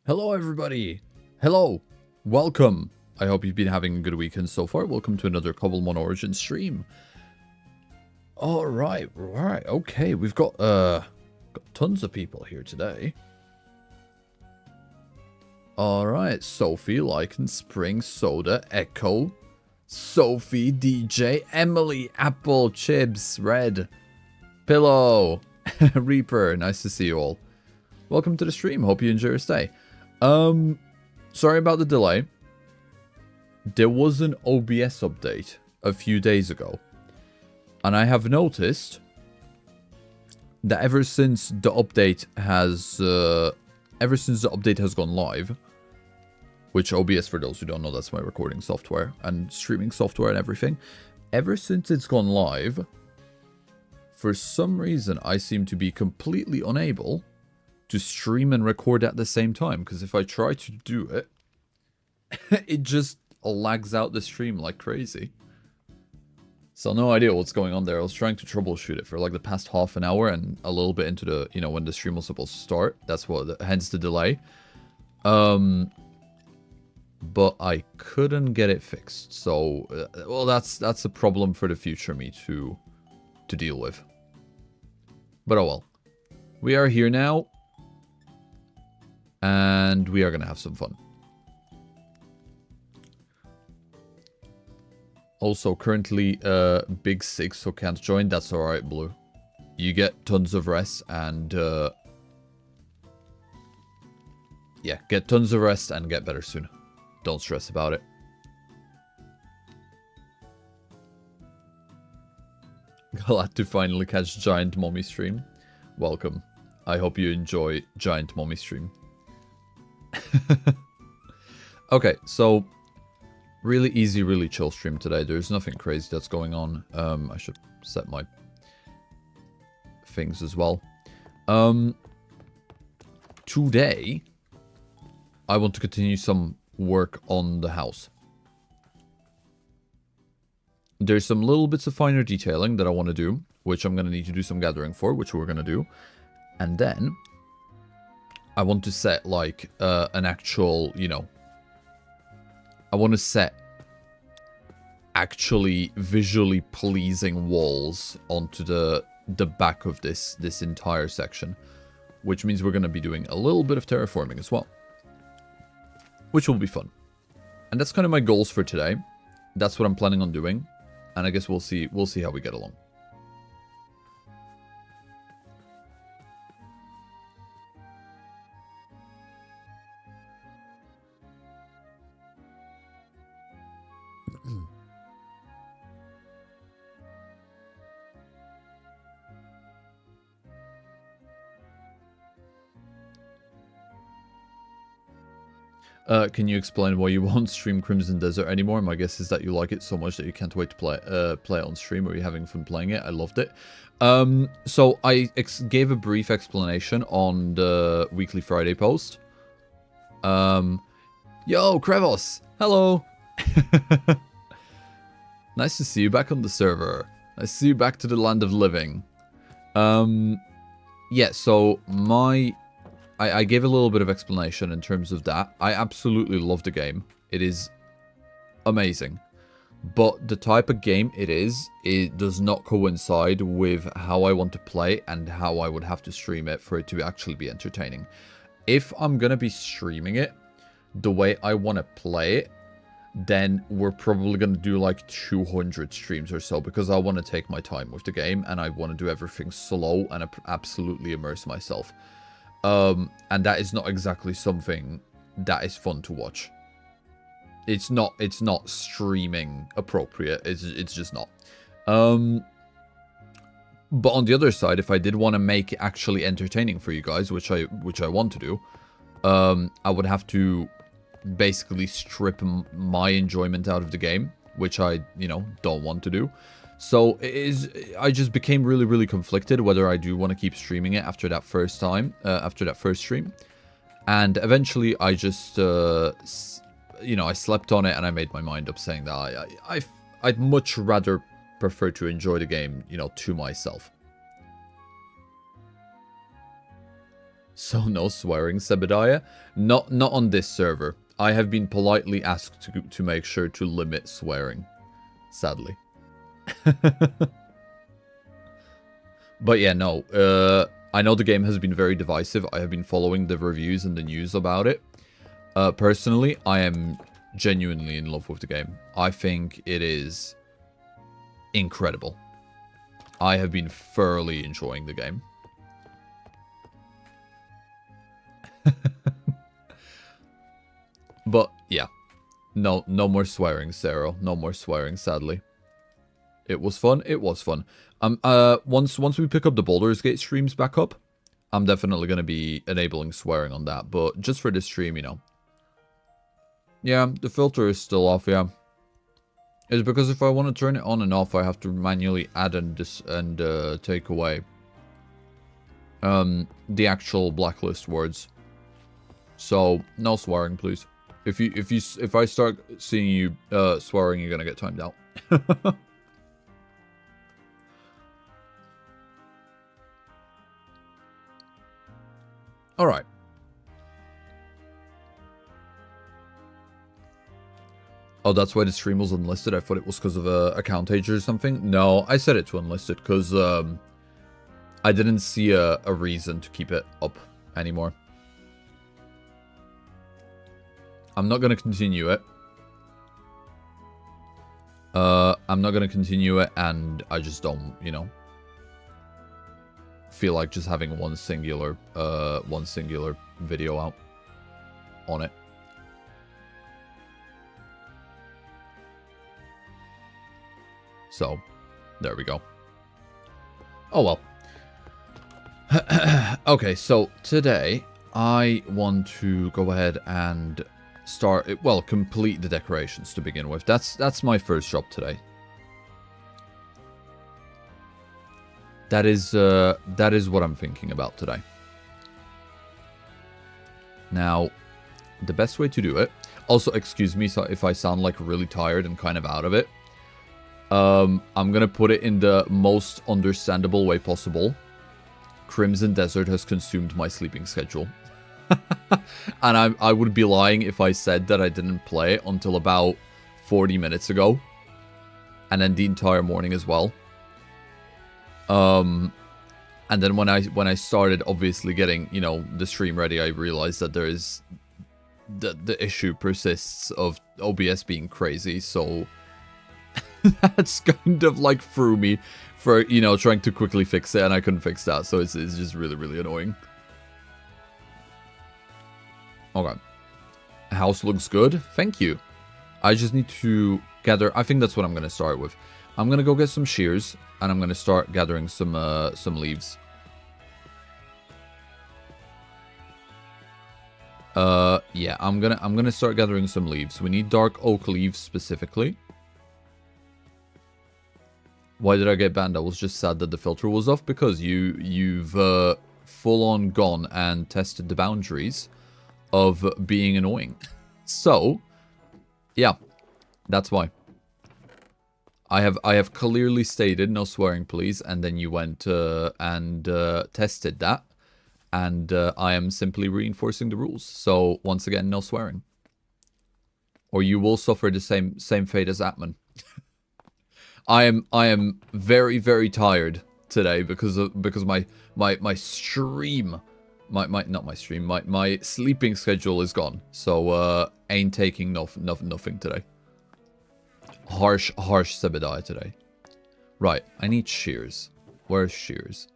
Hello everybody! Hello! Welcome! I hope you've been having a good weekend so far. Welcome to another Cobblemon Origins stream. Alright, okay. We've got tons of people here today. Alright, Sophie, Lycan, Spring, Soda, Echo, Sophie, DJ, Emily, Apple, Chibs, Red, Pillow, Reaper. Nice to see you all. Welcome to the stream. Hope you enjoy your stay. Sorry about the delay. There was an OBS update a few days ago. And I have noticed that ever since the update has gone live, which OBS, for those who don't know, that's my recording software and streaming software and everything. Ever since it's gone live, for some reason I seem to be completely unable to stream and record at the same time, because if I try to do it, it just lags out the stream like crazy. So no idea what's going on there. I was trying to troubleshoot it for like the past half an hour and a little bit into the, when the stream was supposed to start. That's what, hence the delay. But I couldn't get it fixed. So, well, that's a problem for the future me to deal with. But oh well. We are here now. And we are going to have some fun. Also, currently, Big Six, so can't join. That's alright, Blue. You get tons of rest and, yeah, get tons of rest and get better soon. Don't stress about it. Glad to finally catch Giant Mommy stream. Welcome. I hope you enjoy Giant Mommy stream. Okay, so really easy, really chill stream today. There's nothing crazy that's going on. I should set my things as well. Today I want to continue some work on the house. There's some little bits of finer detailing that I want to do, which I'm going to need to do some gathering for, which we're going to do. And then I want to set like an actual, I want to set actually visually pleasing walls onto the back of this entire section, which means we're going to be doing a little bit of terraforming as well, which will be fun. And that's kind of my goals for today. That's what I'm planning on doing, and I guess we'll see how we get along. Can you explain why you won't stream Crimson Desert anymore? My guess is that you like it so much that you can't wait to play it on stream. Are you having fun playing it? I loved it. So I gave a brief explanation on the Weekly Friday post. Yo, Krevos! Hello! Nice to see you back on the server. Nice to see you back to the land of living. Yeah, so I gave a little bit of explanation in terms of that. I absolutely love the game. It is amazing. But the type of game it does not coincide with how I want to play and how I would have to stream it for it to actually be entertaining. If I'm going to be streaming it the way I want to play it, then we're probably going to do like 200 streams or so, because I want to take my time with the game and I want to do everything slow and absolutely immerse myself. And that is not exactly something that is fun to watch. It's not streaming appropriate. It's just not. But on the other side, if I did want to make it actually entertaining for you guys, which I want to do, I would have to basically strip my enjoyment out of the game, which I, don't want to do. So I just became really, really conflicted whether I do want to keep streaming it after that first time, after that first stream. And eventually I just, I slept on it and I made my mind up saying that I'd much rather prefer to enjoy the game, to myself. So no swearing, Sebbediah? Not on this server. I have been politely asked to make sure to limit swearing. Sadly. But yeah, no. I know the game has been very divisive. I have been following the reviews and the news about it. Personally, I am genuinely in love with the game. I think it is incredible. I have been thoroughly enjoying the game. But yeah, no more swearing, Sarah. No more swearing, sadly. It was fun. It was fun. Once we pick up the Baldur's Gate streams back up, I'm definitely gonna be enabling swearing on that. But just for this stream, you know. Yeah, the filter is still off. Yeah, it's because if I want to turn it on and off, I have to manually add and take away the actual blacklist words. So no swearing, please. If I start seeing you swearing, you're gonna get timed out. All right. Oh, that's why the stream was unlisted. I thought it was because of account age or something. No, I set it to unlisted because I didn't see a reason to keep it up anymore. I'm not going to continue it. I'm not going to continue it, and I just don't, you know, feel like just having one singular video out on it. So, there we go. Oh well. Okay, so today I want to go ahead and start, well, complete the decorations to begin with. That's my first job today. That is what I'm thinking about today. Now, the best way to do it. Also, excuse me if I sound like really tired and kind of out of it. I'm gonna put it in the most understandable way possible. Crimson Desert has consumed my sleeping schedule. And I would be lying if I said that I didn't play until about 40 minutes ago. And then the entire morning as well. And then when I started obviously getting, you know, the stream ready, I realized that there is the issue persists of OBS being crazy, so that's kind of like threw me for, you know, trying to quickly fix it, and I couldn't fix that, so it's just really, really annoying. Okay. House looks good. Thank you. I just need to gather, I think that's what I'm going to start with. I'm going to go get some shears, and I'm going to start gathering some leaves. Yeah, I'm gonna start gathering some leaves. We need dark oak leaves specifically. Why did I get banned? I was just sad that the filter was off because you've full on gone and tested the boundaries of being annoying. So, yeah, that's why. I have clearly stated no swearing, please, and then you went and tested that, and I am simply reinforcing the rules. So once again, no swearing, or you will suffer the same fate as Atman. I am very, very tired today because my stream, my sleeping schedule is gone. So ain't taking nothing today. Harsh Sebbediah today. Right, I need shears. Where's shears?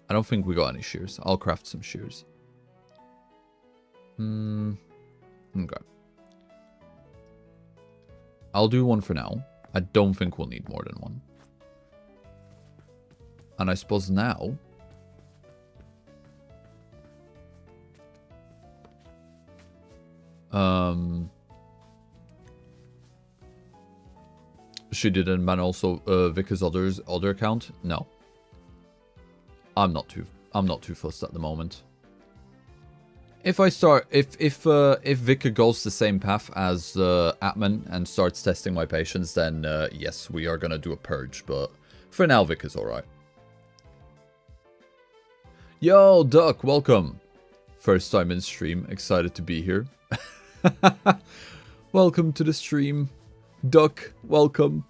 I don't think we got any shears. I'll craft some shears. Okay. I'll do one for now. I don't think we'll need more than one. And I suppose now... She didn't ban also Vic's other account? No. I'm not too fussed at the moment. If Vic goes the same path as Atman and starts testing my patience, then yes, we are gonna do a purge. But for now, Vic is alright. Yo, Duck, welcome. First time in stream, excited to be here. Welcome to the stream. Duck, welcome.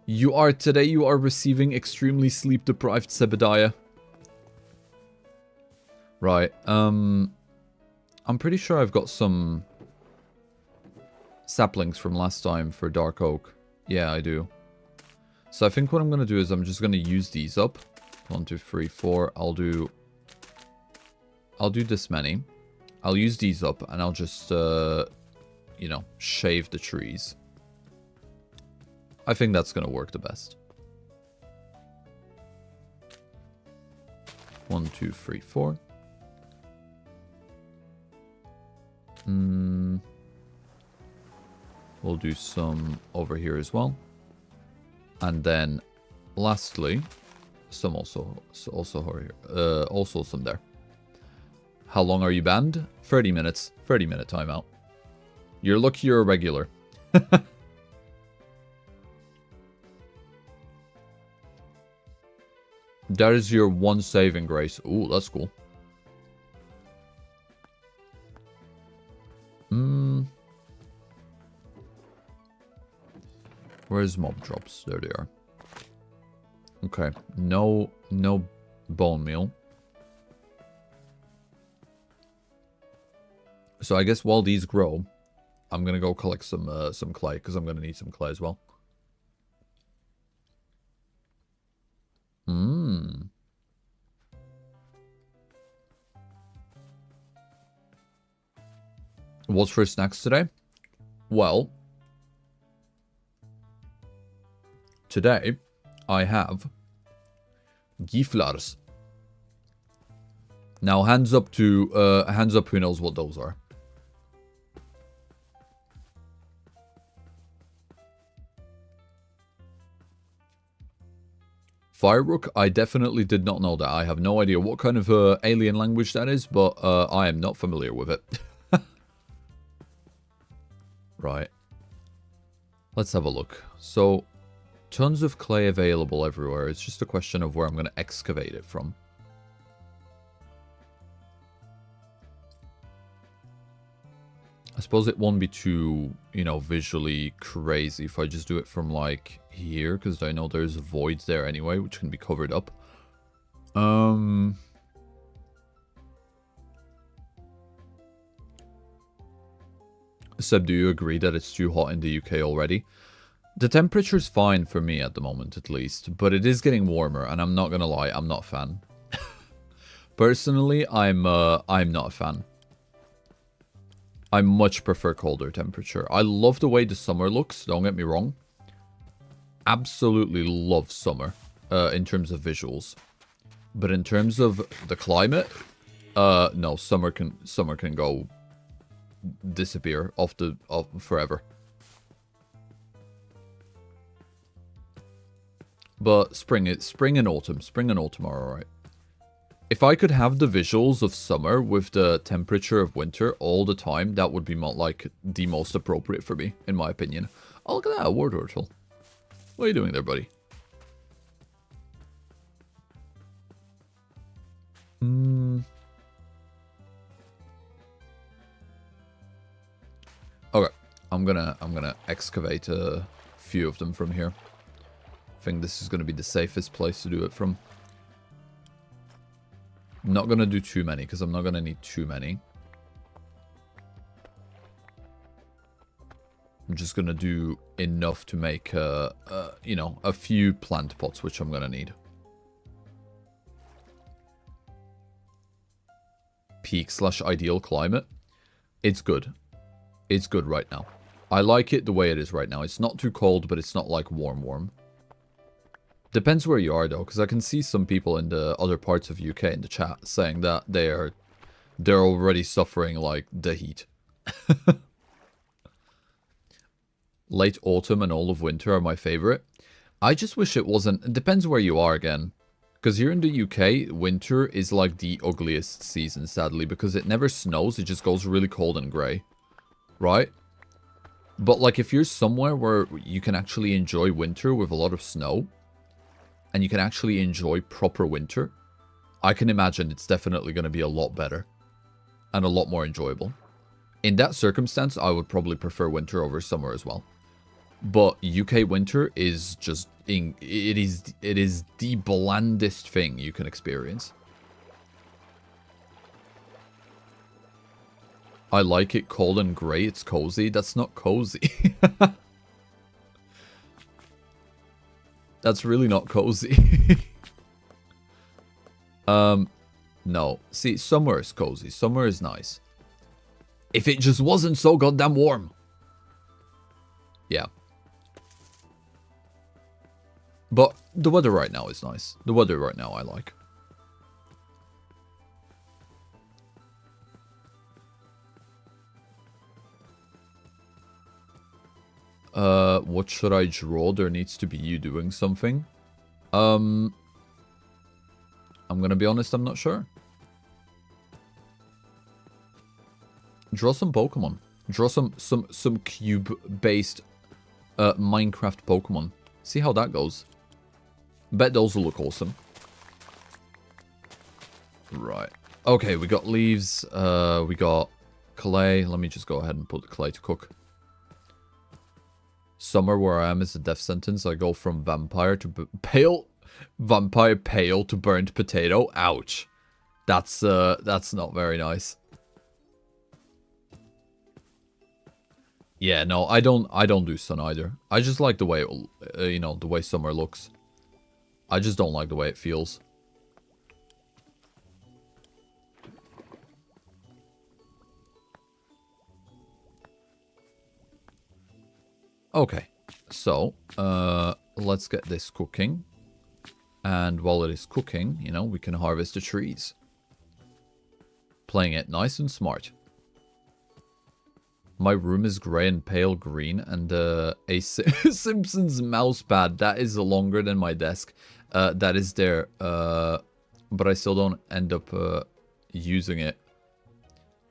You are receiving extremely sleep deprived Sebbediah. Right, I'm pretty sure I've got some saplings from last time for dark oak. Yeah, I do. So I think what I'm gonna do is I'm just gonna use these up. 1, 2, 3, 4. I'll do this many. I'll use these up and I'll just you know, shave the trees. I think that's gonna work the best. 1, 2, 3, 4. We'll do some over here as well. And then lastly, some also some there. How long are you banned? 30 minutes. 30-minute timeout. You're lucky you're a regular. That is your one saving grace. Ooh, that's cool. Where's mob drops? There they are. Okay, no bone meal. So I guess while these grow, I'm gonna go collect some clay because I'm gonna need some clay as well. What's for snacks today? Well, today I have giflars. Now hands up who knows what those are. Firerook, I definitely did not know that. I have no idea what kind of alien language that is, but I am not familiar with it. Right. Let's have a look. So, tons of clay available everywhere. It's just a question of where I'm going to excavate it from. I suppose it won't be too, you know, visually crazy if I just do it from, like, here, because I know there's voids there anyway, which can be covered up. Seb, do you agree that it's too hot in the UK already? The temperature's fine for me at the moment, at least, but it is getting warmer, and I'm not gonna lie, I'm not a fan. Personally, I'm not a fan. I much prefer colder temperature. I love the way the summer looks, don't get me wrong. Absolutely love summer, in terms of visuals. But in terms of the climate, no, summer can go disappear off forever. But spring and autumn are alright. If I could have the visuals of summer with the temperature of winter all the time, that would be like the most appropriate for me, in my opinion. Oh, look at that, a war turtle. What are you doing there, buddy? Okay, I'm gonna excavate a few of them from here. I think this is gonna be the safest place to do it from. I'm not gonna do too many because I'm not gonna need too many. I'm just gonna do enough to make you know, a few plant pots, which I'm gonna need. Peak/ideal climate. It's good. It's good right now. I like it the way it is right now. It's not too cold, but it's not like warm. Depends where you are though, because I can see some people in the other parts of UK in the chat saying that they're already suffering like the heat. Late autumn and all of winter are my favorite. I just wish it wasn't. It depends where you are again. Because here in the UK, winter is like the ugliest season, sadly, because it never snows. It just goes really cold and grey. Right? But like if you're somewhere where you can actually enjoy winter with a lot of snow, and you can actually enjoy proper winter, I can imagine it's definitely going to be a lot better and a lot more enjoyable. In that circumstance, I would probably prefer winter over summer as well. But UK winter is just it is the blandest thing you can experience. I like it cold and grey. It's cozy. That's not cozy. That's really not cozy. No. See, summer is cozy. Summer is nice. If it just wasn't so goddamn warm. Yeah. But the weather right now is nice. The weather right now I like. What should I draw? There needs to be you doing something. I'm gonna be honest, I'm not sure. Draw some Pokemon. Draw some cube-based Minecraft Pokemon. See how that goes. Bet those will look awesome. Right. Okay, we got leaves. We got clay. Let me just go ahead and put the clay to cook. Summer where I am is a death sentence. I go from vampire to pale. Vampire pale to burnt potato. Ouch. That's not very nice. Yeah, no, I don't do sun either. I just like the way it, you know, the way summer looks. I just don't like the way it feels. Okay, so let's get this cooking. And while it is cooking, you know, we can harvest the trees. Playing it nice and smart. My room is grey and pale green, and a Simpsons mouse pad. That is longer than my desk. That is there, but I still don't end up using it.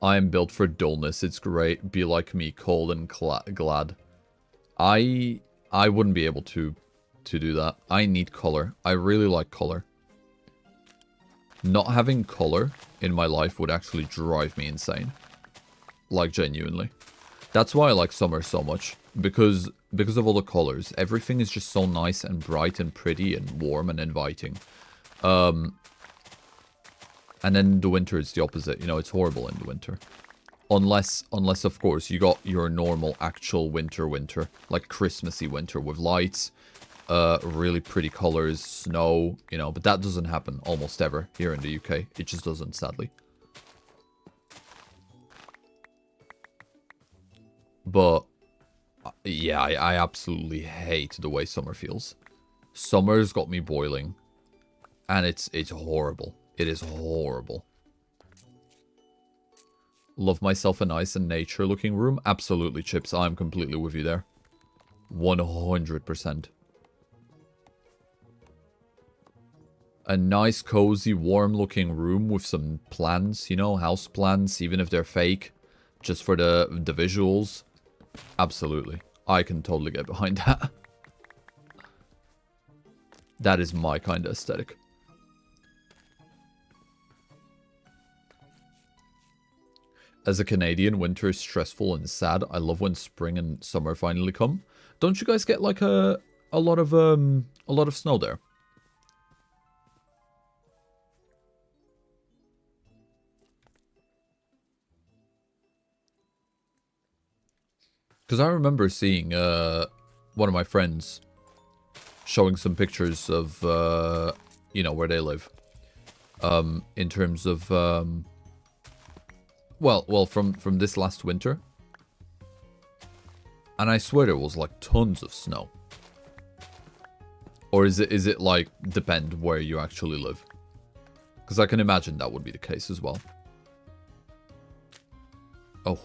I am built for dullness. It's great. Be like me, cold and glad. I wouldn't be able to do that. I need color. I really like color. Not having color in my life would actually drive me insane. Like, genuinely. That's why I like summer so much. Because of all the colors. Everything is just so nice and bright and pretty and warm and inviting. And then the winter is the opposite. You know, it's horrible in the winter. Unless of course, you got your normal actual winter. Like Christmassy winter with lights. Really pretty colors, snow, you know. But that doesn't happen almost ever here in the UK. It just doesn't, sadly. But, yeah, I absolutely hate the way summer feels. Summer's got me boiling. And it's horrible. It is horrible. Love myself a nice and nature-looking room? Absolutely, Chips. I'm completely with you there. 100%. A nice, cozy, warm-looking room with some plants, you know, house plants, even if they're fake. Just for the visuals. Absolutely. I can totally get behind that. That is my kind of aesthetic. As a Canadian, winter is stressful and sad. I love when spring and summer finally come. Don't you guys get like a lot of snow there? Because I remember seeing one of my friends showing some pictures of, you know, where they live. In terms of, well, from this last winter. And I swear there was like tons of snow. Or is it like, depend where you actually live? Because I can imagine that would be the case as well. Oh.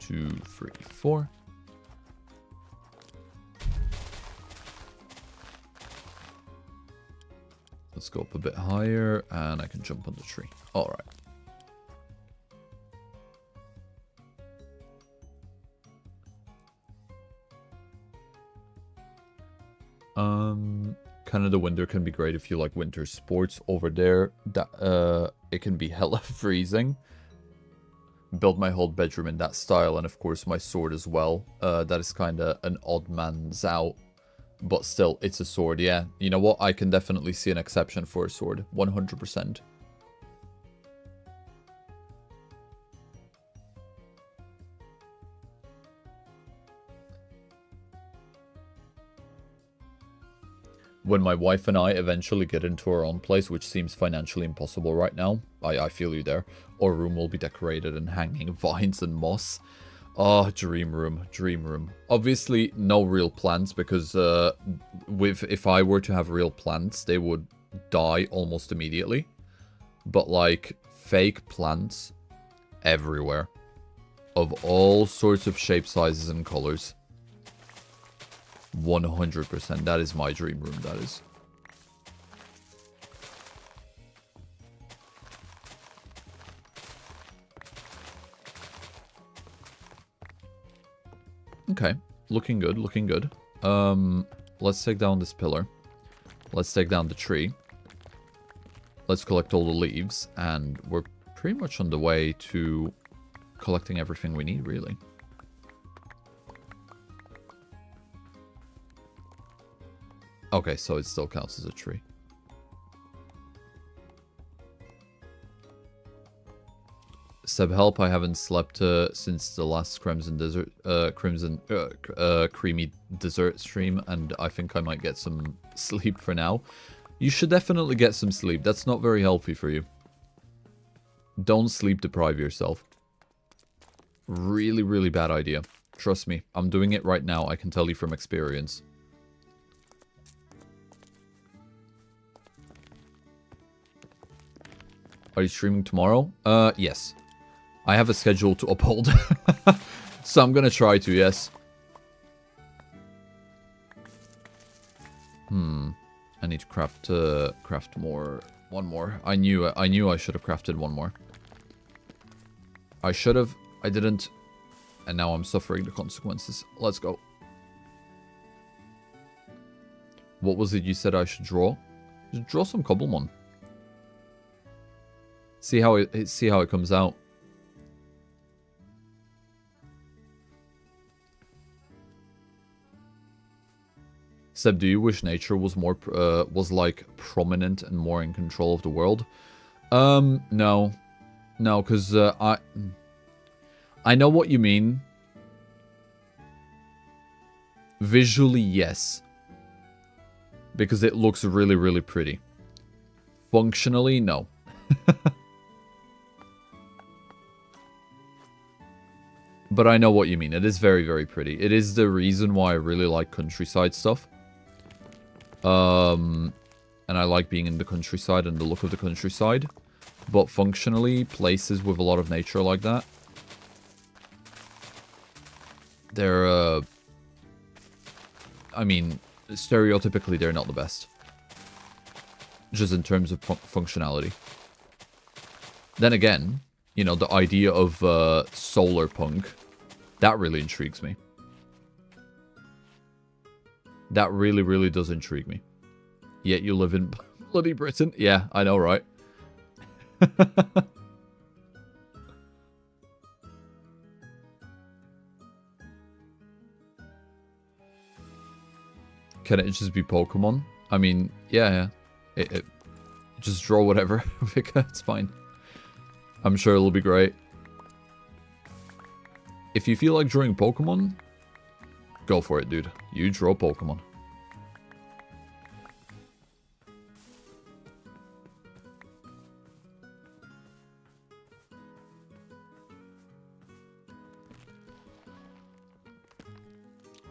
2, 3, 4. Let's go up a bit higher, and I can jump on the tree. All right. Canada winter can be great if you like winter sports. Over there, that it can be hella freezing. Build my whole bedroom in that style, and of course my sword as well. That is kind of an odd man's out, but still, it's a sword, yeah. You know what? I can definitely see an exception for a sword, 100%. When my wife and I eventually get into our own place, which seems financially impossible right now, I feel you there, our room will be decorated and hanging vines and moss. Oh, dream room, dream room. Obviously, no real plants, because if I were to have real plants, they would die almost immediately. But, like, fake plants everywhere. Of all sorts of shapes, sizes, and colors. 100%. That is my dream room, that is. Okay. Looking good, looking good. Let's take down this pillar. Let's take down the tree. Let's collect all the leaves. And we're pretty much on the way to collecting everything we need, really. Okay, so it still counts as a tree. Seb, help, I haven't slept since the last creamy dessert stream, and I think I might get some sleep for now. You should definitely get some sleep. That's not very healthy for you. Don't sleep deprive yourself. Really, really bad idea. Trust me, I'm doing it right now. I can tell you from experience. Are you streaming tomorrow? Yes. I have a schedule to uphold. So I'm gonna try to, yes. I need to craft more. One more. I knew I should have crafted one more. I should have. I didn't. And now I'm suffering the consequences. Let's go. What was it you said I should draw? Just draw some Cobblemon. See how it comes out. Seb, do you wish nature was more was like prominent and more in control of the world? No, because I know what you mean. Visually, yes, because it looks really, really pretty. Functionally, no. But I know what you mean. It is very, very pretty. It is the reason why I really like countryside stuff. And I like being in the countryside and the look of the countryside. But functionally, places with a lot of nature like that, they're, I mean, stereotypically, they're not the best. Just in terms of functionality. Then again, you know, the idea of solar punk, that really intrigues me. That really, really does intrigue me. Yet you live in bloody Britain? Yeah, I know, right? Can it just be Pokemon? I mean, yeah. Just draw whatever, Vika, it's fine. I'm sure it'll be great. If you feel like drawing Pokemon, go for it, dude. You draw Pokemon.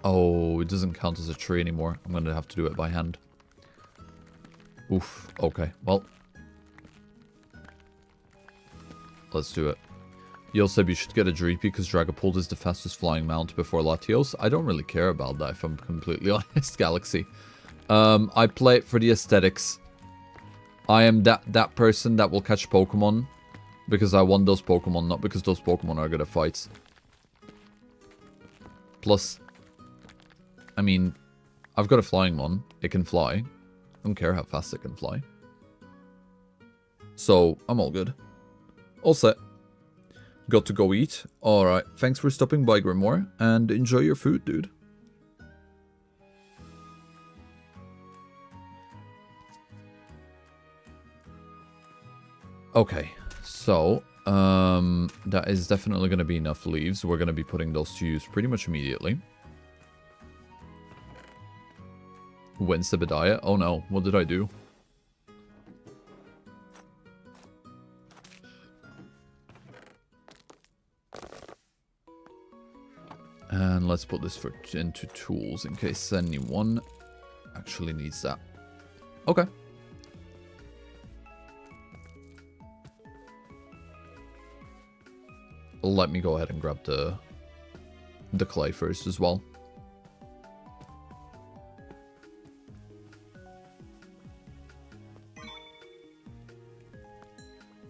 Oh, it doesn't count as a tree anymore. I'm gonna have to do it by hand. Oof, okay, well. Let's do it. Yo, Seb, you should get a Dreepy because Dragapult is the fastest flying mount before Latios. I don't really care about that, if I'm completely honest, Galaxy. I play it for the aesthetics. I am that person that will catch Pokemon because I want those Pokemon, not because those Pokemon are good at fights. Plus, I mean, I've got a flying one. It can fly. I don't care how fast it can fly. So, I'm all good. All set. Got to go eat. Alright, thanks for stopping by, Grimoire, and enjoy your food, dude. Okay, so, that is definitely going to be enough leaves. We're going to be putting those to use pretty much immediately. When Sebbediah? Oh no, what did I do? And let's put this into tools in case anyone actually needs that. Okay. Let me go ahead and grab the clay first as well.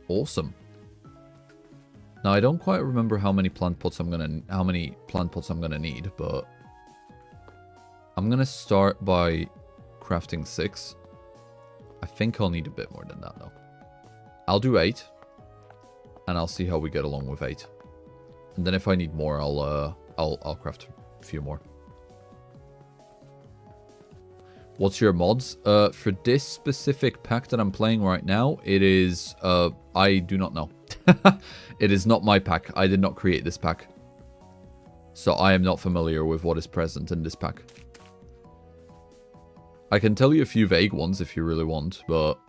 Awesome. Now I don't quite remember how many plant pots I'm gonna need, but I'm gonna start by crafting 6. I think I'll need a bit more than that though. I'll do 8, and I'll see how we get along with 8. And then if I need more, I'll craft a few more. What's your mods? For this specific pack that I'm playing right now, it is, I do not know. It is not my pack. I did not create this pack. So I am not familiar with what is present in this pack. I can tell you a few vague ones if you really want, but...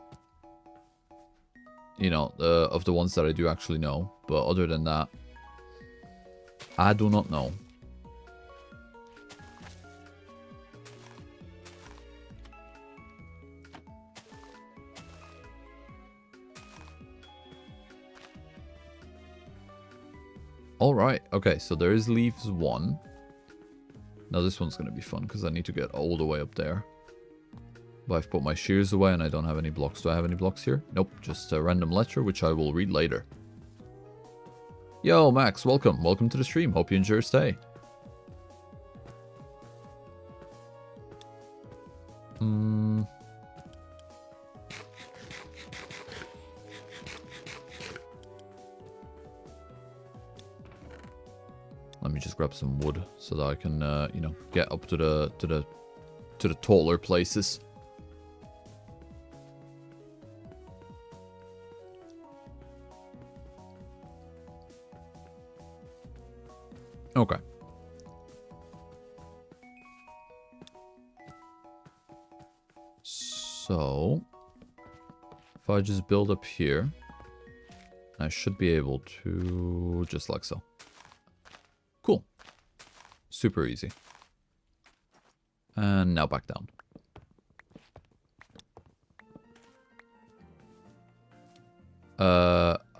You know, of the ones that I do actually know. But other than that, I do not know. Alright, okay, so there is leaves 1. Now this one's going to be fun because I need to get all the way up there. But I've put my shears away and I don't have any blocks. Do I have any blocks here? Nope, just a random letter which I will read later. Yo, Max, welcome. Welcome to the stream. Hope you enjoy your stay. Let me just grab some wood so that I can, you know, get up to the taller places. Okay. So, if I just build up here, I should be able to, just like so. Cool. Super easy. And now back down.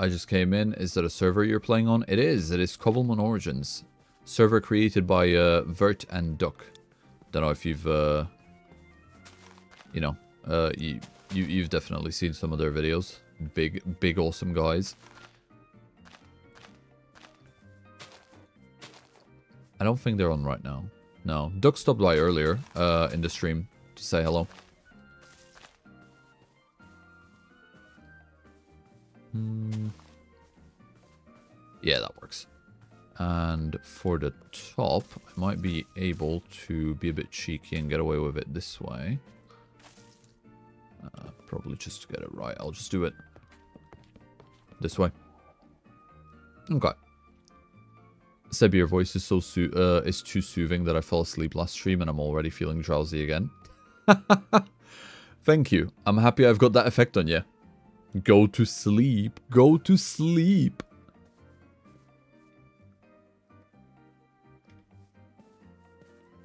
I just came in. Is that a server you're playing on? It is. It is Cobblemon Origins. Server created by Vert and Duck. Don't know if you've, you know, you've definitely seen some of their videos. Big, awesome guys. I don't think they're on right now. No. Duck stopped by earlier in the stream to say hello. Yeah, that works. And for the top, I might be able to be a bit cheeky and get away with it this way. Probably just to get it right. I'll just do it this way. Okay. Seb, your voice is so is too soothing that I fell asleep last stream and I'm already feeling drowsy again. Thank you. I'm happy I've got that effect on you. Go to sleep. Go to sleep.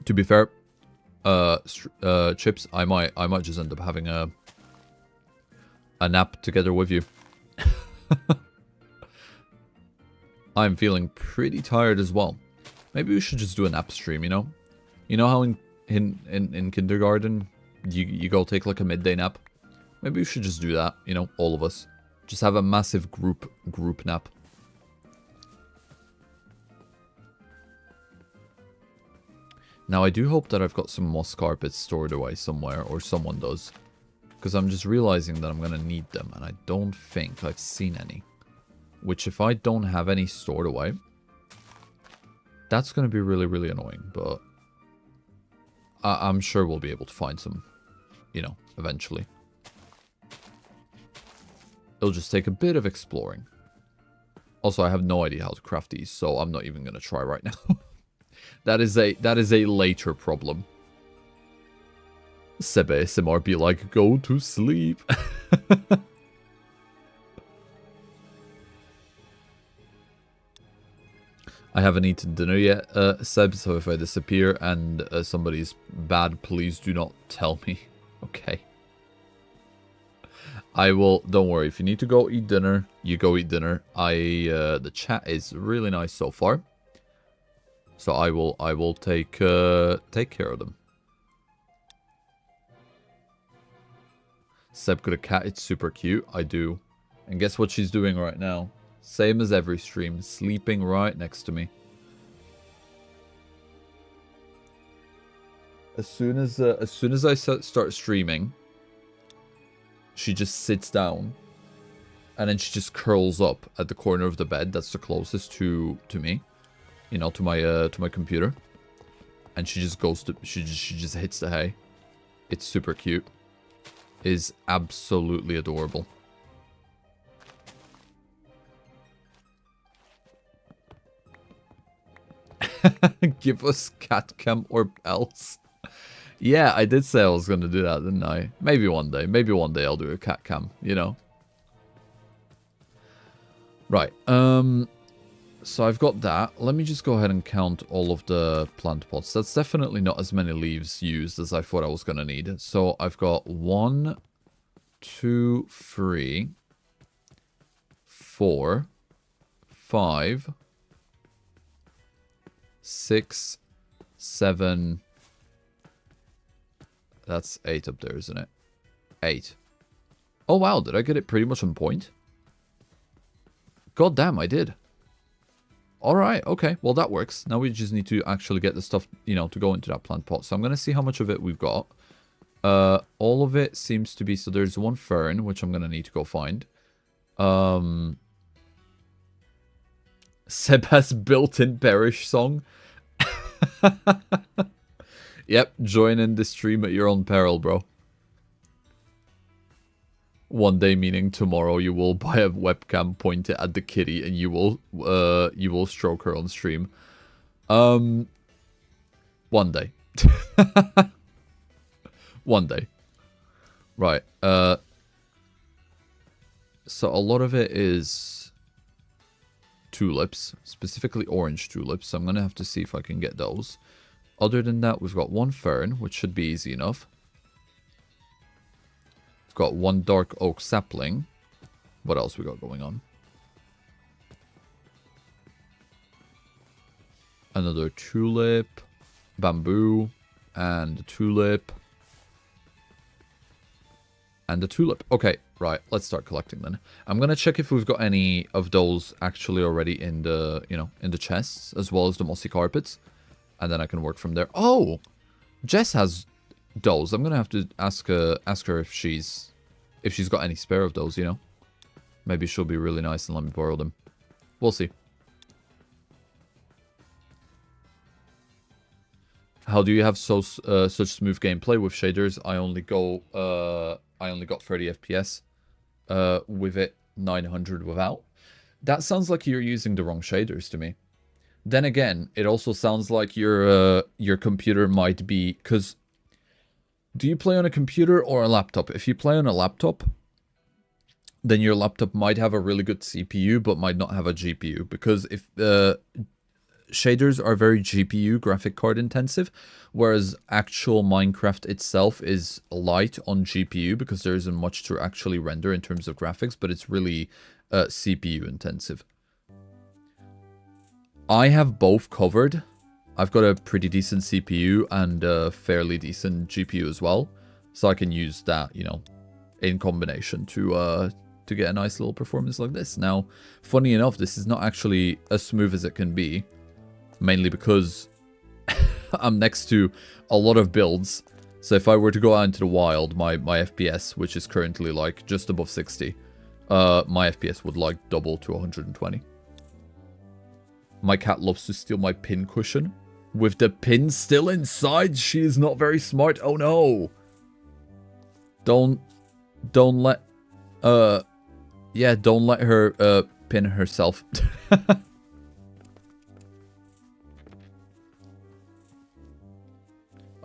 To be fair, Chips, I might just end up having a nap together with you. I'm feeling pretty tired as well. Maybe we should just do a nap stream, you know? You know how in kindergarten you go take like a midday nap? Maybe we should just do that, you know, all of us. Just have a massive group nap. Now I do hope that I've got some moss carpets stored away somewhere, or someone does. Because I'm just realizing that I'm going to need them. And I don't think I've seen any. Which if I don't have any stored away, that's going to be really, really annoying. But I'm sure we'll be able to find some, you know, eventually. It'll just take a bit of exploring. Also, I have no idea how to craft these, so I'm not even going to try right now. That is a later problem. Sebbediah be like, go to sleep. I haven't eaten dinner yet, Seb, so if I disappear and somebody's bad, please do not tell me. Okay. I will, don't worry, if you need to go eat dinner, you go eat dinner. The chat is really nice so far. So I will take care of them. Seb got a cat, it's super cute. I do. And guess what she's doing right now? Same as every stream, sleeping right next to me. As soon as I start streaming, she just sits down, and then she just curls up at the corner of the bed. That's the closest to me, you know, to my computer. And she just goes to she just hits the hay. It's super cute. It is absolutely adorable. Give us cat cam or else. Yeah, I did say I was going to do that, didn't I? Maybe one day. Maybe one day I'll do a cat cam, you know. Right. So I've got that. Let me just go ahead and count all of the plant pots. That's definitely not as many leaves used as I thought I was going to need. So I've got 1, 2, 3, 4, 5, 6, 7. That's 8 up there, isn't it? 8. Oh, wow. Did I get it pretty much on point? God damn, I did. Alright, okay. Well, that works. Now we just need to actually get the stuff, you know, to go into that plant pot. So I'm going to see how much of it we've got. All of it seems to be... So there's 1 fern, which I'm going to need to go find. Seb has built-in Perish song. Yep, join in the stream at your own peril, bro. One day meaning tomorrow, you will buy a webcam, point it at the kitty, and you will stroke her on stream. One day. One day. Right. So a lot of it is tulips, specifically orange tulips. So I'm gonna have to see if I can get those. Other than that, we've got 1 fern, which should be easy enough. We've got 1 dark oak sapling. What else we got going on? Another tulip, bamboo, and a tulip. And a tulip. Okay, right, let's start collecting then. I'm gonna check if we've got any of those actually already in the, you know, in the chests, as well as the mossy carpets. And then I can work from there. Oh! Jess has those. I'm gonna have to ask her if she's got any spare of those, you know? Maybe she'll be really nice and let me borrow them. We'll see. How do you have such smooth gameplay with shaders? I only got 30 FPS with it, 900 without. That sounds like you're using the wrong shaders to me. Then again, it also sounds like your computer might be... Because, do you play on a computer or a laptop? If you play on a laptop, then your laptop might have a really good CPU, but might not have a GPU. Because if shaders are very GPU, graphic card intensive, whereas actual Minecraft itself is light on GPU, because there isn't much to actually render in terms of graphics, but it's really CPU intensive. I have both covered. I've got a pretty decent CPU and a fairly decent GPU as well. So I can use that, you know, in combination to get a nice little performance like this. Now, funny enough, this is not actually as smooth as it can be. Mainly because I'm next to a lot of builds So if I were to go out into the wild, my FPS, which is currently like just above 60, my FPS would like double to 120. My cat loves to steal my pin cushion. With the pin still inside, she is not very smart. Oh no. Don't let don't let her pin herself.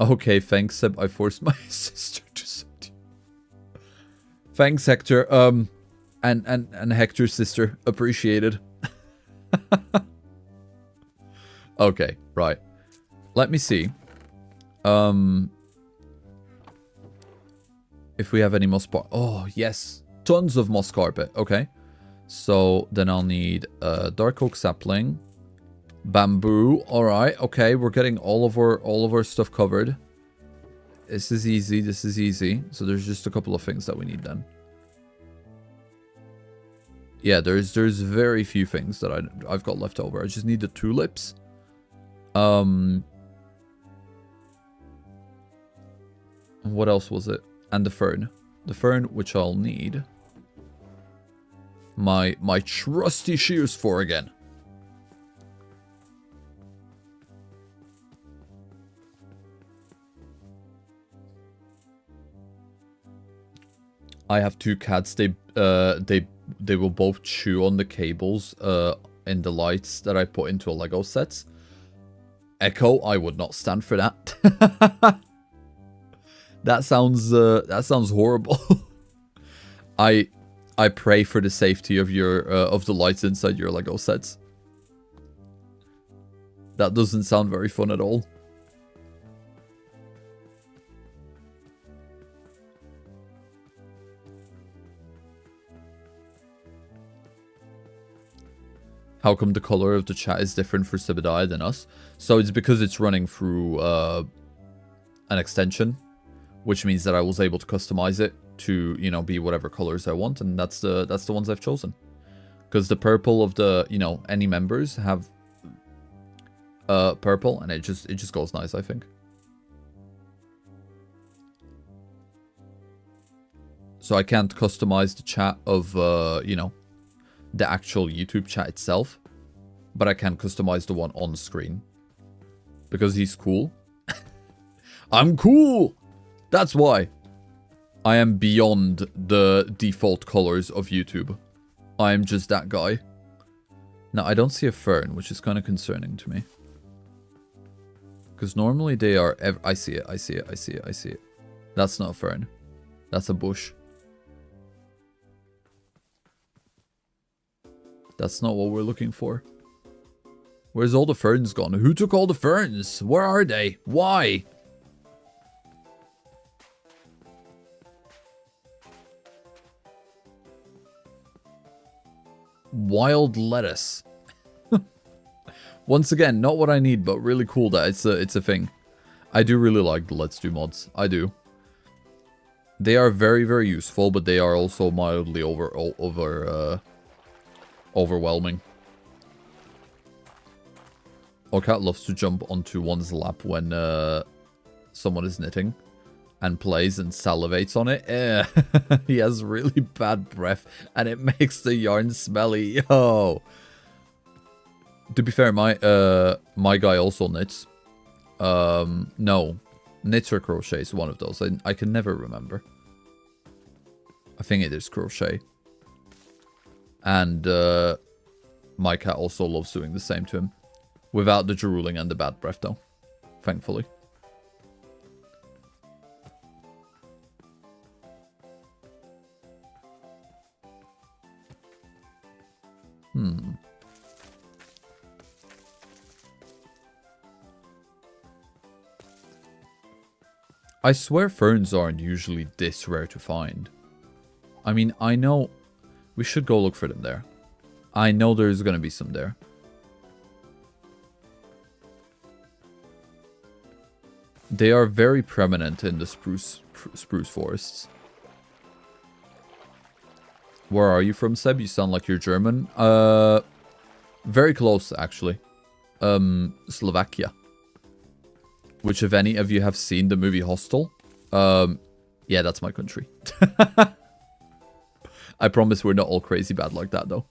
Okay, thanks, Seb. I forced my sister to send you. Thanks, Hector. And Hector's sister. Appreciated. Okay, right. Let me see. If we have any moss carpet. Oh, yes. Tons of moss carpet. Okay. So then I'll need dark oak sapling. Bamboo. Alright, okay. We're getting all of our stuff covered. This is easy. This is easy. So there's just a couple of things that we need then. Yeah, there's very few things that I've got left over. I just need the tulips. What else was it? And the fern. The fern, which I'll need my trusty shears for again. I have two cats. They will both chew on the cables in the lights that I put into a Lego sets. Echo, I would not stand for that. That sounds horrible. I pray for the safety of your of the lights inside your Lego sets. That doesn't sound very fun at all. How come the color of the chat is different for Sebbediah than us? So it's because it's running through an extension, which means that I was able to customize it to, you know, be whatever colors I want, and that's the ones I've chosen. Because the purple of the, you know, any members have purple, and it just goes nice, I think. So I can't customize the chat of, you know, the actual YouTube chat itself, but I can customize the one on screen. Because he's cool. I'm cool! That's why. I am beyond the default colors of YouTube. I am just that guy. Now, I don't see a fern, which is kind of concerning to me. Because normally they are... I see it, I see it, I see it, I see it. That's not a fern. That's a bush. That's not what we're looking for. Where's all the ferns gone? Who took all the ferns? Where are they? Why? Wild lettuce. Once again, not what I need, but really cool that it's a thing. I do really like the Let's Do mods. I do. They are very, very useful, but they are also mildly overwhelming. Our cat loves to jump onto one's lap when someone is knitting and plays and salivates on it. He has really bad breath and it makes the yarn smelly. Yo. To be fair, my guy also knits. No. Knits or crochet is one of those. I can never remember. I think it is crochet. And my cat also loves doing the same to him. Without the drooling and the bad breath, though. Thankfully. I swear ferns aren't usually this rare to find. I mean, I know... We should go look for them there. I know there's gonna be some there. They are very prominent in the spruce forests. Where are you from, Seb? You sound like you're German. Very close, actually. Slovakia. Which, if any of you have seen the movie Hostel, Yeah, that's my country. I promise we're not all crazy bad like that, though.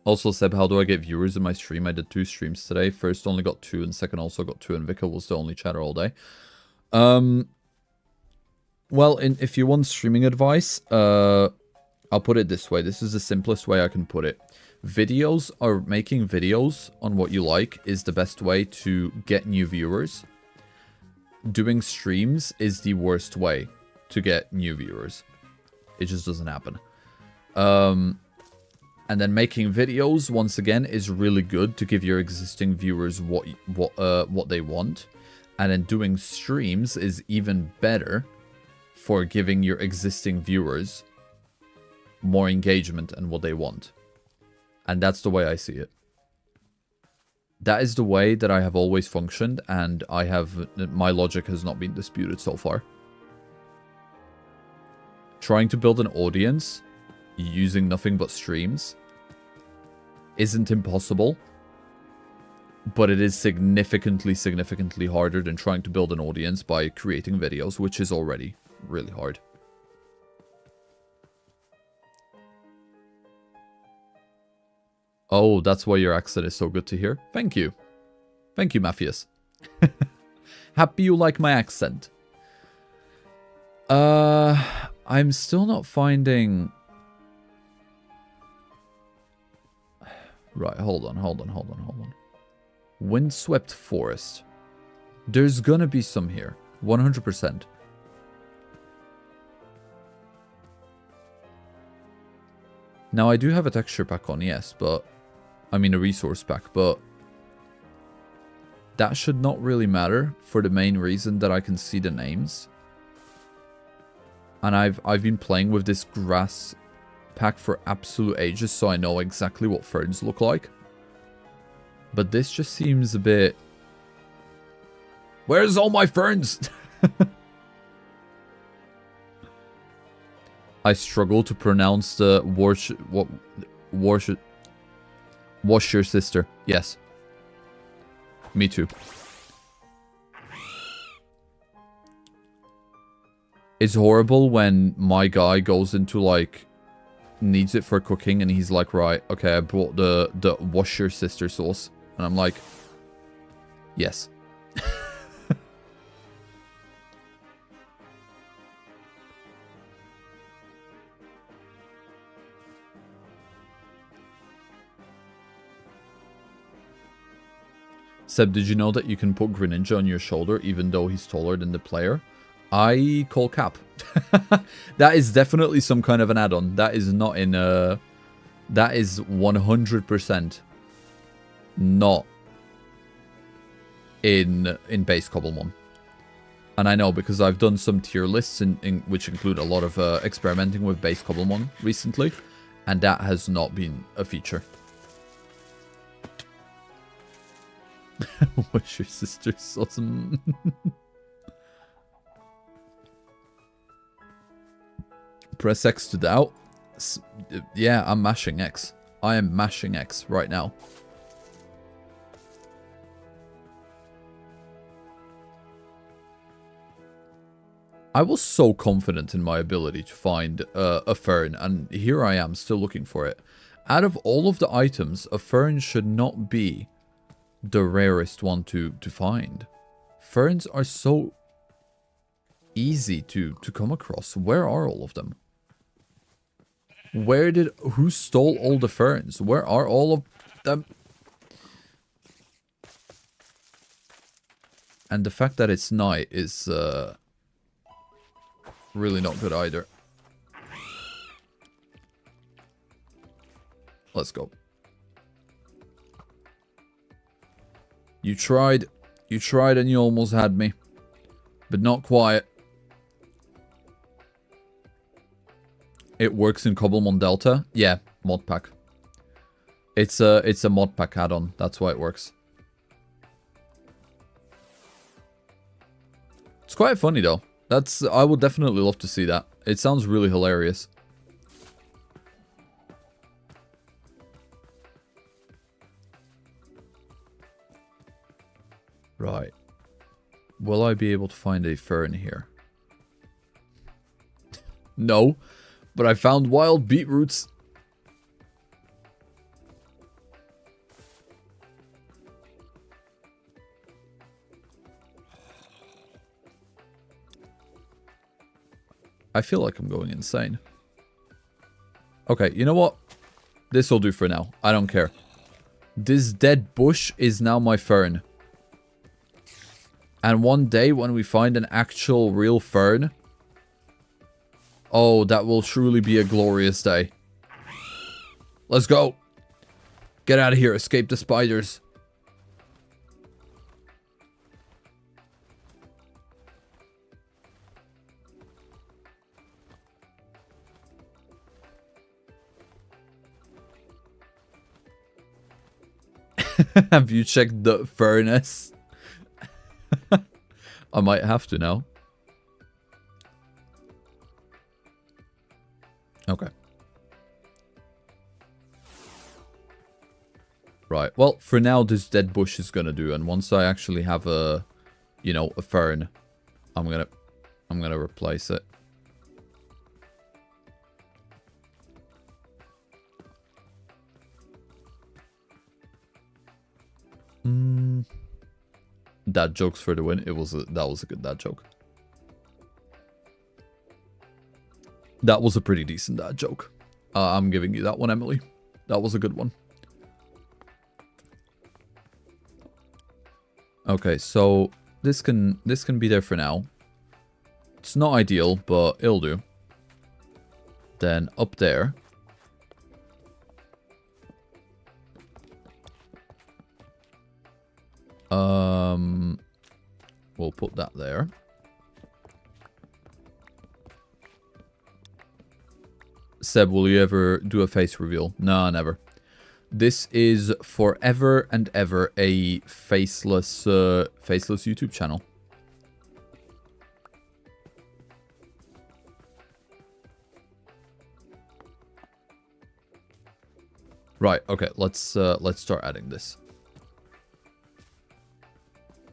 Also, Seb, how do I get viewers in my stream? I did 2 streams today. First only got 2, and second also got 2, and Vika was the only chatter all day. Well, if you want streaming advice, I'll put it this way. This is the simplest way I can put it. Videos, or making videos on what you like, is the best way to get new viewers. Doing streams is the worst way to get new viewers. It just doesn't happen. And then making videos, once again, is really good to give your existing viewers what they want. And then doing streams is even better for giving your existing viewers more engagement and what they want. And that's the way I see it. That is the way that I have always functioned, and my logic has not been disputed so far. Trying to build an audience using nothing but streams isn't impossible, but it is significantly harder than trying to build an audience by creating videos, which is already really hard. Oh, that's why your accent is so good to hear. Thank you. Thank you, Matthias. Happy you like my accent. I'm still not finding... Right, hold on. Windswept forest. There's gonna be some here. 100%. Now, I do have a texture pack on, yes, but... I mean, a resource pack, but... That should not really matter for the main reason that I can see the names. And I've been playing with this grass pack for absolute ages, so I know exactly what ferns look like. But this just seems a bit... Where's all my ferns? I struggle to pronounce the wash your sister. Yes. Me too. It's horrible when my guy goes into, like, needs it for cooking, and he's like, right, okay, I brought the wash your sister sauce. And I'm like, yes. Seb, did you know that you can put Greninja on your shoulder even though he's taller than the player? I call cap. That is definitely some kind of an add-on. That is not in that is 100% not in base Cobblemon. And I know because I've done some tier lists which include a lot of experimenting with base Cobblemon recently, and that has not been a feature. What's your sister's awesome? Press X to doubt. Yeah, I'm mashing X. I am mashing X right now. I was so confident in my ability to find a fern, and here I am still looking for it. Out of all of the items, a fern should not be the rarest one to find. Ferns are so easy to come across. Where are all of them? Who stole all the ferns? Where are all of them? And the fact that it's night is really not good either. Let's go. You tried and you almost had me. But not quite. It works in Cobblemon Delta? Yeah, mod pack. It's a mod pack add-on, that's why it works. It's quite funny though. I would definitely love to see that. It sounds really hilarious. Right. Will I be able to find a fern here? No. But I found wild beetroots. I feel like I'm going insane. Okay, you know what? This will do for now. I don't care. This dead bush is now my fern. And one day when we find an actual real fern... Oh, that will truly be a glorious day. Let's go. Get out of here. Escape the spiders. Have you checked the furnace? I might have to now. Okay. Right. Well, for now, this dead bush is gonna do, and once I actually have a, you know, a fern, I'm gonna replace it. Dad jokes for the win. That was a good dad joke. That was a pretty decent dad joke. I'm giving you that one, Emily. That was a good one. Okay, so this can be there for now. It's not ideal, but it'll do. Then up there. We'll put that there. Seb, will you ever do a face reveal? No, never. This is forever and ever a faceless YouTube channel. Right, okay, let's start adding this.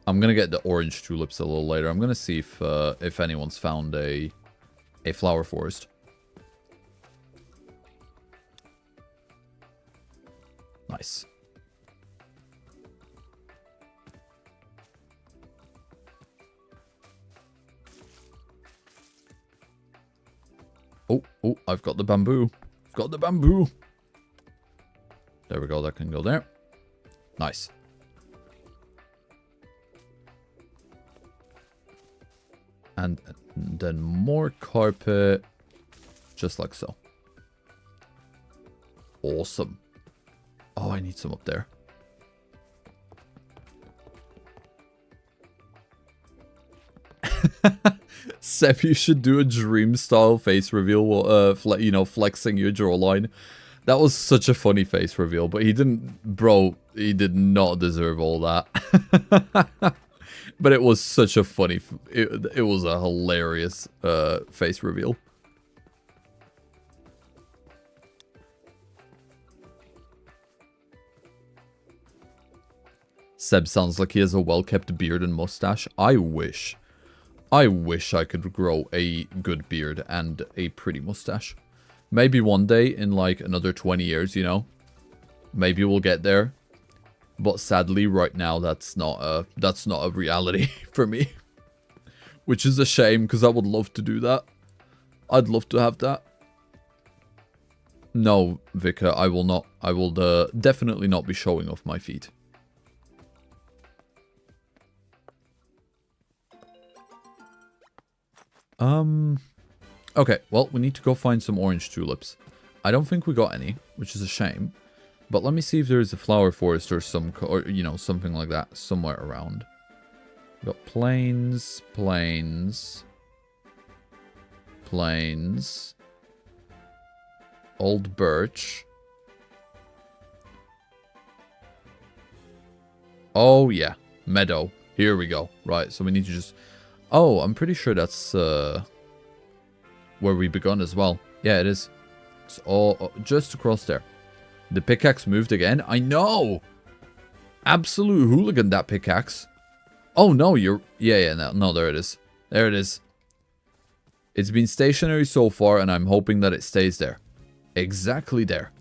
I'm gonna get the orange tulips a little later. I'm gonna see if anyone's found a flower forest. Nice. Oh, I've got the bamboo. I've got the bamboo. There we go, that can go there. Nice. And then more carpet, just like so. Awesome. Oh, I need some up there. Seb, you should do a dream style face reveal, you know, flexing your jawline. That was such a funny face reveal, but he didn't, bro, he did not deserve all that. But it was such a funny, it was a hilarious face reveal. Seb sounds like he has a well-kept beard and mustache. I wish I could grow a good beard and a pretty mustache. Maybe one day in like another 20 years, you know. Maybe we'll get there. But sadly, right now, that's not a reality for me. Which is a shame, because I would love to do that. I'd love to have that. No, Vika, I will not. I will definitely not be showing off my feet. Okay, well, we need to go find some orange tulips. I don't think we got any, which is a shame. But let me see if there is a flower forest or you know, something like that somewhere around. We got plains, plains, plains, old birch. Oh, yeah, meadow. Here we go. Right, so we need to just... Oh, I'm pretty sure that's where we begun as well. Yeah, it is. It's all just across there. The pickaxe moved again. I know! Absolute hooligan, that pickaxe. Oh, no, you're... Yeah, no, there it is. There it is. It's been stationary so far, and I'm hoping that it stays there. Exactly there.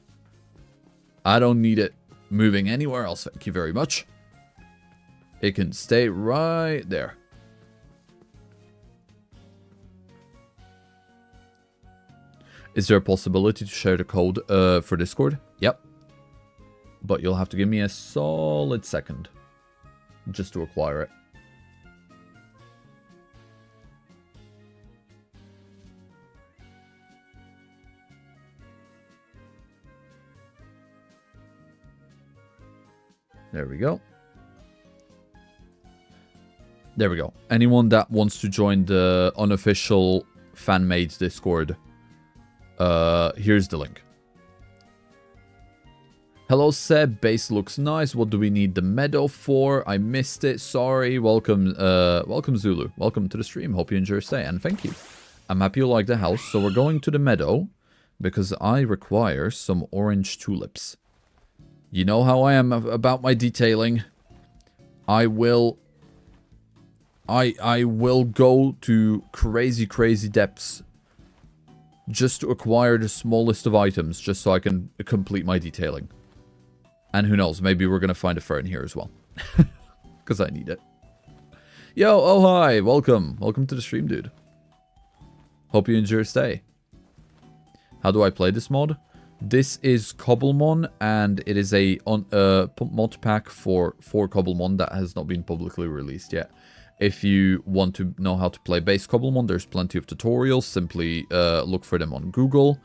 I don't need it moving anywhere else, thank you very much. It can stay right there. Is there a possibility to share the code for Discord? Yep. But you'll have to give me a solid second just to acquire it. There we go. There we go. Anyone that wants to join the unofficial fan-made Discord, here's the link. Hello Seb, base looks nice. What do we need the meadow for? I missed it, sorry. Welcome, welcome Zulu. Welcome to the stream. Hope you enjoy your stay, and thank you. I'm happy you like the house. So we're going to the meadow because I require some orange tulips. You know how I am about my detailing. I will go to crazy depths just to acquire the smallest of items, just so I can complete my detailing. And who knows, maybe we're going to find a fern here as well. Because I need it. Yo, oh hi, welcome. Welcome to the stream, dude. Hope you enjoy your stay. How do I play this mod? This is Cobblemon, and it is a mod pack for Cobblemon that has not been publicly released yet. If you want to know how to play base Cobblemon, there's plenty of tutorials. Simply look for them on Google.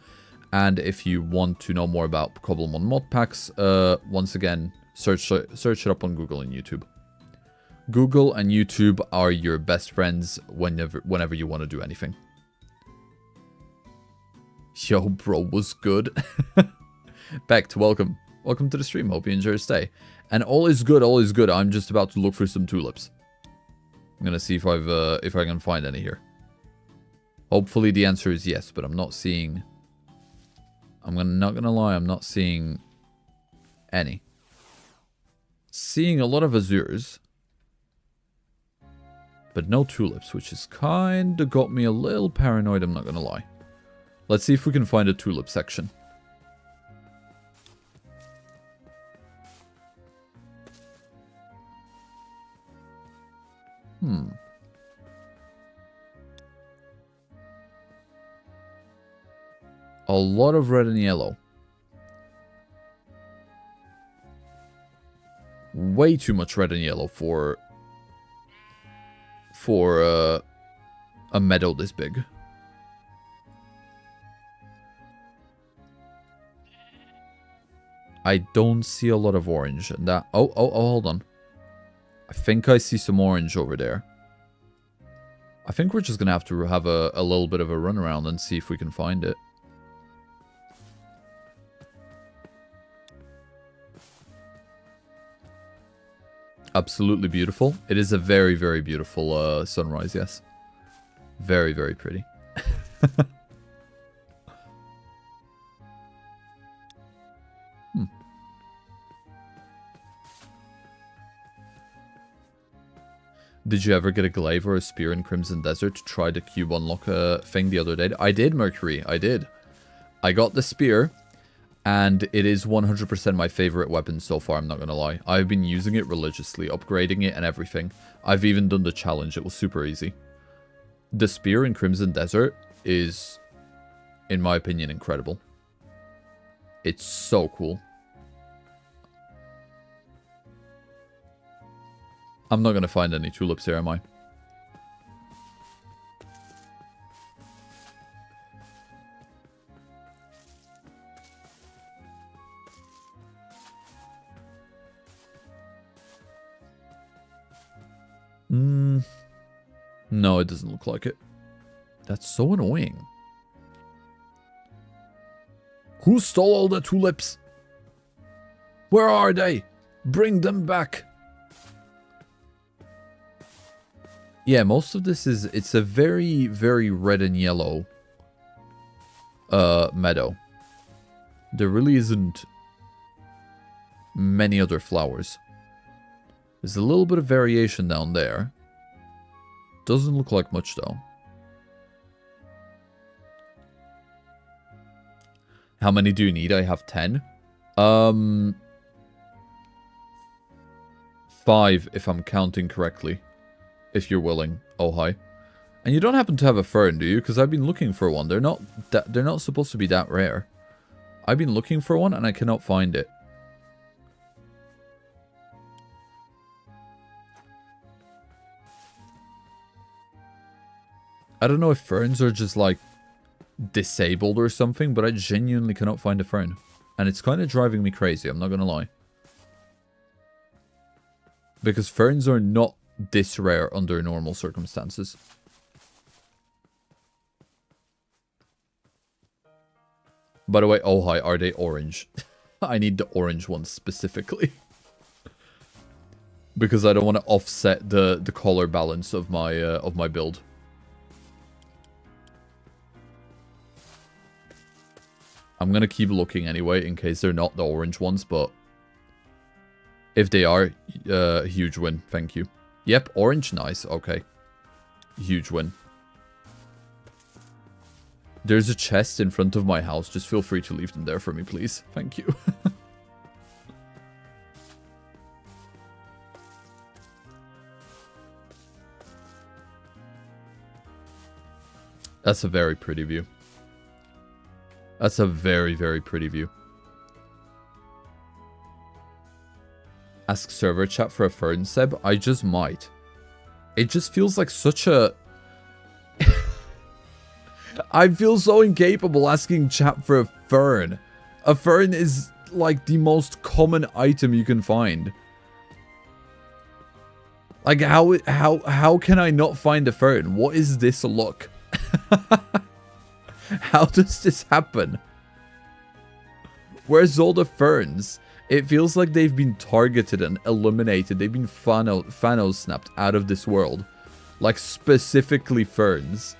And if you want to know more about Cobblemon mod packs, once again, search it up on Google and YouTube. Google and YouTube are your best friends whenever you want to do anything. Yo, bro, was good. Becked, welcome. Welcome to the stream. Hope you enjoy your stay. And all is good, all is good. I'm just about to look for some tulips. I'm gonna see if I can find any here. Hopefully the answer is yes, but I'm not seeing... not gonna lie, I'm not seeing any. Seeing a lot of azures, but no tulips, which has kinda got me a little paranoid, I'm not gonna lie. Let's see if we can find a tulip section. A lot of red and yellow. Way too much red and yellow for a meadow this big. I don't see a lot of orange. And that... Oh, hold on. I think I see some orange over there. I think we're just going to have a little bit of a run around and see if we can find it. Absolutely beautiful. It is a very, very beautiful sunrise, yes. Very, very pretty. Did you ever get a glaive or a spear in Crimson Desert to try the cube unlock thing the other day? I did, Mercury. I did. I got the spear, and it is 100% my favorite weapon so far, I'm not going to lie. I've been using it religiously, upgrading it and everything. I've even done the challenge. It was super easy. The spear in Crimson Desert is, in my opinion, incredible. It's so cool. I'm not going to find any tulips here, am I? No, it doesn't look like it. That's so annoying. Who stole all the tulips? Where are they? Bring them back. Yeah, most of this is... It's a very, very red and yellow meadow. There really isn't many other flowers. There's a little bit of variation down there. Doesn't look like much though. How many do you need? I have 10. 5 if I'm counting correctly. If you're willing. Oh, hi. And you don't happen to have a fern, do you? Because I've been looking for one. They're not supposed to be that rare. I've been looking for one and I cannot find it. I don't know if ferns are just like disabled or something, but I genuinely cannot find a fern. And it's kind of driving me crazy, I'm not gonna lie. Because ferns are not this rare under normal circumstances. By the way, oh hi, are they orange? I need the orange ones specifically. Because I don't want to offset the color balance of my build. I'm gonna keep looking anyway, in case they're not the orange ones, but if they are, huge win, thank you. Yep, orange, nice, okay. Huge win. There's a chest in front of my house, just feel free to leave them there for me, please. Thank you. That's a very pretty view. That's a very, very pretty view. Ask server chat for a fern, Seb. I just might. It just feels like such a... I feel so incapable asking chat for a fern. A fern is like the most common item you can find. Like how can I not find a fern? What is this look? How does this happen? Where's all the ferns? It feels like they've been targeted and eliminated. They've been Thanos snapped out of this world. Like, specifically ferns.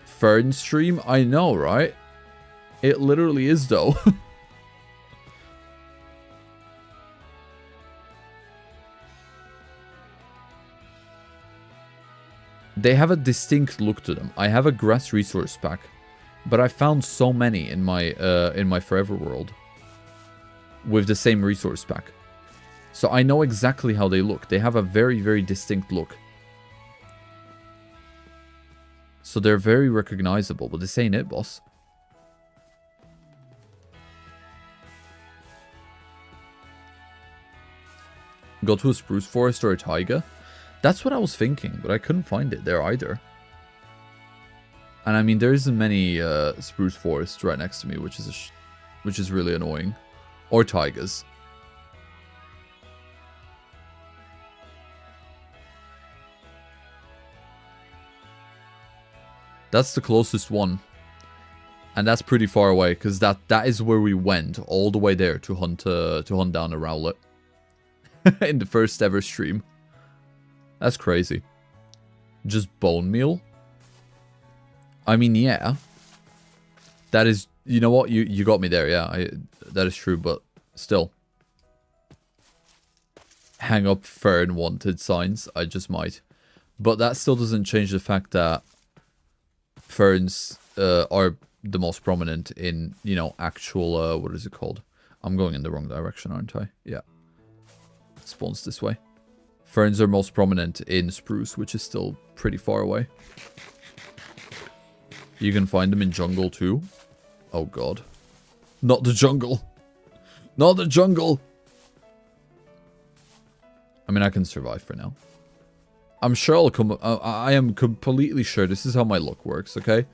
Fern stream? I know, right? It literally is, though. They have a distinct look to them. I have a grass resource pack, but I found so many in my forever world with the same resource pack. So I know exactly how they look. They have a very, very distinct look. So they're very recognizable, but this ain't it, boss. Go to a spruce forest or a taiga? That's what I was thinking, but I couldn't find it there either. And I mean, there isn't many spruce forests right next to me, which is really annoying. Or taigas. That's the closest one. And that's pretty far away, because that is where we went all the way there to hunt down a rowlet. In the first ever stream. That's crazy. Just bone meal? I mean, yeah. That is... You know what? You got me there, yeah. That is true, but still. Hang up fern wanted signs. I just might. But that still doesn't change the fact that ferns are the most prominent in, you know, actual... what is it called? I'm going in the wrong direction, aren't I? Yeah. It spawns this way. Ferns are most prominent in spruce, which is still pretty far away. You can find them in jungle too. Oh god. Not the jungle. Not the jungle. I mean, I can survive for now. I'm sure I'll come... I am completely sure this is how my luck works, okay?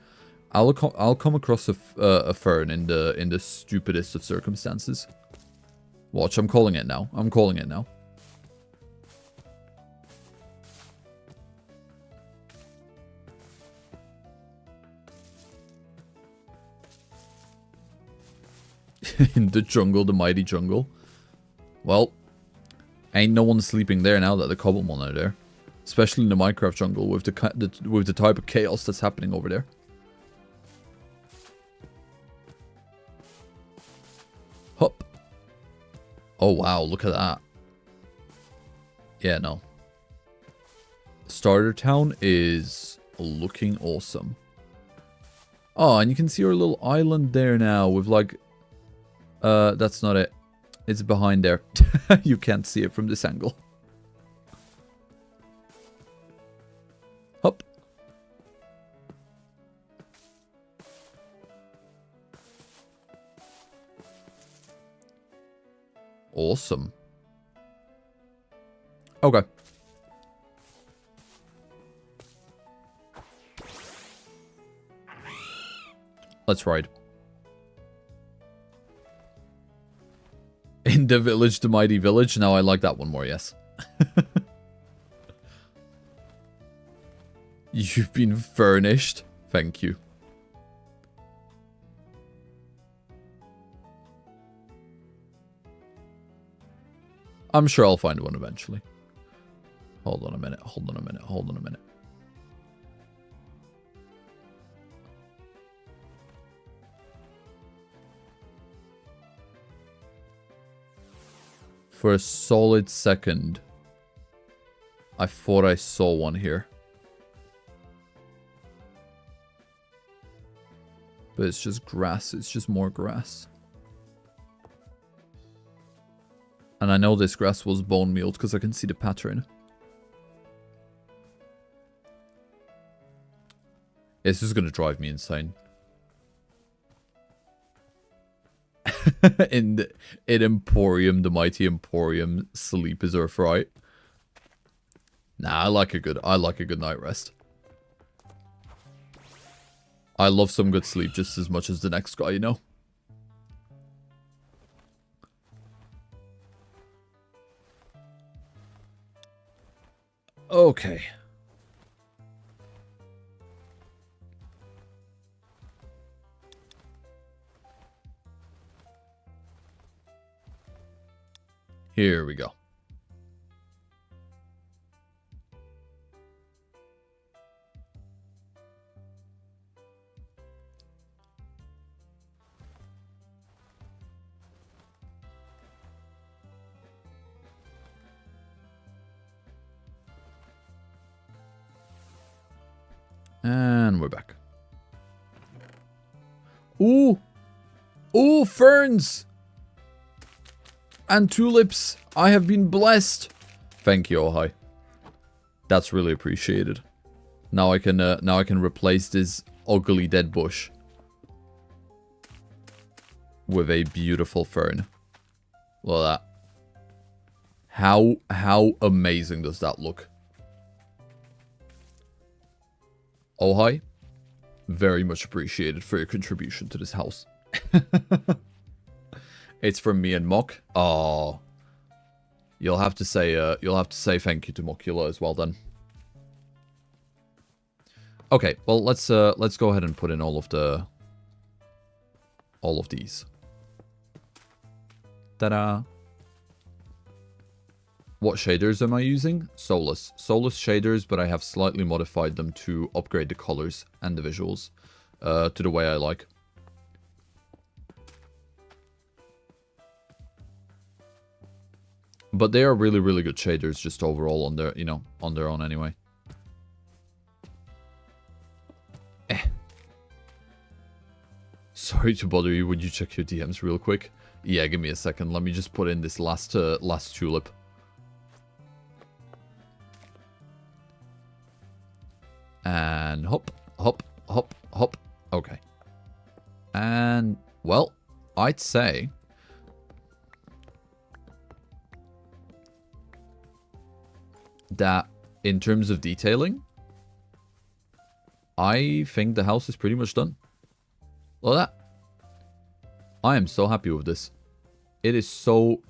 I'll come across a fern in the stupidest of circumstances. Watch, I'm calling it now. I'm calling it now. In the jungle, the mighty jungle. Well, ain't no one sleeping there now that the Cobblemon are there. Especially in the Minecraft jungle with the type of chaos that's happening over there. Hop. Oh, wow. Look at that. Yeah, no. Starter town is looking awesome. Oh, and you can see our little island there now with like... that's not it. It's behind there. You can't see it from this angle. Hop. Awesome. Okay. Let's ride. In the village, the mighty village. Now I like that one more, yes. You've been furnished. Thank you. I'm sure I'll find one eventually. Hold on a minute. Hold on a minute. Hold on a minute. For a solid second, I thought I saw one here. But it's just grass. It's just more grass. And I know this grass was bone mealed because I can see the pattern. This is going to drive me insane. in Emporium, the mighty Emporium, sleep is Earth, right? Nah, I like a good night rest. I love some good sleep just as much as the next guy, you know? Okay. Here we go. And we're back. Ooh! Ooh, ferns! And tulips! I have been blessed! Thank you, Ohai. That's really appreciated. Now I can replace this ugly dead bush with a beautiful fern. Look at that. How amazing does that look? Ohai, very much appreciated for your contribution to this house. It's from me and Mock. Oh, you'll have to say thank you to Mockula as well then. Okay, well let's go ahead and put in all of these. Ta-da! What shaders am I using? Solus shaders, but I have slightly modified them to upgrade the colors and the visuals to the way I like. But they are really, really good shaders just overall on their, on their own anyway. Sorry to bother you, would you check your DMs real quick? Yeah, give me a second. Let me just put in this last tulip. And hop, hop, hop, hop. Okay. And, well, I'd say that in terms of detailing, I think the house is pretty much done. Look at that. I am so happy with this. It is so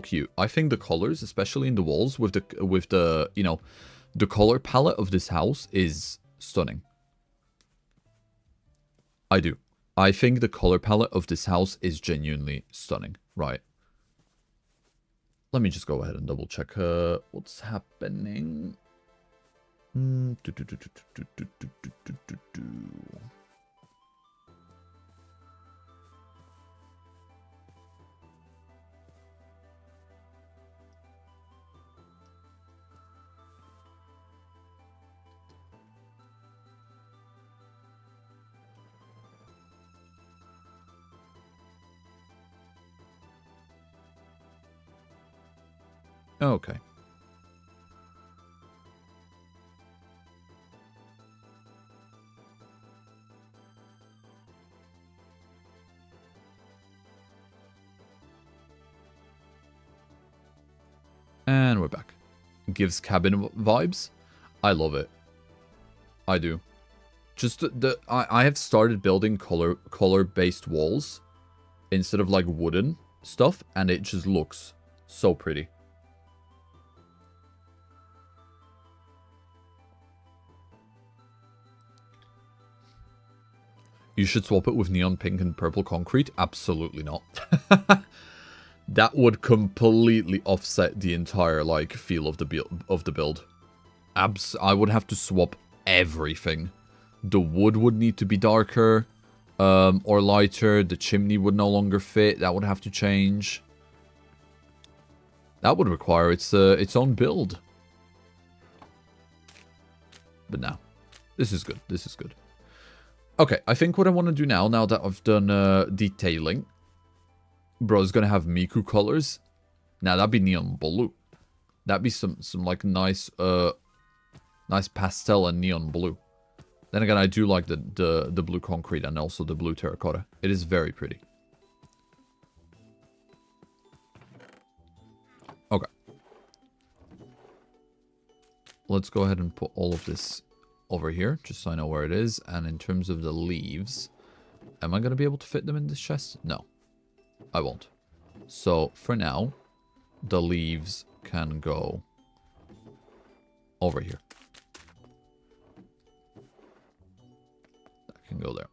cute. I think the colors, especially in the walls with the the color palette of this house is stunning. I do. I think the color palette of this house is genuinely stunning. Right. Let me just go ahead and double check what's happening. Okay. And we're back. Gives cabin vibes. I love it. I do. Just I have started building color-based walls instead of like wooden stuff, and it just looks so pretty. You should swap it with neon pink and purple concrete. Absolutely not. That would completely offset the entire like feel of the build. I would have to swap everything. The wood would need to be darker or lighter. The chimney would no longer fit. That would have to change. That would require its own build. But now, this is good. This is good. Okay, I think what I want to do now that I've done detailing, bro's gonna have Miku colors. Now that'd be neon blue. That'd be some like nice nice pastel and neon blue. Then again, I do like the blue concrete and also the blue terracotta. It is very pretty. Okay. Let's go ahead and put all of this over here, just so I know where it is. And in terms of the leaves, am I going to be able to fit them in this chest? No, I won't. So for now, the leaves can go over here. That can go there.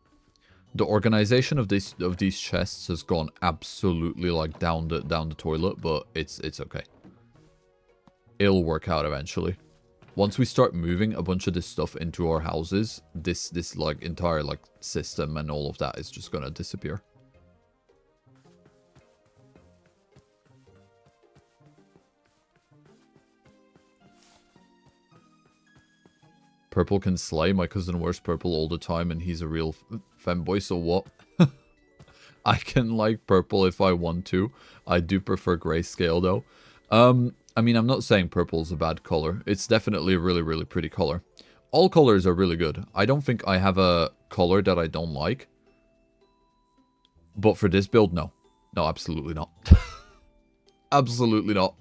The organization of these chests has gone absolutely like down the toilet, but it's okay. It'll work out eventually. Once we start moving a bunch of this stuff into our houses, this like entire like system and all of that is just gonna disappear. Purple can slay. My cousin wears purple all the time and he's a real femboy, so what? I can like purple if I want to. I do prefer grayscale though. I mean, I'm not saying purple is a bad color. It's definitely a really, really pretty color. All colors are really good. I don't think I have a color that I don't like. But for this build, no. No, absolutely not. Absolutely not.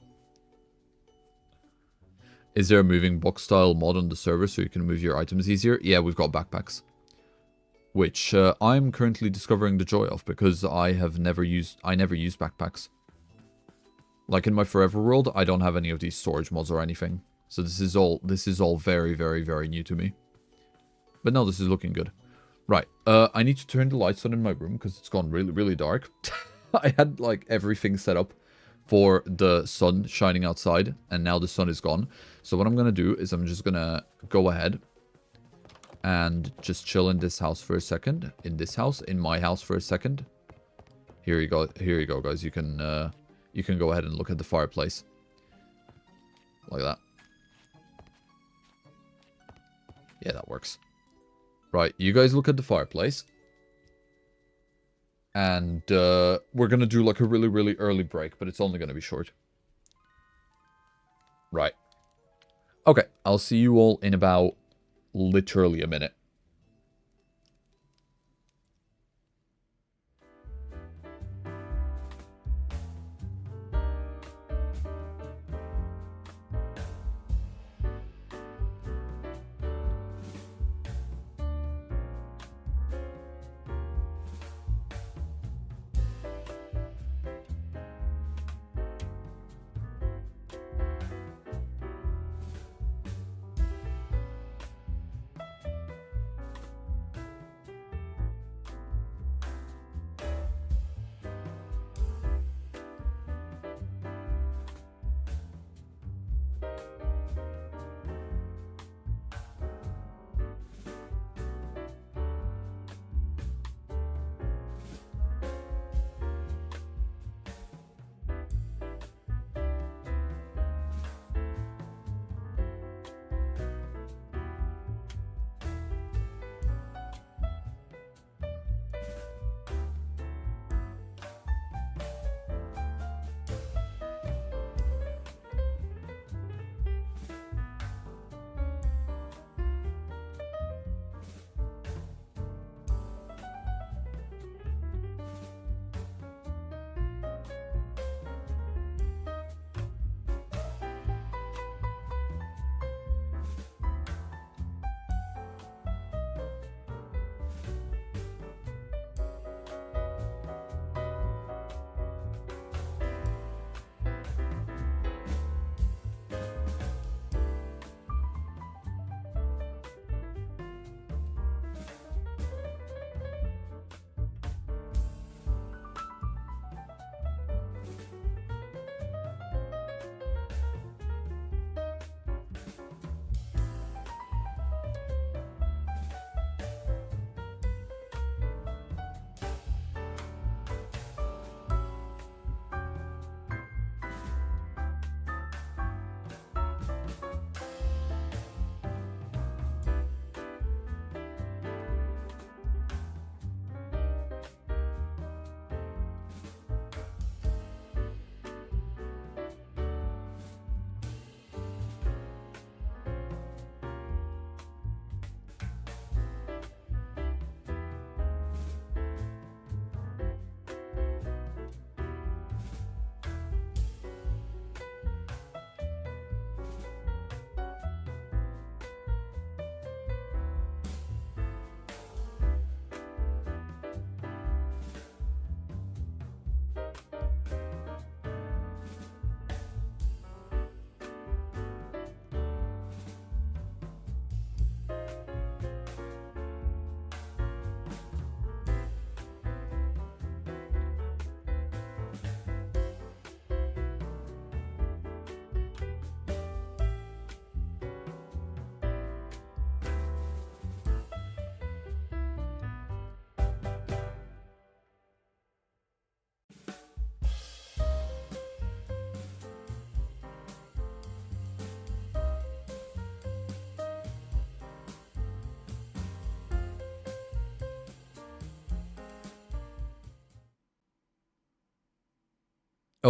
Is there a moving box style mod on the server so you can move your items easier? Yeah, we've got backpacks. Which I'm currently discovering the joy of because I never use backpacks. Like in my forever world, I don't have any of these storage mods or anything. So this is all very, very, very new to me. But no, this is looking good. Right, I need to turn the lights on in my room because it's gone really, really dark. I had like everything set up for the sun shining outside, and now the sun is gone. So what I'm going to do is I'm just going to go ahead and just chill in this house for a second. In my house for a second. Here you go, guys. You can go ahead and look at the fireplace. Like that. Yeah, that works. Right, you guys look at the fireplace. And we're going to do like a really, really early break, but it's only going to be short. Right. Okay, I'll see you all in about literally a minute.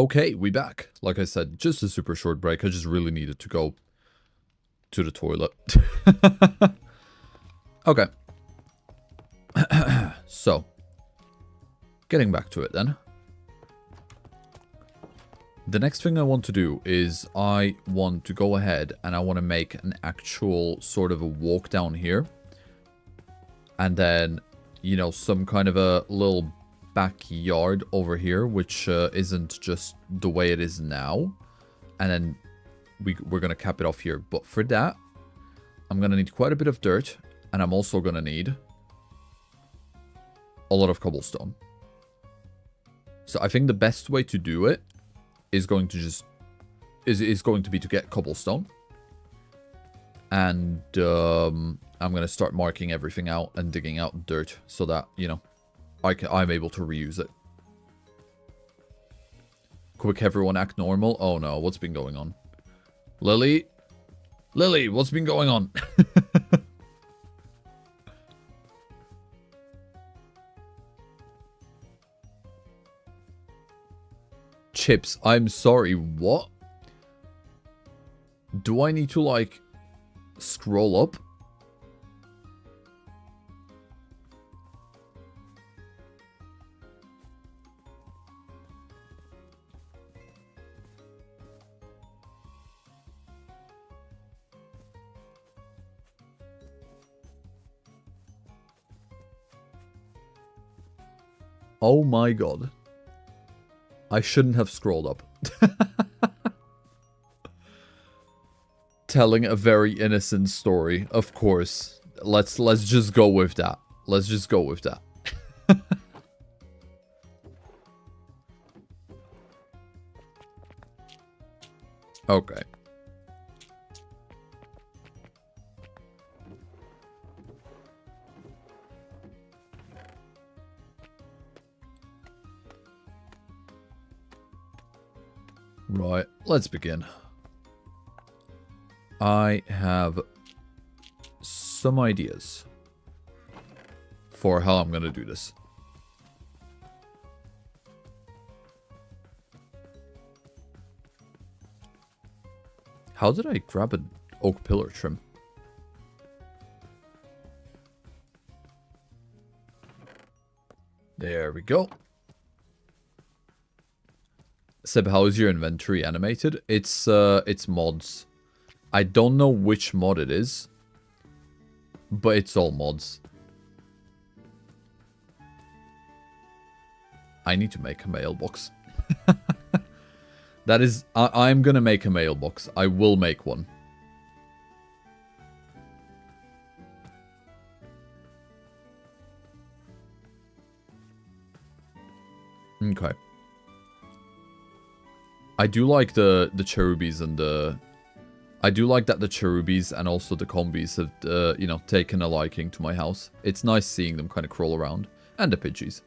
Okay, we back. Like I said, just a super short break. I just really needed to go to the toilet. Okay. So, getting back to it then. The next thing I want to do is I want to go ahead and I want to make an actual sort of a walk down here. And then, you know, some kind of a little backyard over here, which isn't just the way it is now. And then we're going to cap it off here. But for that, I'm going to need quite a bit of dirt. And I'm also going to need a lot of cobblestone. So I think the best way to do it is going to just is going to be to get cobblestone. And I'm going to start marking everything out and digging out dirt so that, you know, I'm able to reuse it. Quick, everyone act normal. Oh no, what's been going on? Lily, what's been going on? Chips, I'm sorry, what? Do I need to, like, scroll up? Oh my god. I shouldn't have scrolled up. Telling a very innocent story, of course. Let's just go with that. Let's just go with that. Okay. Right, let's begin. I have some ideas for how I'm going to do this. How did I grab an oak pillar trim? There we go. Seb, how is your inventory animated? It's mods. I don't know which mod it is, but it's all mods. I need to make a mailbox. That is, I'm gonna make a mailbox. I will make one. Okay. I do like the cherubies and the... I do like that the cherubies and also the combies have, you know, taken a liking to my house. It's nice seeing them kind of crawl around. And the Pidgeys.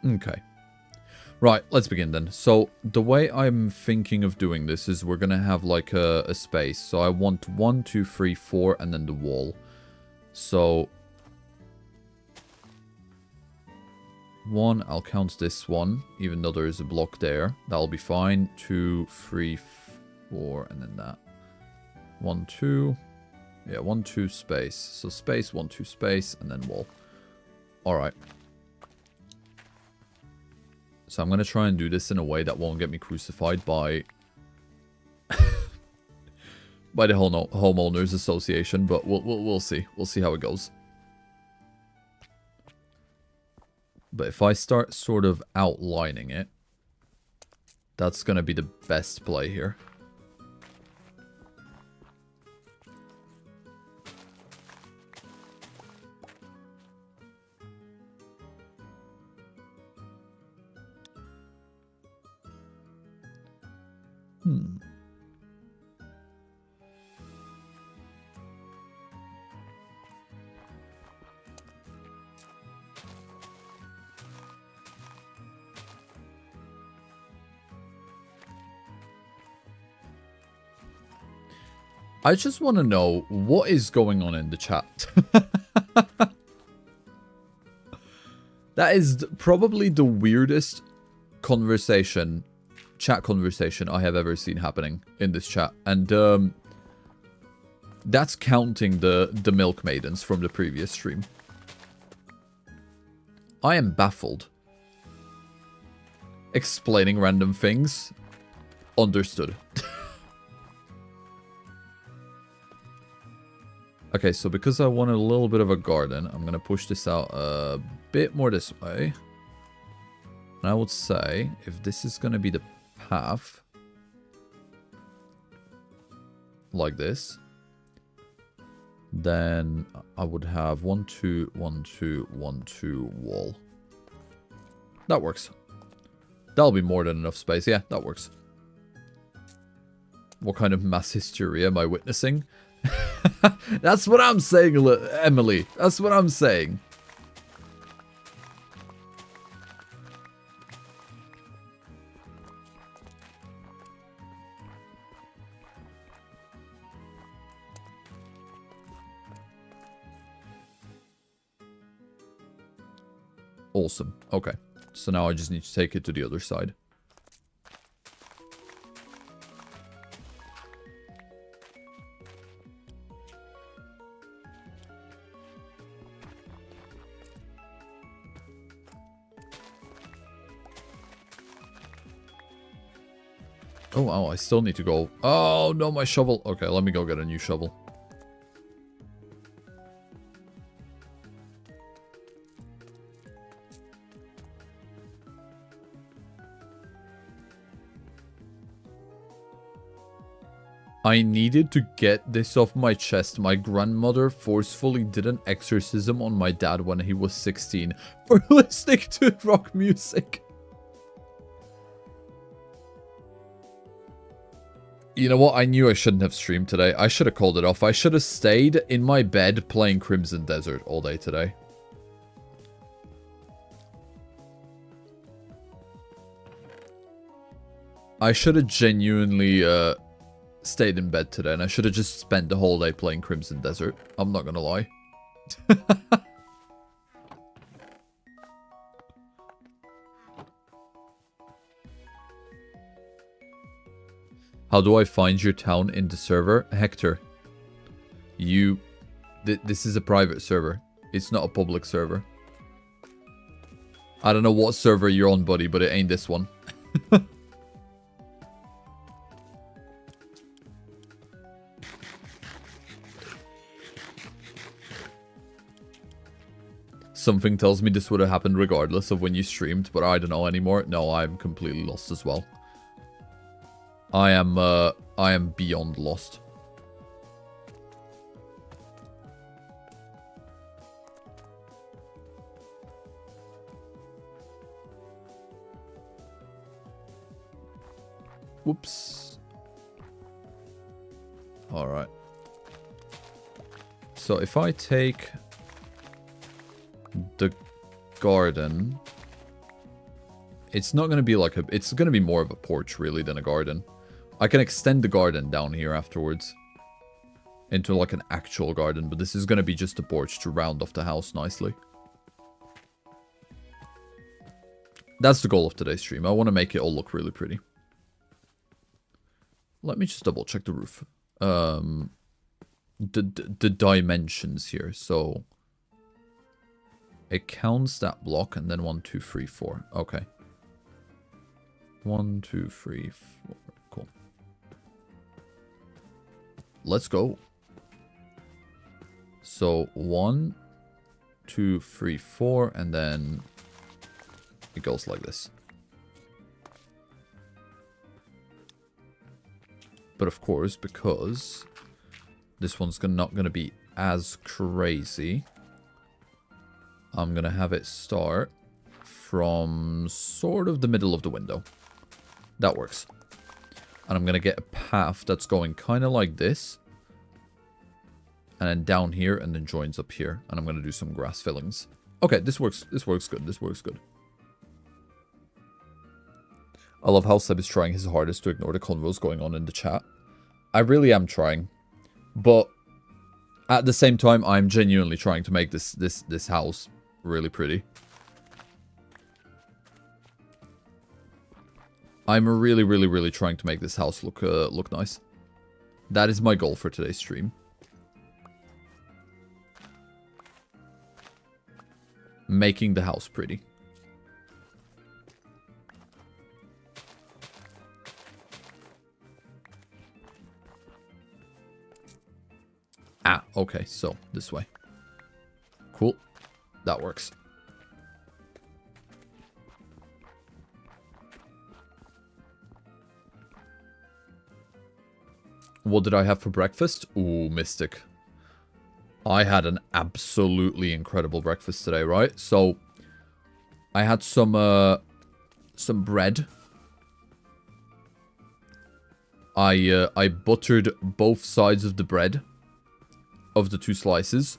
Okay. Right, let's begin then. So, the way I'm thinking of doing this is we're going to have like a space. So, I want 1, 2, 3, 4, and then the wall. So, 1, I'll count this one, even though there is a block there. That'll be fine. 2, 3, 4, and then that. 1, 2. Yeah, 1, 2, space. So, space, 1, 2, space, and then wall. Alright. So I'm going to try and do this in a way that won't get me crucified by by the homeowners association, but we'll see. We'll see how it goes. But if I start sort of outlining it, that's going to be the best play here. I just want to know what is going on in the chat. That is probably the weirdest chat conversation I have ever seen happening in this chat. And that's counting the milk maidens from the previous stream. I am baffled. Explaining random things. Understood. Okay, so because I want a little bit of a garden, I'm going to push this out a bit more this way. And I would say, if this is going to be the path, like this, then I would have 1, 2, 1, 2, 1, 2 wall. That works. That'll be more than enough space. Yeah, that works. What kind of mass hysteria am I witnessing? That's what I'm saying, Emily. That's what I'm saying. Awesome. Okay. So now I just need to take it to the other side. Oh, wow, I still need to go. Oh, no, my shovel. Okay, let me go get a new shovel. I needed to get this off my chest. My grandmother forcefully did an exorcism on my dad when he was 16 for listening to rock music. You know what? I knew I shouldn't have streamed today. I should have called it off. I should have stayed in my bed playing Crimson Desert all day today. I should have genuinely stayed in bed today, and I should have just spent the whole day playing Crimson Desert. I'm not gonna lie. How do I find your town in the server? Hector, this is a private server. It's not a public server. I don't know what server you're on, buddy, but it ain't this one. Something tells me this would have happened regardless of when you streamed, but I don't know anymore. No, I'm completely lost as well. I am beyond lost. Whoops. All right. So if I take the garden, it's not going to be like a, it's going to be more of a porch really than a garden. I can extend the garden down here afterwards into like an actual garden, but this is going to be just a porch to round off the house nicely. That's the goal of today's stream. I want to make it all look really pretty. Let me just double check the roof. The dimensions here. So it counts that block and then 1, 2, 3, 4. Okay. 1, 2, 3, 4. Cool. Let's go. So 1, 2, 3, 4, and then it goes like this. But of course, because this one's not going to be as crazy, I'm going to have it start from sort of the middle of the window. That works. And I'm going to get a path that's going kind of like this. And then down here and then joins up here. And I'm going to do some grass fillings. Okay, this works. This works good. This works good. I love how Seb is trying his hardest to ignore the convos going on in the chat. I really am trying. But at the same time, I'm genuinely trying to make this house really pretty. I'm really trying to make this house look nice. That is my goal for today's stream. Making the house pretty. Ah, okay, so this way. Cool. That works. What did I have for breakfast? Ooh, Mystic. I had an absolutely incredible breakfast today, right? So, I had some bread. I buttered both sides of the bread. Of the 2 slices.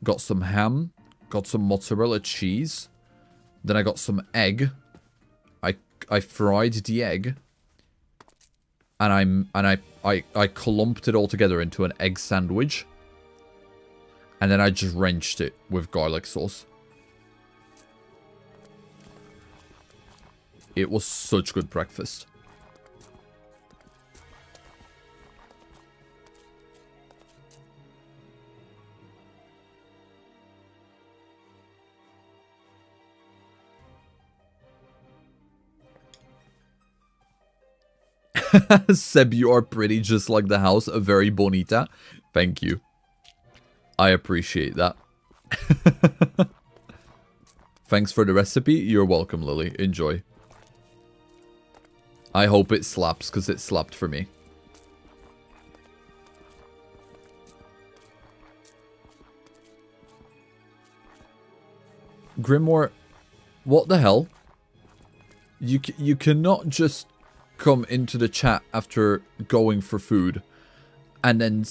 Got some ham. Got some mozzarella cheese. Then I got some egg. I fried the egg. And I clumped it all together into an egg sandwich. And then I drenched it with garlic sauce. It was such good breakfast. Seb, you are pretty just like the house. A very bonita. Thank you. I appreciate that. Thanks for the recipe. You're welcome, Lily. Enjoy. I hope it slaps, because it slapped for me. Grimoire, what the hell? You cannot just come into the chat after going for food and then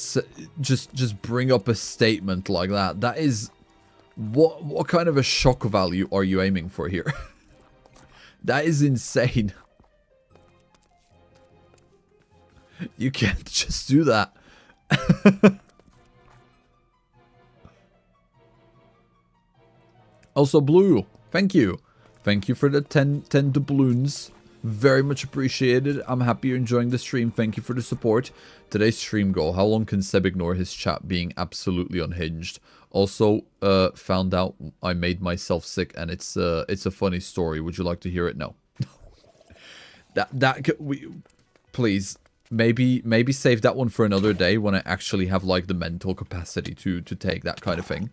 just bring up a statement like that. That is what kind of a shock value are you aiming for here? That is insane. You can't just do that. Also, Blue, thank you. Thank you for the 10 doubloons. Very much appreciated. I'm happy you're enjoying the stream. Thank you for the support. Today's stream goal. How long can Seb ignore his chat being absolutely unhinged? Also, found out I made myself sick and it's a funny story. Would you like to hear it? No. Please, maybe save that one for another day when I actually have like the mental capacity to take that kind of thing.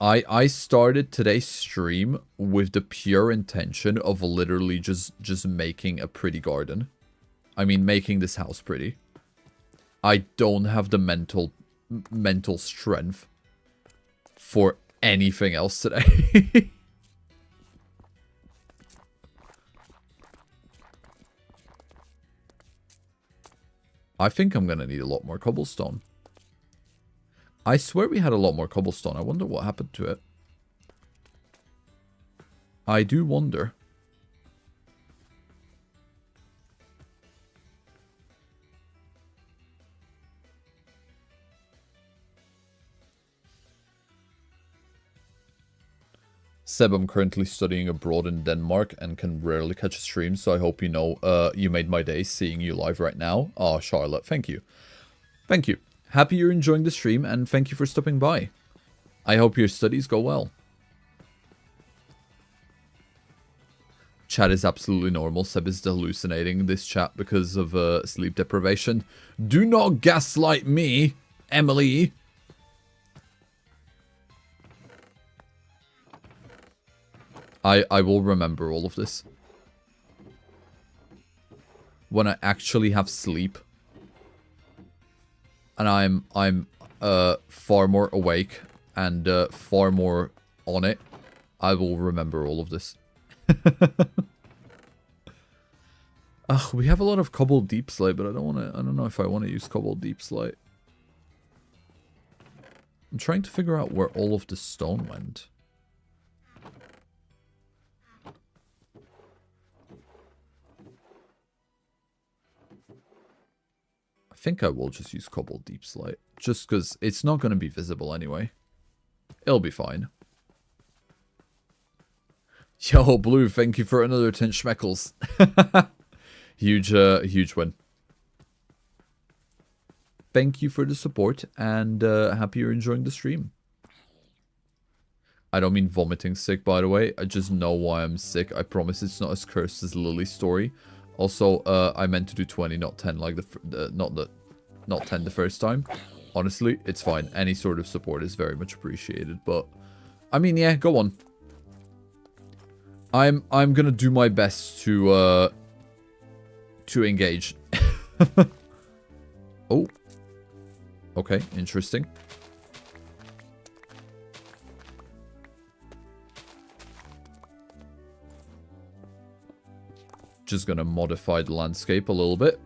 I started today's stream with the pure intention of literally just making a pretty garden. I mean, making this house pretty. I don't have the mental strength for anything else today. I think I'm gonna need a lot more cobblestone. I swear we had a lot more cobblestone. I wonder what happened to it. I do wonder. Seb, I'm currently studying abroad in Denmark and can rarely catch a stream, so I hope you know you made my day seeing you live right now. Oh, Charlotte, thank you. Thank you. Happy you're enjoying the stream, and thank you for stopping by. I hope your studies go well. Chat is absolutely normal. Seb is hallucinating this chat because of sleep deprivation. Do not gaslight me, Emily. I will remember all of this. When I actually have sleep. And I'm far more awake and far more on it. I will remember all of this. Ugh, we have a lot of cobbled deep slate, but I don't know if I want to use cobbled deep slate. I'm trying to figure out where all of the stone went. I think I will just use Cobble Deep Slate. Just because it's not going to be visible anyway. It'll be fine. Yo, Blue, thank you for another 10 schmeckles. Huge win. Thank you for the support, and happy you're enjoying the stream. I don't mean vomiting sick, by the way. I just know why I'm sick. I promise it's not as cursed as Lily's story. Also, I meant to do 20, not 10, like not 10 the first time. Honestly, it's fine. Any sort of support is very much appreciated. But I mean, yeah, go on. I'm gonna do my best to engage. Oh. Okay, interesting. Just gonna modify the landscape a little bit.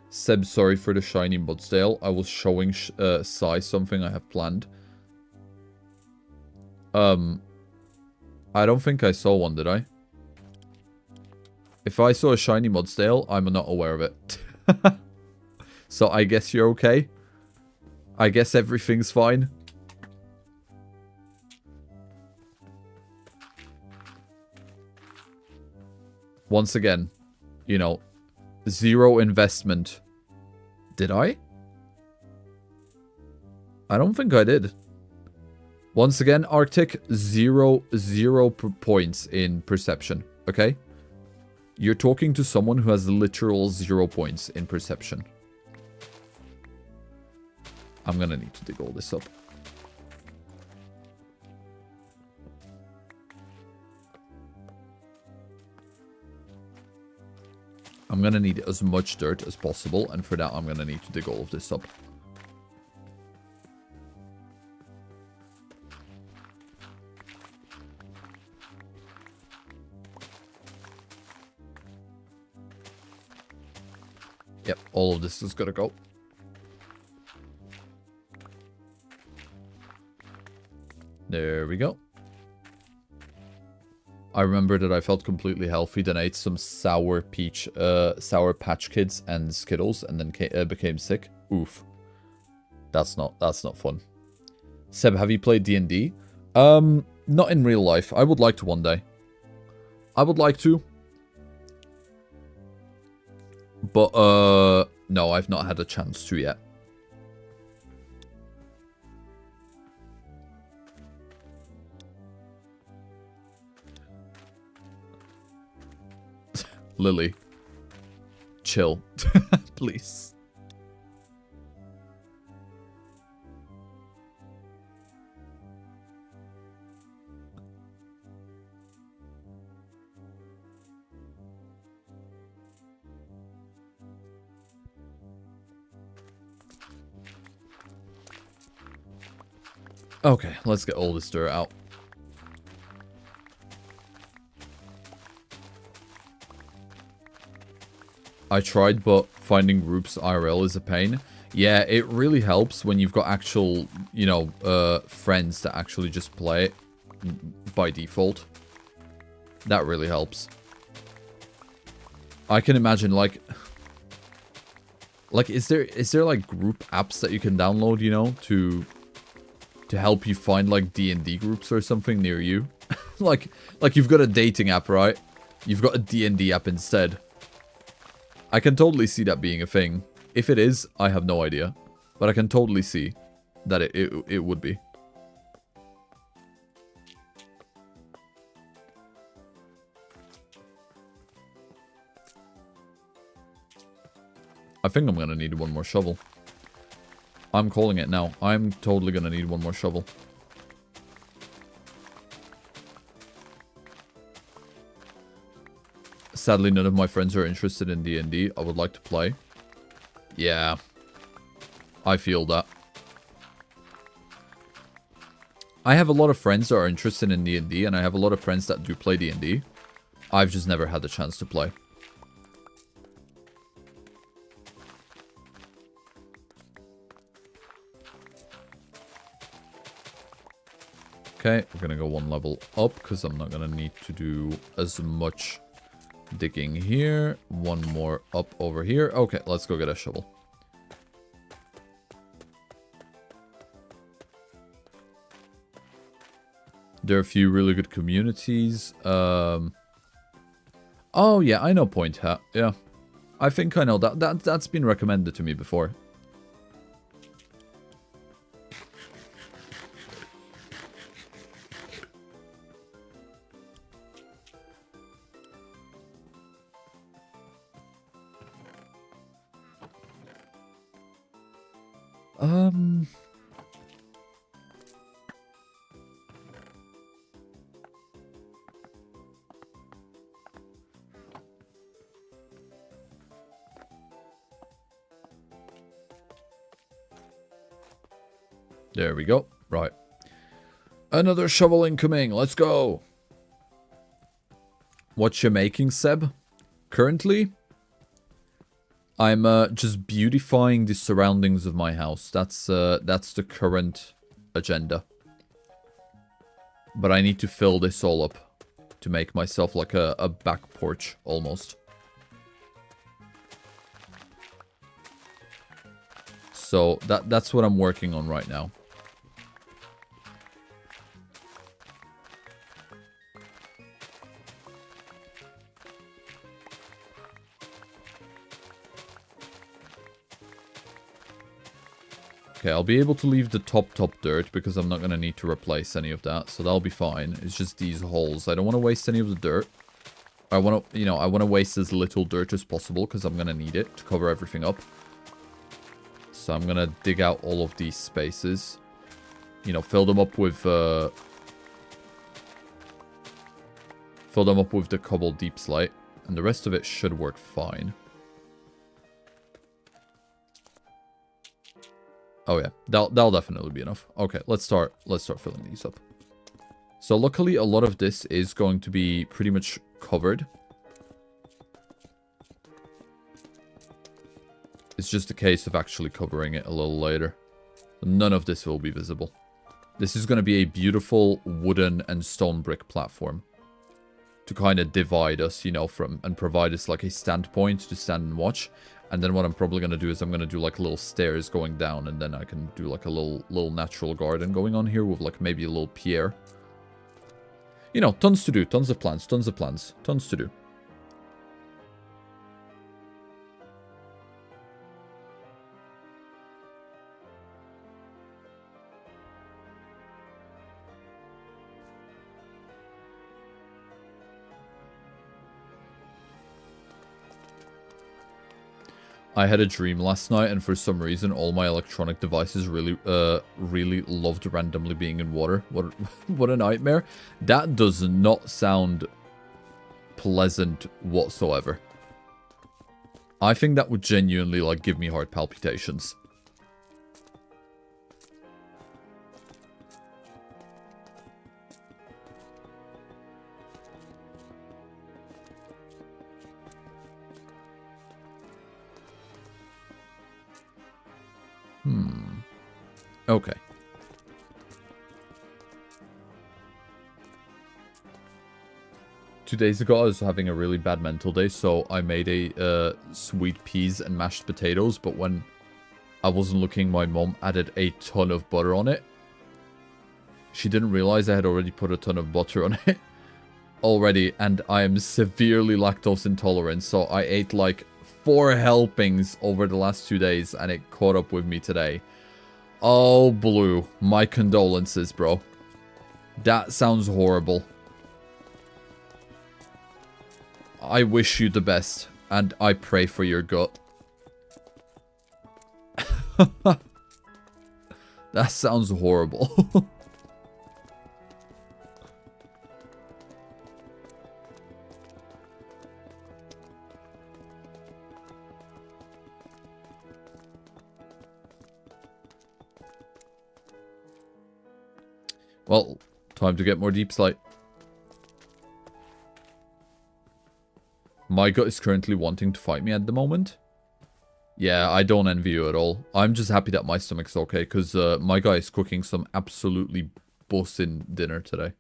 Seb, sorry for the shiny Mudsdale. I was showing Sai something I have planned. I don't think I saw one, did I? If I saw a shiny Mudsdale, I'm not aware of it. So I guess you're okay. I guess everything's fine. Once again, you know, zero investment. Did I? I don't think I did. Once again, Arctic, zero points in perception, okay? You're talking to someone who has literal 0 points in perception. I'm gonna need to dig all this up. I'm gonna need as much dirt as possible, and for that I'm gonna need to dig all of this up. Yep, all of this is gonna go. There we go. I remember that I felt completely healthy, then I ate some Sour Patch Kids and Skittles, and then became sick. Oof. That's not fun. Seb, have you played D&D? Not in real life. I would like to one day. I would like to. But, no, I've not had a chance to yet. Lily. Chill. Please. Okay, let's get all this dirt out. I tried, but finding groups IRL is a pain. Yeah, it really helps when you've got actual, you know, friends that actually just play it by default. That really helps. I can imagine, like, is there like group apps that you can download, you know, to help you find like D&D groups or something near you? like you've got a dating app, right? You've got a D&D app instead. I can totally see that being a thing. If it is, I have no idea. But I can totally see that it would be. I think I'm gonna need one more shovel. I'm calling it now. I'm totally gonna need one more shovel. Sadly, none of my friends are interested in D&D. I would like to play. Yeah. I feel that. I have a lot of friends that are interested in D&D, and I have a lot of friends that do play D&D. I've just never had the chance to play. Okay, we're gonna go one level up because I'm not gonna need to do as much digging here. One more up over here. Okay, let's go get a shovel. There are a few really good communities. Oh yeah, I know Point Hat. Yeah, I think I know that. That's been recommended to me before. There we go. Right. Another shovel incoming. Let's go. What you making, Seb? Currently, I'm just beautifying the surroundings of my house. That's the current agenda. But I need to fill this all up to make myself like a back porch almost. So that's what I'm working on right now. Okay, I'll be able to leave the top dirt because I'm not going to need to replace any of that. So that'll be fine. It's just these holes. I don't want to waste any of the dirt. I want to, I want to waste as little dirt as possible because I'm going to need it to cover everything up. So I'm going to dig out all of these spaces. Fill them up with the cobble deep slate. And the rest of it should work fine. Oh yeah, that'll definitely be enough. Okay, let's start filling these up. So luckily a lot of this is going to be pretty much covered. It's just a case of actually covering it a little later. None of this will be visible. This is going to be a beautiful wooden and stone brick platform to kind of divide us, from and provide us like a standpoint to stand and watch. And then what I'm probably going to do is I'm going to do like little stairs going down, and then I can do like a little natural garden going on here with like maybe a little pier. Tons to do, tons of plants, tons to do. I had a dream last night, and for some reason, all my electronic devices really loved randomly being in water. What a nightmare. That does not sound pleasant whatsoever. I think that would genuinely, like, give me heart palpitations. Okay. Two days ago, I was having a really bad mental day, so I made a sweet peas and mashed potatoes, but when I wasn't looking, my mom added a ton of butter on it. She didn't realize I had already put a ton of butter on it already, and I am severely lactose intolerant, so I ate like 4 helpings over the last 2 days, and it caught up with me today. Oh, Blue. My condolences, bro. That sounds horrible. I wish you the best, and I pray for your gut. That sounds horrible. Well, time to get more deep slate. My gut is currently wanting to fight me at the moment. Yeah, I don't envy you at all. I'm just happy that my stomach's okay, because my guy is cooking some absolutely busting dinner today.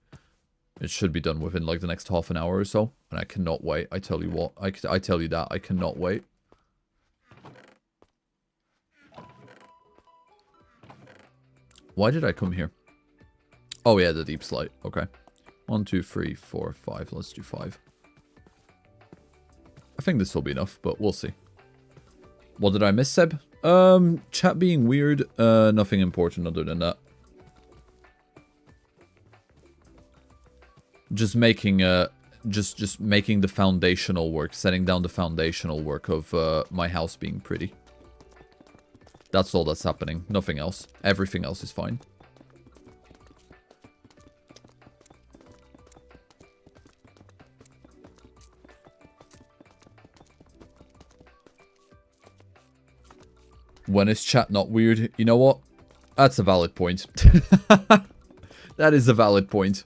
It should be done within like the next half an hour or so. And I cannot wait. I tell you what. I tell you that. I cannot wait. Why did I come here? Oh yeah, the deep slate. Okay. 1, 2, 3, 4, 5. Let's do 5. I think this will be enough, but we'll see. What did I miss, Seb? Chat being weird. Nothing important other than that. Just making just making the foundational work, setting down the foundational work of my house being pretty. That's all that's happening. Nothing else. Everything else is fine. When is chat not weird? You know what? That's a valid point. That is a valid point.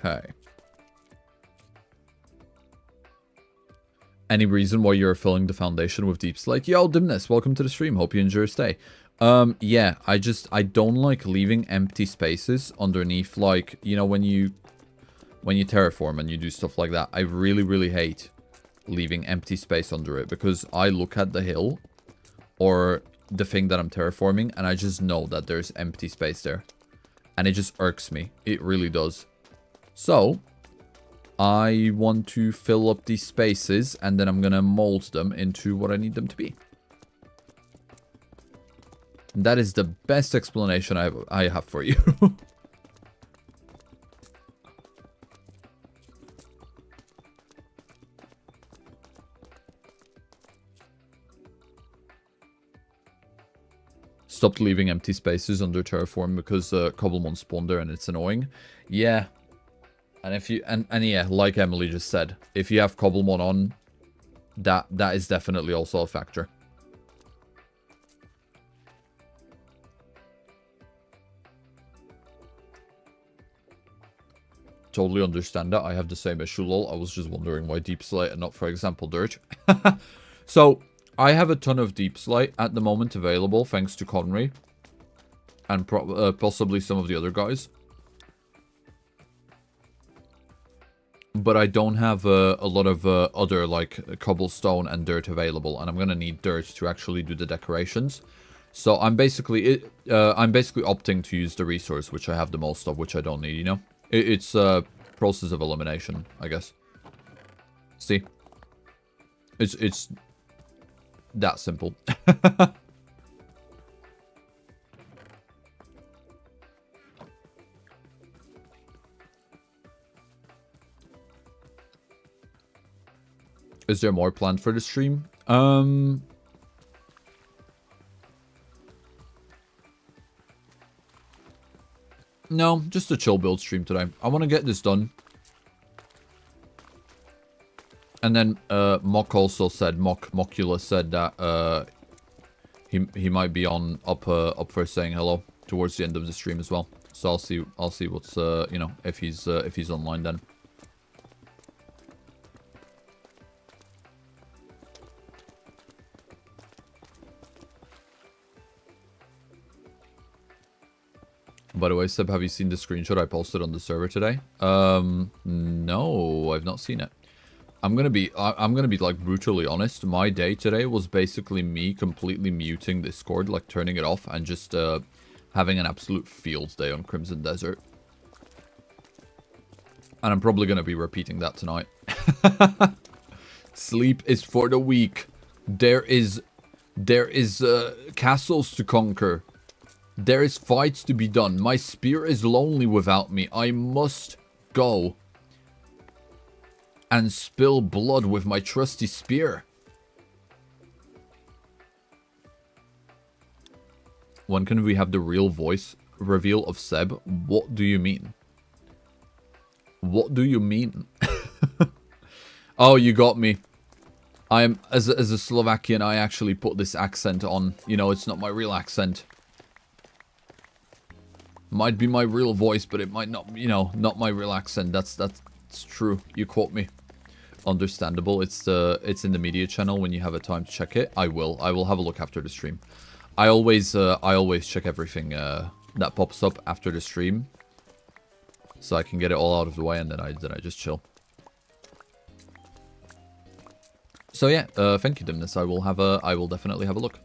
Okay. Any reason why you're filling the foundation with deep slate? Yo, Dimness, welcome to the stream. Hope you enjoy your stay. Yeah, I don't like leaving empty spaces underneath, like, you know, when you terraform and you do stuff like that. I really, really hate leaving empty space under it, because I look at the hill or the thing that I'm terraforming and I just know that there's empty space there. And it just irks me. It really does. So, I want to fill up these spaces, and then I'm going to mold them into what I need them to be. And that is the best explanation I have for you. Stopped leaving empty spaces under Terraform because Cobblemon spawned there and it's annoying. Yeah. And if you and yeah, like Emily just said, if you have Cobblemon on, that is definitely also a factor. Totally understand that. I have the same issue, lol. I was just wondering why deep slate and not, for example, dirt. So, I have a ton of deep slate at the moment available, thanks to Conry. And possibly some of the other guys. But I don't have a lot of other, like, cobblestone and dirt available. And I'm going to need dirt to actually do the decorations. So I'm basically opting to use the resource, which I have the most of, which I don't need, you know? It's a process of elimination, I guess. See? It's that simple. Is there more planned for the stream? No, just a chill build stream today. I want to get this done. And then Mock also said, Mockula said that he might be on up for saying hello towards the end of the stream as well. So I'll see what's you know, if he's online then. By the way, Seb, have you seen the screenshot I posted on the server today? No, I've not seen it. I'm gonna be like brutally honest. My day today was basically me completely muting Discord, like turning it off and just having an absolute field day on Crimson Desert. And I'm probably gonna be repeating that tonight. Sleep is for the weak. There is castles to conquer. There is fights to be done. My spear is lonely without me. I must go and spill blood with my trusty spear. When can we have the real voice reveal of Seb? What do you mean? What do you mean? Oh, you got me. I'm as a Slovakian, I actually put this accent on. You know, it's not my real accent. Might be my real voice, but it might not, you know, not my real accent. That's true. You caught me. Understandable. It's in the media channel. When you have a time to check it, I will have a look after the stream. I always check everything that pops up after the stream, so I can get it all out of the way, and then I just chill. So yeah, thank you, Dimness. I will definitely have a look.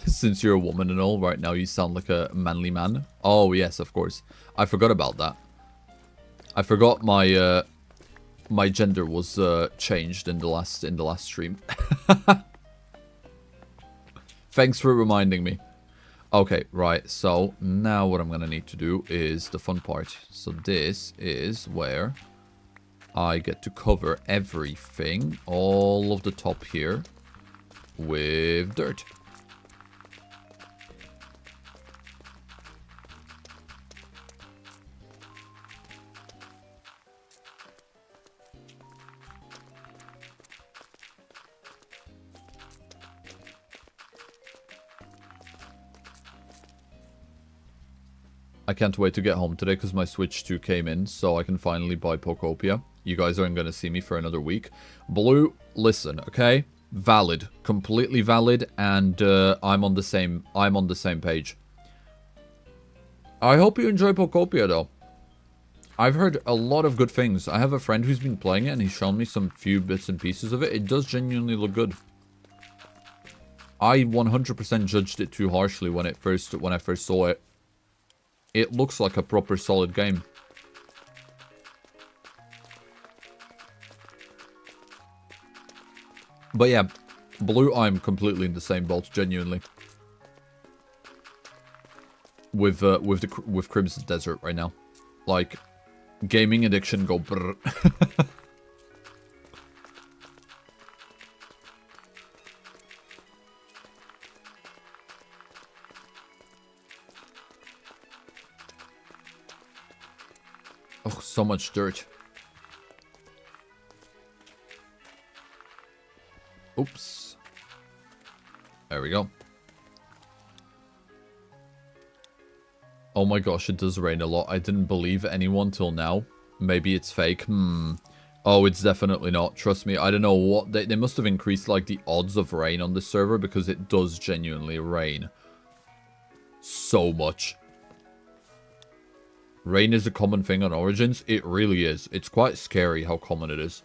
Since you're a woman and all, right now you sound like a manly man. Oh yes, of course. I forgot about that. I forgot my my gender was changed in the last stream. Thanks for reminding me. Okay, right. So now what I'm gonna need to do is the fun part. So this is where I get to cover everything, all of the top here, with dirt. I can't wait to get home today because my Switch 2 came in, so I can finally buy Pokopia. You guys aren't going to see me for another week. Blue, listen, okay? Valid. Completely valid, and I'm on the same page. I hope you enjoy Pokopia, though. I've heard a lot of good things. I have a friend who's been playing it, and he's shown me some few bits and pieces of it. It does genuinely look good. I 100% judged it too harshly when I first saw it. It looks like a proper solid game. But yeah, Blue, I'm completely in the same boat, genuinely. With Crimson Desert right now. Like, gaming addiction go brrr. Oh, so much dirt. Oops. There we go. Oh my gosh, it does rain a lot. I didn't believe anyone till now. Maybe it's fake. Oh, it's definitely not. Trust me, I don't know what... They must have increased, like, the odds of rain on this server because it does genuinely rain. So much. Rain is a common thing on Origins. It really is. It's quite scary how common it is.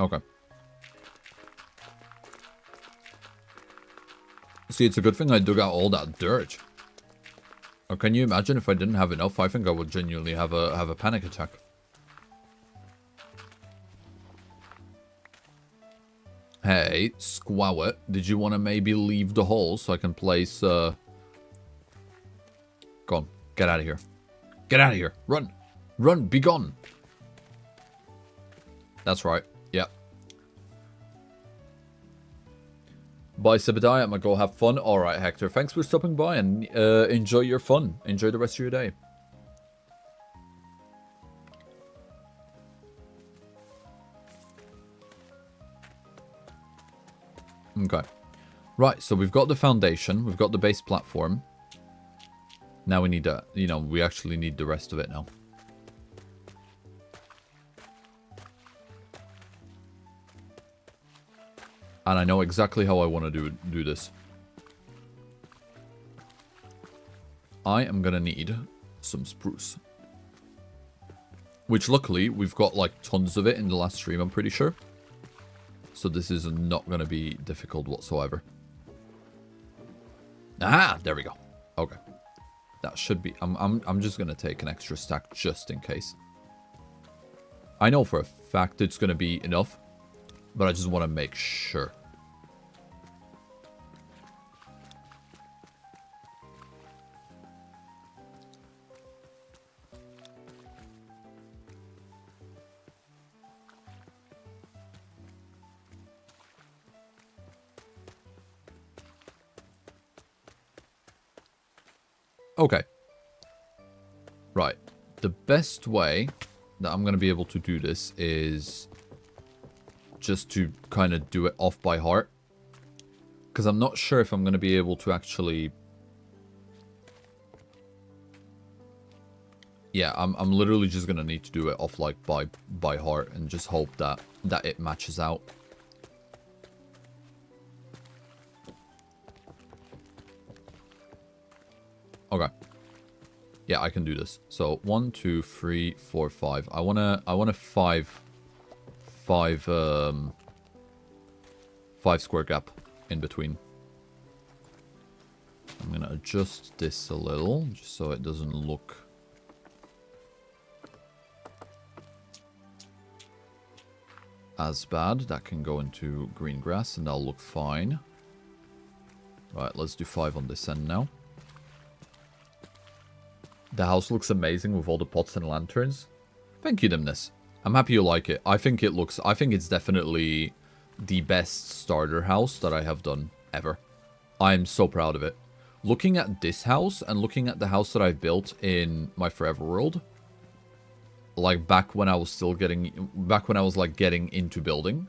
Okay. See, it's a good thing I dug out all that dirt. Or can you imagine if I didn't have enough? I think I would genuinely have a panic attack. Hey, Squawet, did you want to maybe leave the hole so I can place... Go on, get out of here. Get out of here. Run. Run, be gone. That's right. Yeah. Bye, Sebbediah. I'm gonna go have fun. Alright, Hector. Thanks for stopping by and enjoy your fun. Enjoy the rest of your day. Okay. Right, so we've got the foundation. We've got the base platform. Now we need to, you know, we actually need the rest of it now. And I know exactly how I want to do this. I am going to need some spruce. Which luckily, we've got like tons of it in the last stream, I'm pretty sure. So this is not going to be difficult whatsoever. Ah, there we go. Okay. That should be... I'm just going to take an extra stack just in case. I know for a fact it's going to be enough. But I just want to make sure. Okay. Right. The best way that I'm going to be able to do this is just to kind of do it off by heart. Because I'm not sure if I'm going to be able to actually... Yeah, I'm literally just going to need to do it off like by heart and just hope that it matches out. Okay. Yeah, I can do this. So 1, 2, 3, 4, 5. I want a 5 square gap in between. I'm gonna adjust this a little just so it doesn't look as bad. That can go into green grass and that'll look fine. Right, let's do 5 on this end now. The house looks amazing with all the pots and lanterns. Thank you, Dimness. I'm happy you like it. I think it's definitely the best starter house that I have done ever. I'm so proud of it. Looking at this house and looking at the house that I've built in my Forever World, like back when I was like getting into building,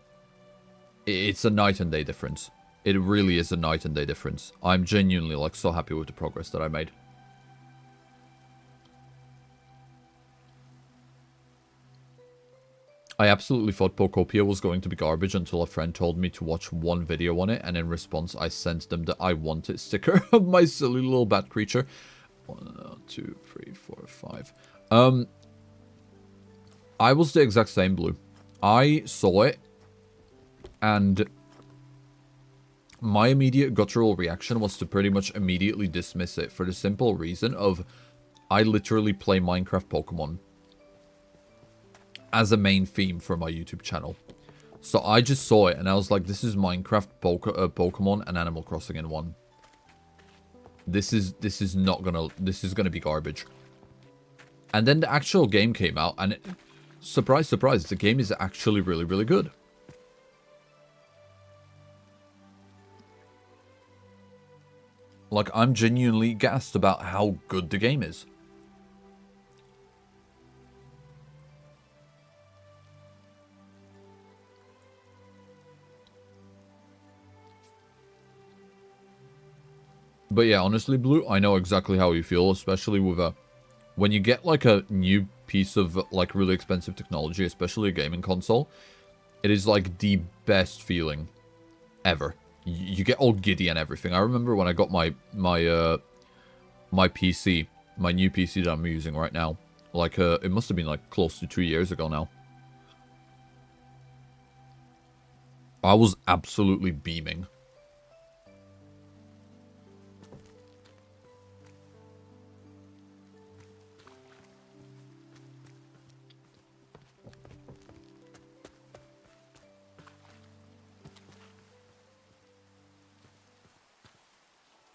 it's a night and day difference. It really is a night and day difference. I'm genuinely like so happy with the progress that I made. I absolutely thought Pokopia was going to be garbage until a friend told me to watch one video on it, and in response I sent them the I want it sticker of my silly little bat creature. 1, 2, 3, 4, 5. I was the exact same, Blue. I saw it, and my immediate guttural reaction was to pretty much immediately dismiss it for the simple reason of I literally play Minecraft Pokemon as a main theme for my YouTube channel. So I just saw it and I was like, this is Minecraft, Pokemon, and Animal Crossing in one. This is gonna be garbage. And then the actual game came out, and surprise, surprise, the game is actually really, really good. Like, I'm genuinely gassed about how good the game is. But yeah, honestly, Blue, I know exactly how you feel, especially with when you get like a new piece of like really expensive technology, especially a gaming console. It is like the best feeling ever. You get all giddy and everything. I remember when I got my PC, my new PC that I'm using right now. Like it must have been like close to 2 years ago now. I was absolutely beaming.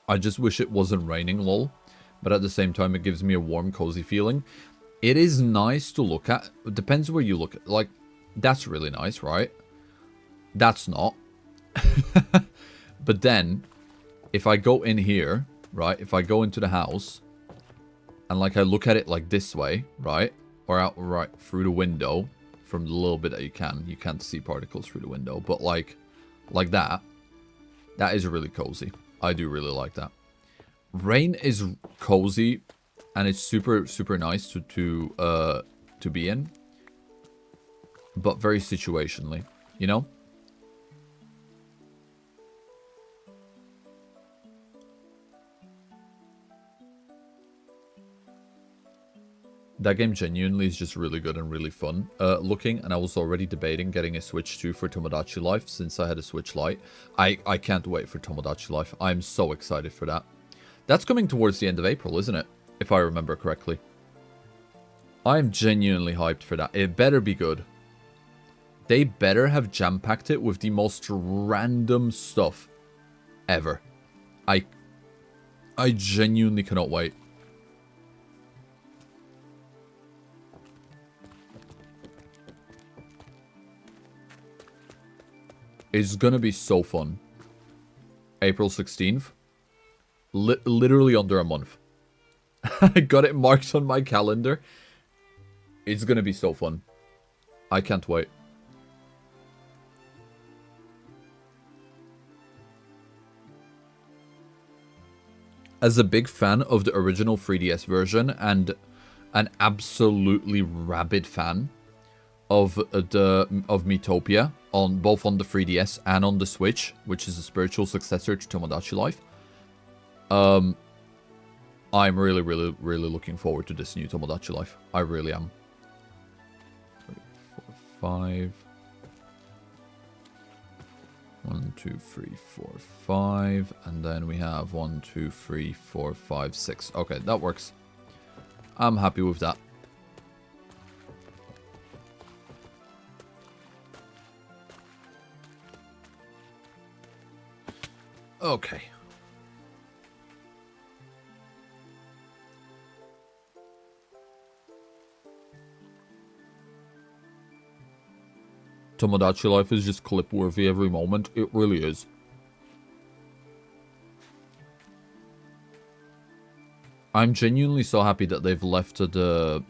I just wish it wasn't raining, lol. But at the same time, it gives me a warm, cozy feeling. It is nice to look at. It depends where you look at. Like, that's really nice, right? That's not. But then, if I go in here, right? If I go into the house, and like I look at it like this way, right? Or out right through the window, from the little bit that you can't see particles through the window. But like that, that is really cozy. I do really like that. Rain is cozy, and it's super, super nice to be in. But very situationally, you know? That game genuinely is just really good and really fun looking, and I was already debating getting a Switch 2 for Tomodachi Life since I had a Switch Lite. I can't wait for Tomodachi Life. I'm so excited for that. That's coming towards the end of April, isn't it? If I remember correctly. I'm genuinely hyped for that. It better be good. They better have jam-packed it with the most random stuff ever. I genuinely cannot wait. It's gonna be so fun. April 16th. Literally under a month. I got it marked on my calendar. It's gonna be so fun. I can't wait. As a big fan of the original 3DS version and an absolutely rabid fan of Miitopia on both on the 3DS and on the Switch, which is a spiritual successor to Tomodachi Life. I'm really looking forward to this new Tomodachi Life. I really am. 3, 4, 5. 1, 2, 3, 4, 5, and then we have 1, 2, 3, 4, 5, 6. Okay, that works. I'm happy with that. Okay. Tomodachi Life is just clip-worthy every moment. It really is. I'm genuinely so happy that they've left the...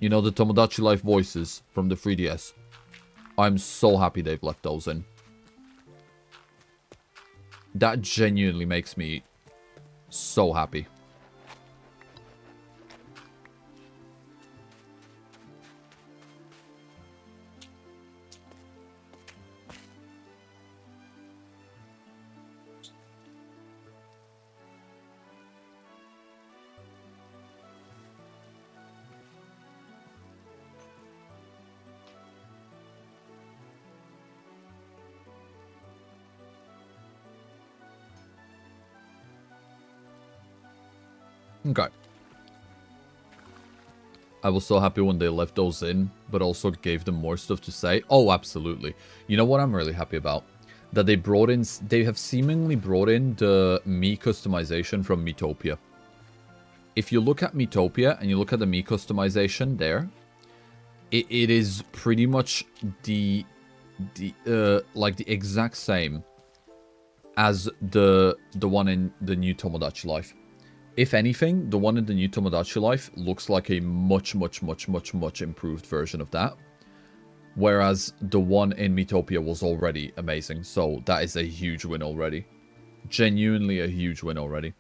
You know, the Tomodachi Life voices from the 3DS. I'm so happy they've left those in. That genuinely makes me so happy. Okay. I was so happy when they left those in, but also gave them more stuff to say. Oh, absolutely. You know what I'm really happy about? That they brought in, they have seemingly brought in the Mii customization from Miitopia. If you look at Miitopia and you look at the Mii customization there, it is pretty much the exact same as the one in the new Tomodachi Life. If anything, the one in the new Tomodachi Life looks like a much improved version of that. Whereas the one in Miitopia was already amazing. So that is a huge win already. Genuinely a huge win already.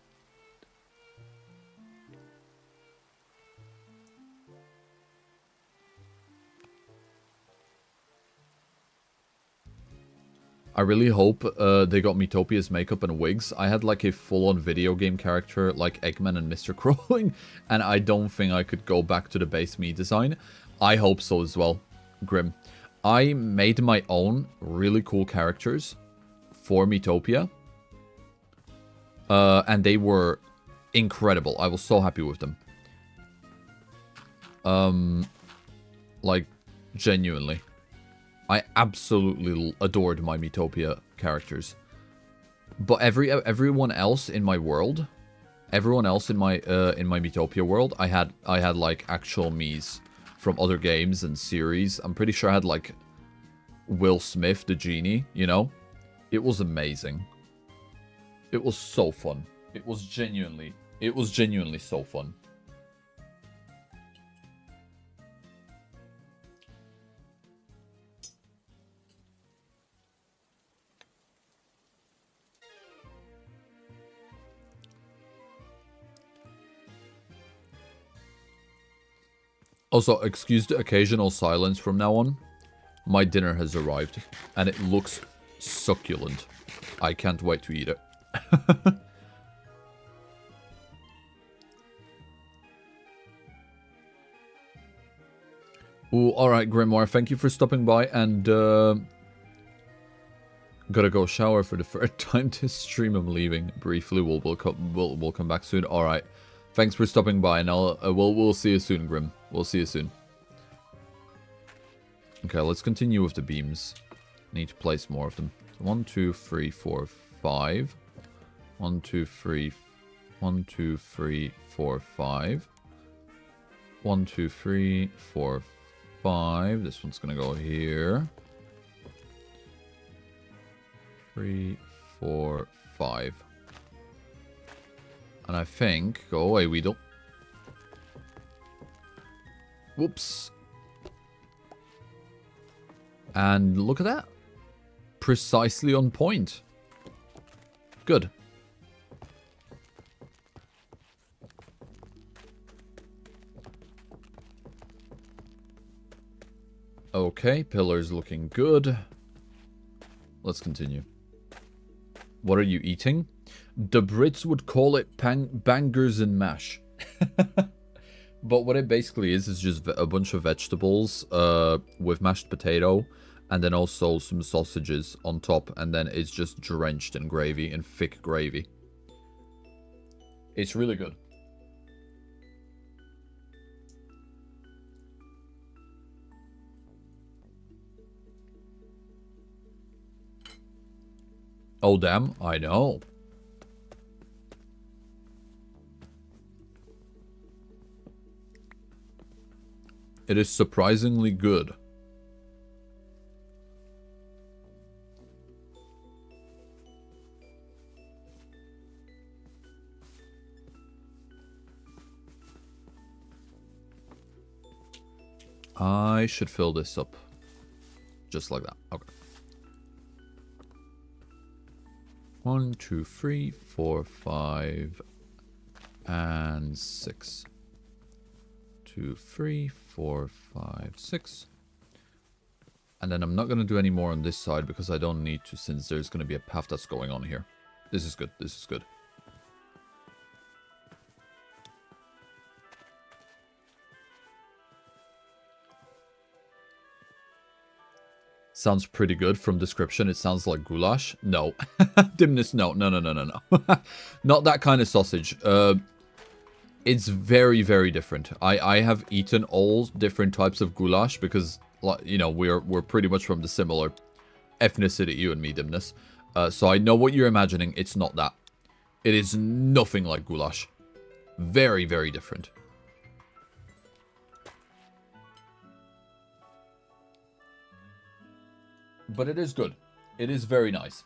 I really hope they got Miitopia's makeup and wigs. I had like a full-on video game character like Eggman and Mr. Crowing, and I don't think I could go back to the base Mii design. I hope so as well, Grim. I made my own really cool characters for Miitopia, and they were incredible. I was so happy with them. Like, genuinely. I absolutely adored my Miitopia characters. But everyone else in my world, everyone else in my Miitopia world, I had like actual Miis from other games and series. I'm pretty sure I had like Will Smith, the genie, you know? It was amazing. It was so fun. It was genuinely so fun. Also, excuse the occasional silence from now on. My dinner has arrived, and it looks succulent. I can't wait to eat it. Ooh, alright, Grimoire, thank you for stopping by, and gotta go shower for the third time this stream. I'm leaving briefly. We'll come back soon. Alright. Thanks for stopping by, and we'll see you soon, Grim. We'll see you soon. Okay, let's continue with the beams. Need to place more of them. 1, 2, 3, 4, 5. 1, 2, 3. 1, 2, 3, 4, 5. 1, 2, 3, 4, 5. This one's gonna go here. 3, 4, 5. And And I think... Go away, Weedle. Whoops. And look at that. Precisely on point. Good. Okay, pillars looking good. Let's continue. What are you eating? The Brits would call it bangers and mash. But what it basically is just a bunch of vegetables with mashed potato and then also some sausages on top, and then it's just drenched in gravy, in thick gravy. It's really good. Oh, damn. I know. It is surprisingly good. I should fill this up. Just like that. Okay. 1, 2, 3, 4, 5, and 6. 2, 3, 4, 5, 6. And then I'm not going to do any more on this side because I don't need to, since there's going to be a path that's going on here. This is good. This is good. Sounds pretty good from description. It sounds like goulash. No. Dimness, no. No. Not that kind of sausage. It's very, very different. I have eaten all different types of goulash because, you know, we're pretty much from the similar ethnicity, you and me, Dimness. So I know what you're imagining. It's not that. It is nothing like goulash. Very, very different. But it is good. It is very nice.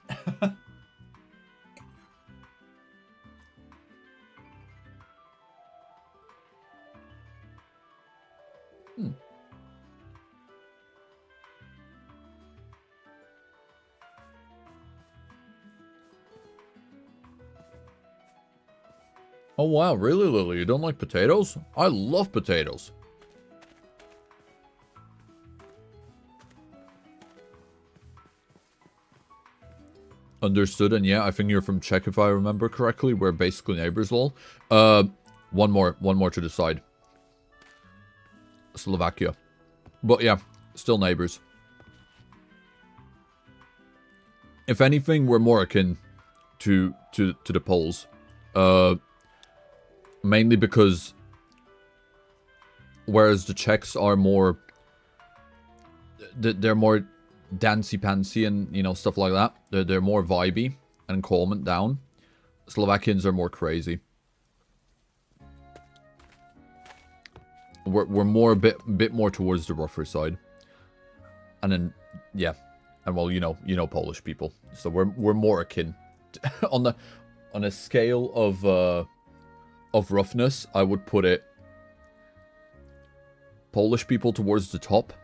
Oh wow, really, Lily? You don't like potatoes? I love potatoes. Understood, and yeah, I think you're from Czech if I remember correctly. We're basically neighbors, lol. One more to the side. Slovakia. But yeah, still neighbors. If anything, we're more akin to the Poles. Mainly because whereas the Czechs are more, they're more dancy-pancy and, you know, stuff like that. They're more vibey and calm it down. Slovakians are more crazy. We're more a bit more towards the rougher side. And then, yeah. And well, you know Polish people. So we're more akin. On a scale of roughness, I would put it Polish people towards the top.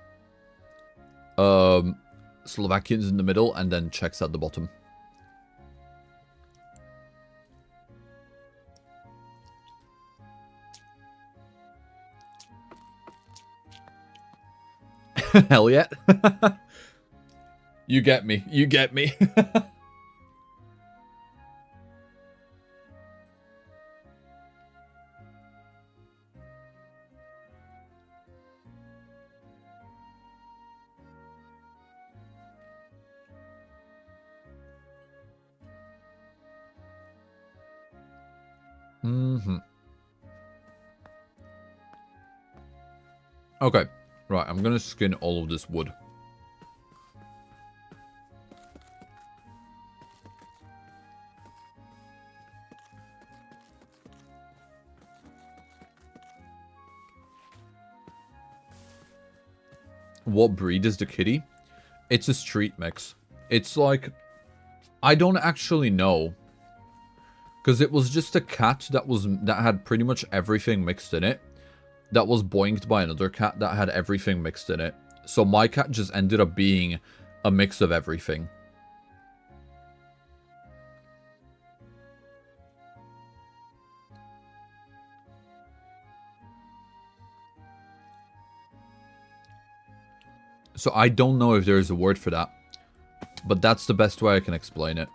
Slovakians in the middle, and then Czechs at the bottom. Hell yeah. You get me. You get me. Okay. Right, I'm gonna skin all of this wood. What breed is the kitty? It's a street mix. It's like, I don't actually know Because it was just a cat that had pretty much everything mixed in it. That was boinked by another cat that had everything mixed in it. So my cat just ended up being a mix of everything. So I don't know if there's a word for that. But that's the best way I can explain it.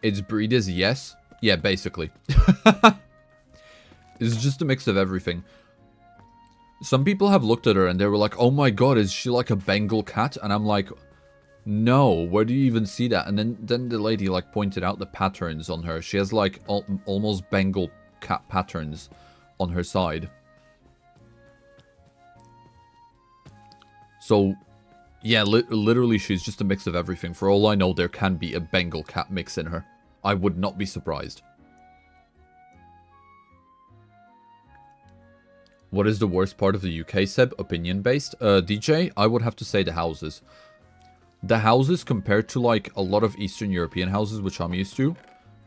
Its breed is yes. Yeah, basically. It's just a mix of everything. Some people have looked at her and they were like, oh my god, is she like a Bengal cat? And I'm like, no, where do you even see that? And then the lady like pointed out the patterns on her. She has like almost Bengal cat patterns on her side. So, yeah, literally she's just a mix of everything. For all I know, there can be a Bengal cat mix in her. I would not be surprised. What is the worst part of the UK, Seb? Opinion-based? DJ, I would have to say the houses. The houses compared to, like, a lot of Eastern European houses, which I'm used to,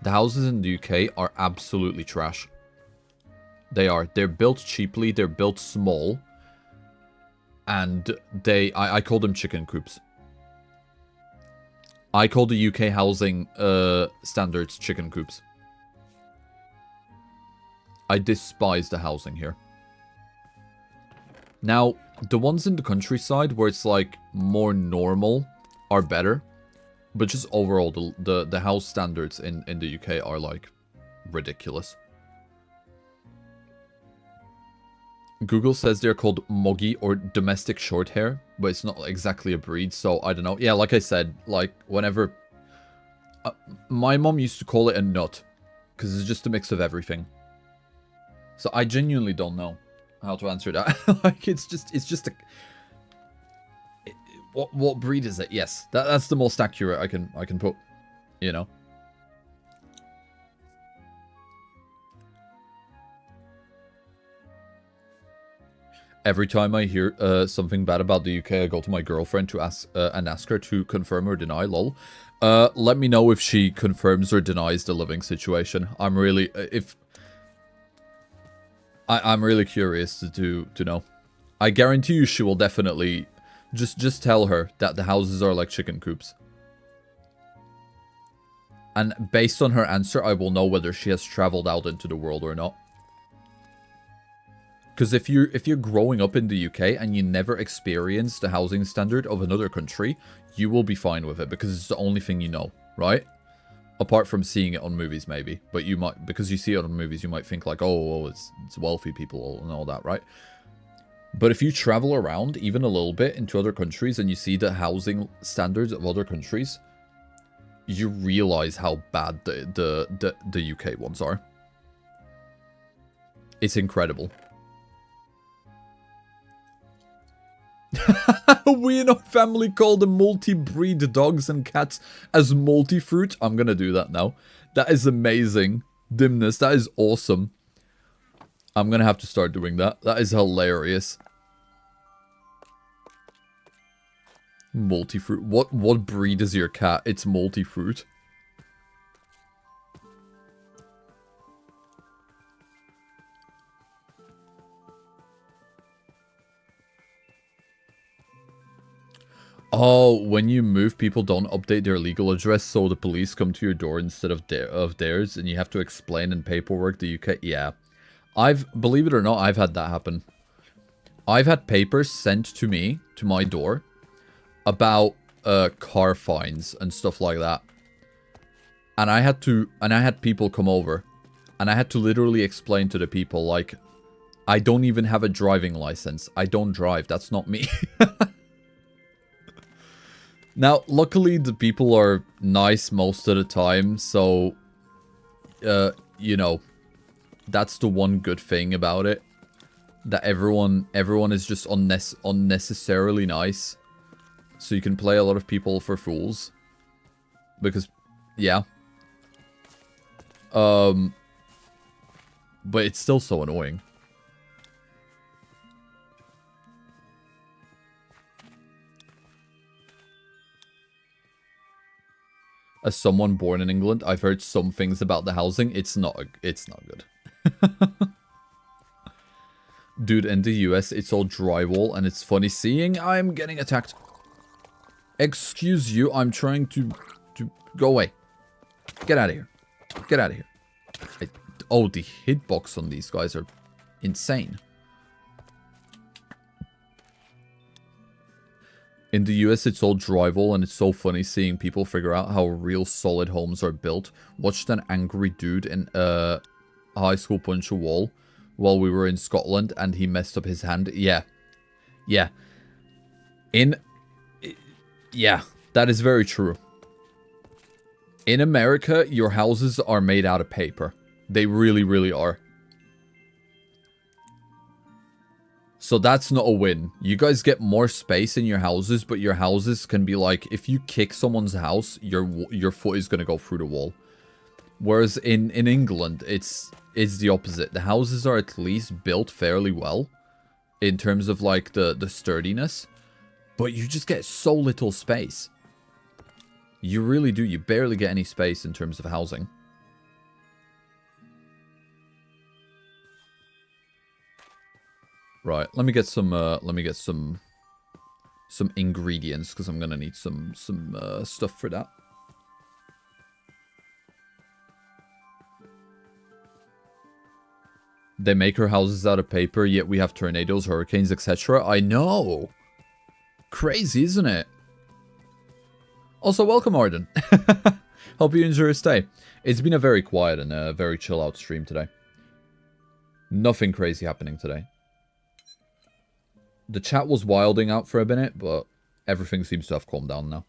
the houses in the UK are absolutely trash. They are. They're built cheaply, they're built small, and I call them chicken coops. I call the UK housing standards chicken coops. I despise the housing here. Now, the ones in the countryside where it's like more normal are better. But just overall, the house standards in the UK are like ridiculous. Google says they're called Moggy or domestic short hair, but it's not exactly a breed, so I don't know. Yeah, like I said, like whenever... my mom used to call it a nut, because it's just a mix of everything. So I genuinely don't know how to answer that. Like, it's just a... What breed is it? Yes, that's the most accurate I can put, you know. Every time I hear something bad about the UK, I go to my girlfriend to ask her to confirm or deny. Lol. Let me know if she confirms or denies the living situation. I'm really I'm really curious to know. I guarantee you she will definitely just tell her that the houses are like chicken coops. And based on her answer, I will know whether she has traveled out into the world or not. Because if you're growing up in the UK and you never experience the housing standard of another country, you will be fine with it because it's the only thing you know, right? Apart from seeing it on movies, maybe. But you might, because you see it on movies, you might think like, oh, it's wealthy people and all that, right? But if you travel around even a little bit into other countries and you see the housing standards of other countries, you realize how bad the UK ones are. It's incredible. We in our family call the multi-breed dogs and cats as multi-fruit. I'm gonna do that now. That is amazing. Dimness, that is awesome. I'm gonna have to start doing that. That is hilarious. Multi-fruit. What breed is your cat? It's multi-fruit. Oh, when you move, people don't update their legal address, so the police come to your door instead of theirs, and you have to explain in paperwork the UK. Yeah, believe it or not, I've had that happen. I've had papers sent to me, to my door, about car fines and stuff like that, and I had people come over, and I had to literally explain to the people, like, I don't even have a driving license. I don't drive. That's not me. Now, luckily, the people are nice most of the time, so, you know, that's the one good thing about it. That everyone is just unnecessarily nice. So you can play a lot of people for fools. Because, yeah. But it's still so annoying. As someone born in England, I've heard some things about the housing. It's not good. Dude, in the US, it's all drywall, and it's funny seeing I'm getting attacked. Excuse you, I'm trying to go away. Get out of here. Get out of here. Oh, the hitbox on these guys are insane. In the US, it's all drywall, and it's so funny seeing people figure out how real solid homes are built. Watched an angry dude in high school punch a wall while we were in Scotland, and he messed up his hand. Yeah. Yeah. Yeah, that is very true. In America, your houses are made out of paper. They really, really are. So that's not a win. You guys get more space in your houses, but your houses can be like, if you kick someone's house, your foot is going to go through the wall. Whereas in England, it's the opposite. The houses are at least built fairly well in terms of like the sturdiness, but you just get so little space. You really do. You barely get any space in terms of housing. Right, let me get some ingredients, because I'm gonna need some stuff for that. They make our houses out of paper, yet we have tornadoes, hurricanes, etc. I know! Crazy, isn't it? Also, welcome, Arden. Hope you enjoy your stay. It's been a very quiet and a very chill out stream today. Nothing crazy happening today. The chat was wilding out for a minute, but everything seems to have calmed down now.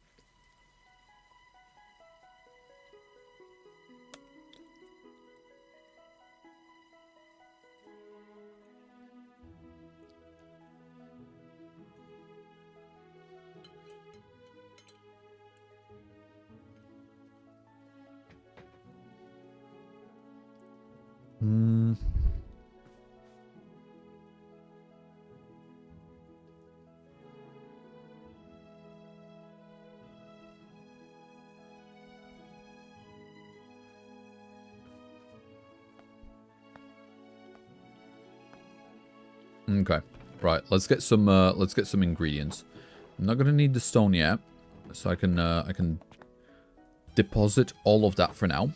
Okay, right. Let's get some ingredients. I'm not gonna need the stone yet, so I can deposit all of that for now.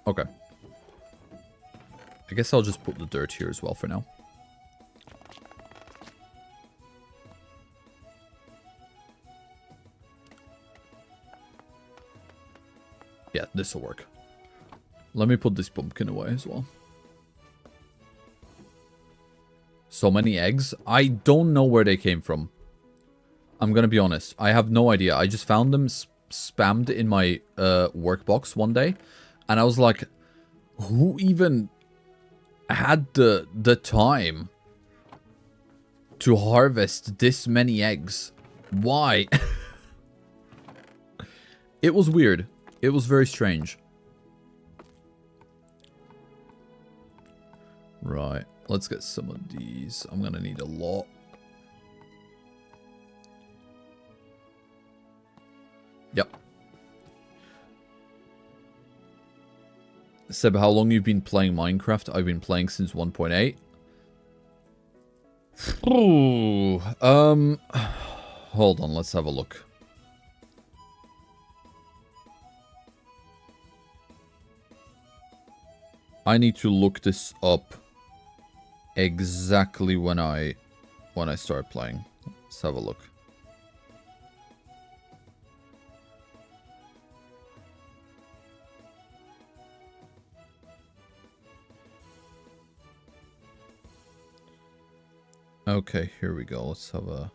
Okay. I guess I'll just put the dirt here as well for now. Yeah, this will work. Let me put this pumpkin away as well. So many eggs. I don't know where they came from. I'm gonna be honest. I have no idea. I just found them spammed in my workbox one day. And I was like, who even had the time to harvest this many eggs? Why? It was weird. It was very strange. Right. Let's get some of these. I'm gonna need a lot. Yep. Seb, how long you've been playing Minecraft? I've been playing since 1.8. Ooh. Hold on, let's have a look. I need to look this up exactly when I start playing. Let's have a look. Okay, here we go. Let's have a...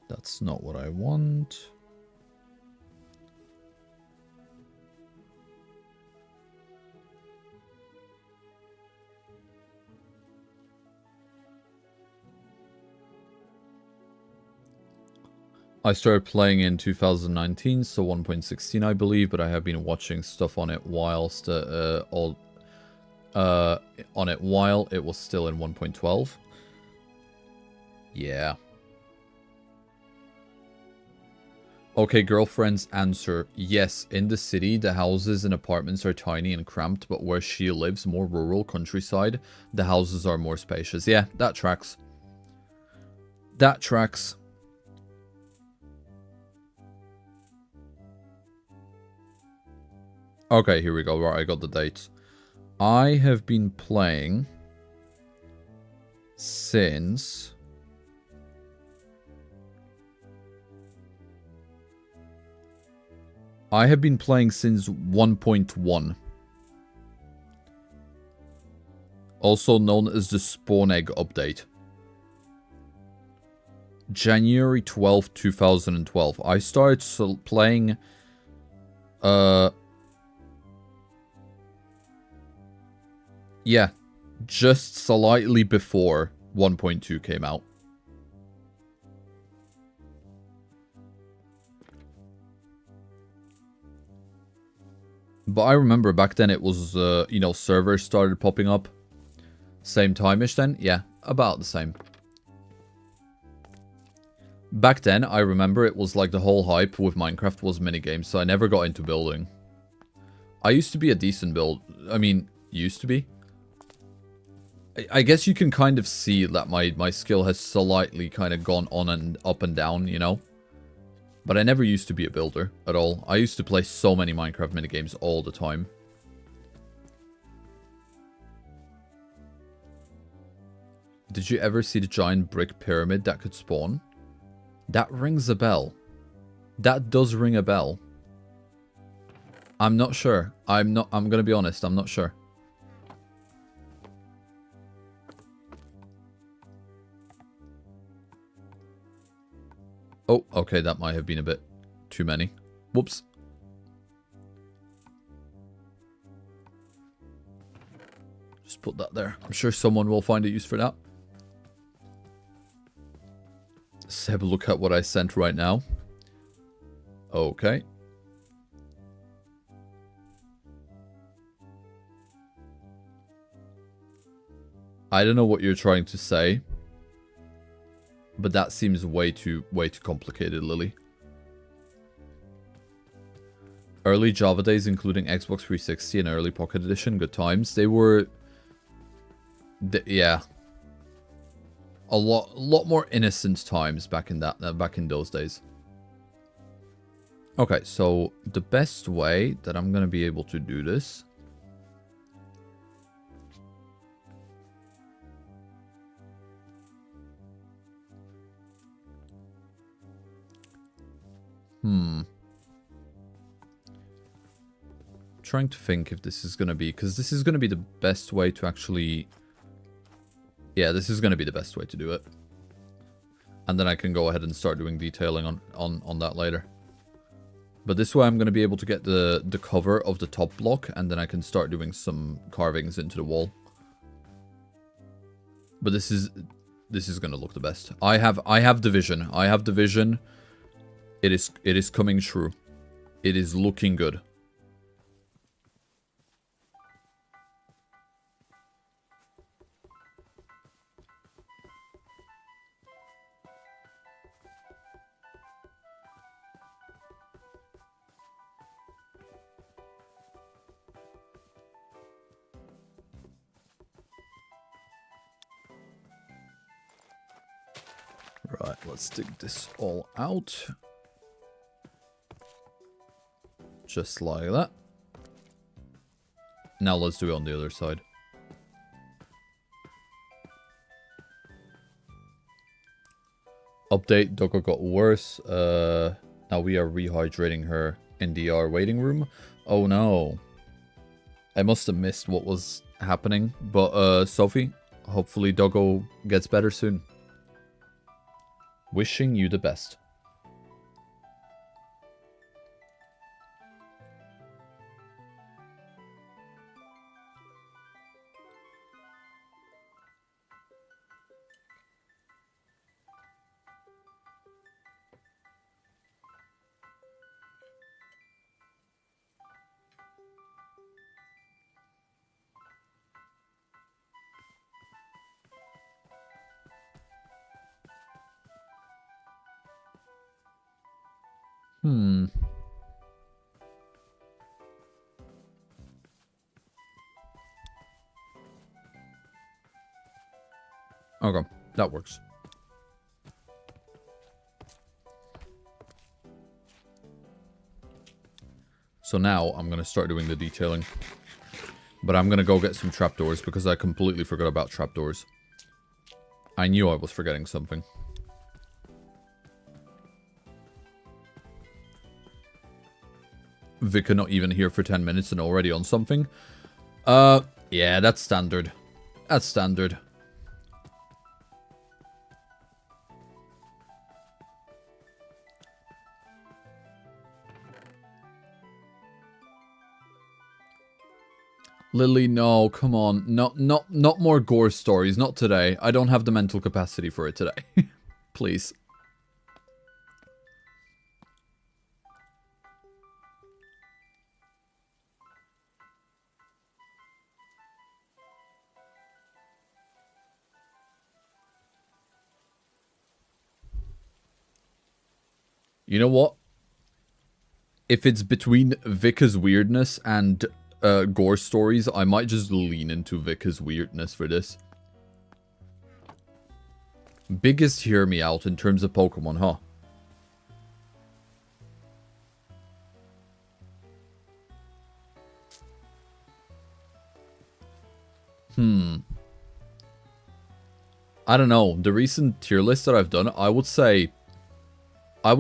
That's not what I want. I started playing in 2019, so 1.16 I believe, but I have been watching stuff on it whilst on it while it was still in 1.12. Yeah. Okay, girlfriend's answer. Yes, in the city, the houses and apartments are tiny and cramped, but where she lives, more rural countryside, the houses are more spacious. Yeah, that tracks. That tracks. Okay, here we go. Right, I got the dates. I have been playing since... I have been playing since 1.1. Also known as the Spawn Egg update. January 12th, 2012. I started playing... yeah, just slightly before 1.2 came out. But I remember back then it was, you know, servers started popping up. Same time-ish then? Yeah, about the same. Back then, I remember it was like the whole hype with Minecraft was minigames, so I never got into building. I used to be a decent build. I mean, used to be. I guess you can kind of see that my skill has slightly kind of gone on and up and down, you know? But I never used to be a builder at all. I used to play so many Minecraft minigames all the time. Did you ever see the giant brick pyramid that could spawn? That rings a bell. That does ring a bell. I'm not sure. I'm gonna be honest, I'm not sure. Oh, okay, that might have been a bit too many. Whoops. Just put that there. I'm sure someone will find a use for that. Seb, look at what I sent right now. Okay. I don't know what you're trying to say. But that seems way too complicated, Lily. Early Java days, including Xbox 360 and early Pocket Edition, good times. They were... yeah. A lot more innocent times back in those days. Okay, so the best way that I'm gonna be able to do this... Trying to think if this is going to be... because this is going to be the best way to actually... yeah, this is going to be the best way to do it. And then I can go ahead and start doing detailing on that later. But this way I'm going to be able to get the cover of the top block, and then I can start doing some carvings into the wall. But this is going to look the best. I have the vision. I have the vision. It is coming true. It is looking good. Right, let's dig this all out. Just like that. Now let's do it on the other side. Update, Doggo got worse. Now we are rehydrating her in the waiting room. Oh no. I must have missed what was happening. But Sophie, hopefully Doggo gets better soon. Wishing you the best. Okay, that works. So now I'm going to start doing the detailing. But I'm going to go get some trapdoors because I completely forgot about trapdoors. I knew I was forgetting something. Vika not even here for 10 minutes and already on something. Yeah, that's standard. That's standard. Lily, no, come on. Not more gore stories. Not today. I don't have the mental capacity for it today. Please. You know what? If it's between Vika's weirdness and gore stories, I might just lean into Vika's weirdness for this. Biggest hear me out in terms of Pokemon, huh? I don't know. The recent tier list that I've done, I would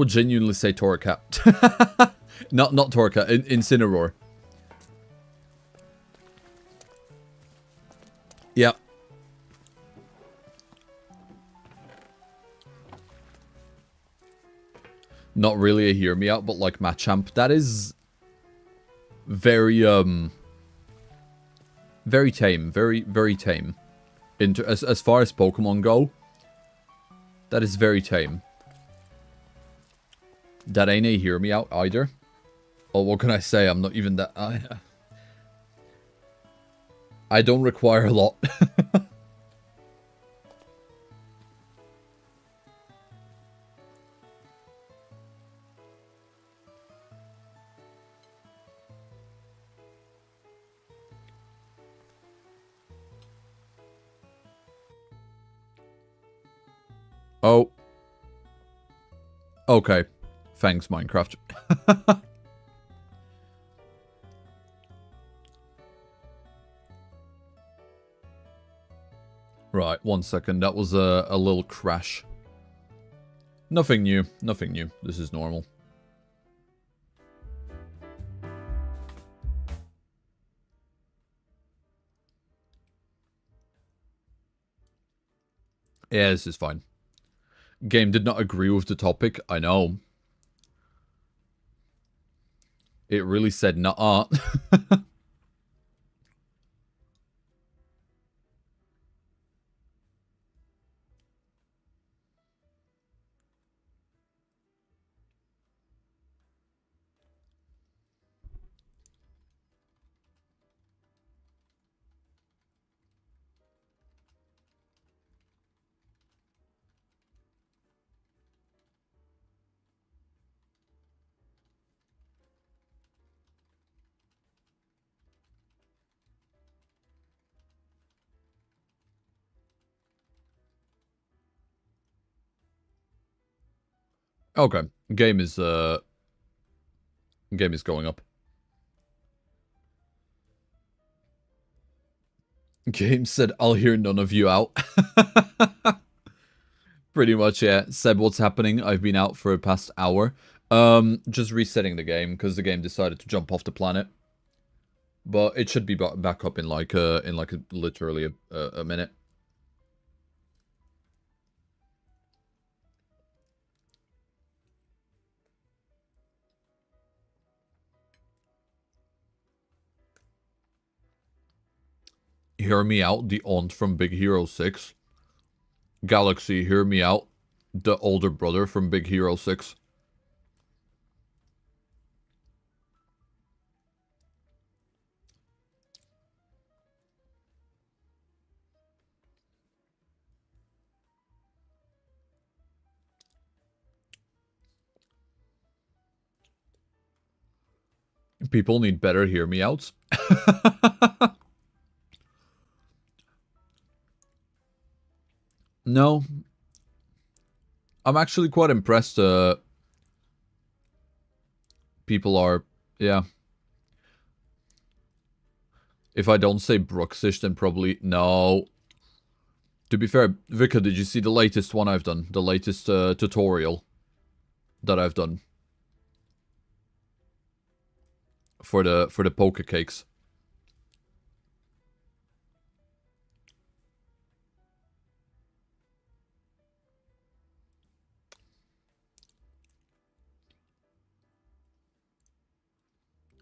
genuinely say Torracat. not Torracat, Incineroar. Yeah. Not really a hear me out, but like Machamp. That is very very tame. Very tame. As far as Pokemon go, that is very tame. That ain't a hear me out either. Oh, what can I say? I'm not even that... I don't require a lot. Oh. Okay. Thanks, Minecraft. Right, 1 second. That was a little crash. Nothing new. Nothing new. This is normal. Yeah, this is fine. Game did not agree with the topic. I know. It really said nuh-uh. Okay. Game is going up. Game said, I'll hear none of you out. Pretty much, yeah. Seb, what's happening? I've been out for the past hour. Just resetting the game, because the game decided to jump off the planet. But it should be back up in like literally a minute. Hear me out, the aunt from Big Hero 6. Galaxy, hear me out, the older brother from Big Hero 6. People need better hear me outs. No. I'm actually quite impressed. People are, yeah. If I don't say Brooksish, then probably no. To be fair, Vika, did you see the latest one I've done? The latest tutorial that I've done for the poker cakes.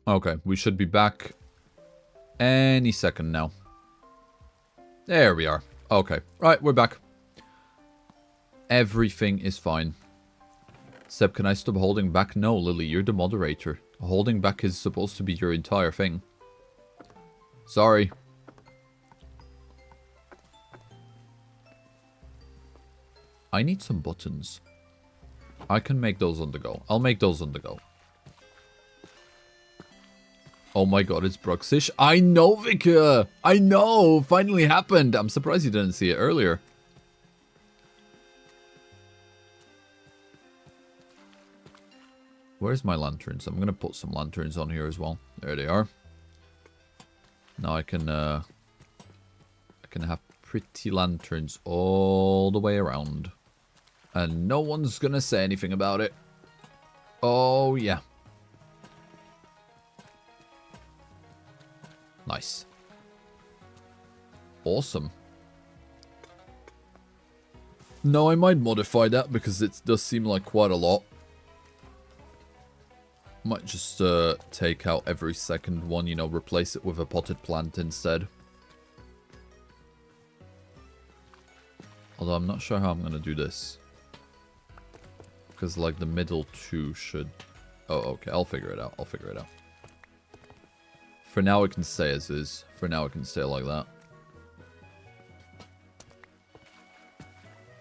Okay, we should be back any second now. There we are. Okay, right, we're back. Everything is fine. Seb, can I stop holding back? No, Lily, you're the moderator. Holding back is supposed to be your entire thing. Sorry. I need some buttons. I can make those on the go. I'll make those on the go. Oh my god, it's Brooksish. I know, Vika! I know! Finally happened! I'm surprised you didn't see it earlier. Where's my lanterns? I'm gonna put some lanterns on here as well. There they are. Now I can have pretty lanterns all the way around. And no one's gonna say anything about it. Oh, yeah. Nice. Awesome. No, I might modify that because it does seem like quite a lot. Might just take out every second one, you know, replace it with a potted plant instead. Although I'm not sure how I'm going to do this. Because, like, the middle two should... Oh, okay, I'll figure it out. I'll figure it out. For now, it can stay as is. For now, it can stay like that.